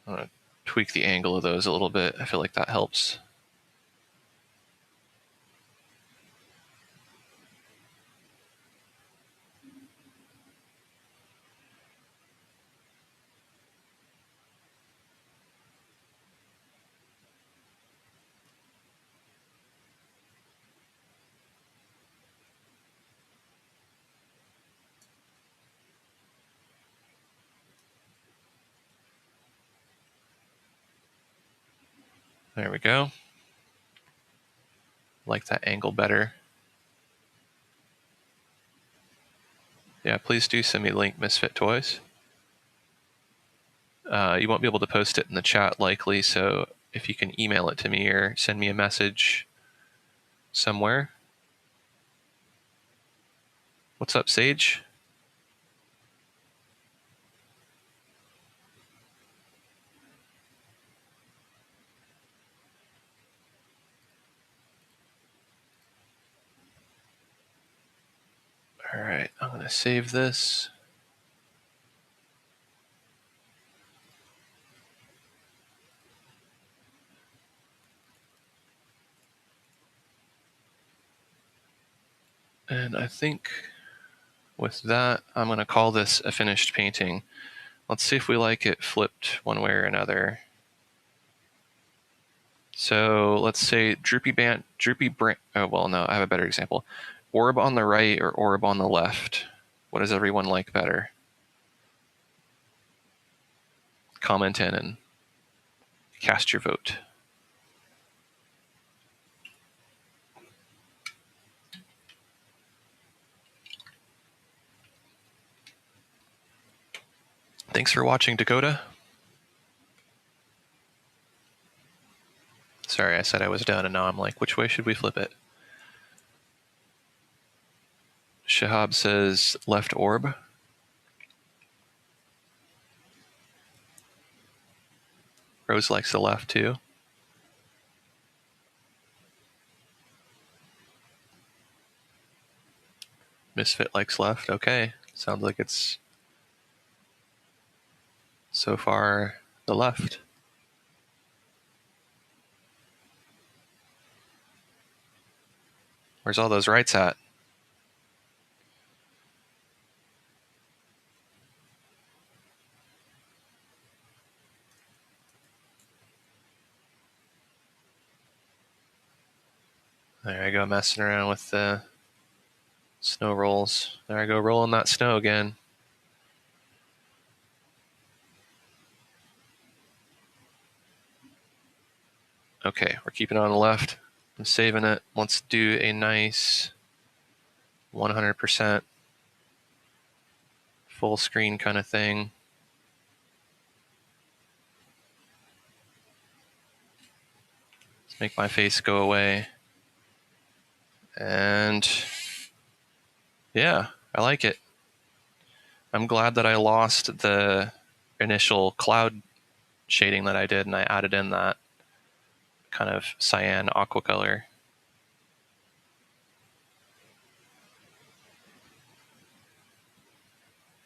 I'm going to tweak the angle of those a little bit. I feel like that helps. There we go. Like that angle better. Yeah, please do send me a link, Misfit Toys. You won't be able to post it in the chat likely, so if you can email it to me or send me a message somewhere. What's up, Sage? All right, I'm going to save this. And I think with that, I'm going to call this a finished painting. Let's see if we like it flipped one way or another. So let's say oh, well, no, I have a better example. Orb on the right or orb on the left? What does everyone like better? Comment in and cast your vote. Thanks for watching, Dakota. Sorry, I said I was done, and now I'm like, which way should we flip it? Shahab says left orb. Rose likes the left too. Misfit likes left. Okay, sounds like it's so far the left. Where's all those rights at? There I go, messing around with the snow rolls. There I go, rolling that snow again. Okay, we're keeping it on the left. I'm saving it. Let's do a nice 100% full screen kind of thing. Let's make my face go away. And yeah, I like it. I'm glad that I lost the initial cloud shading that I did and I added in that kind of cyan aqua color.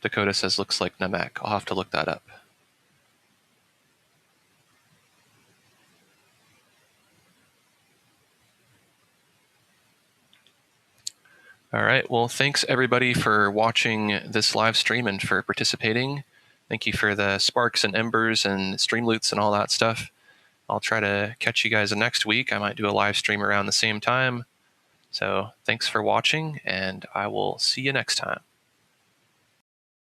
Dakota says looks like Namek. I'll have to look that up. All right. Well, thanks everybody for watching this live stream and for participating. Thank you for the sparks and embers and stream loots and all that stuff. I'll try to catch you guys next week. I might do a live stream around the same time. So thanks for watching, and I will see you next time.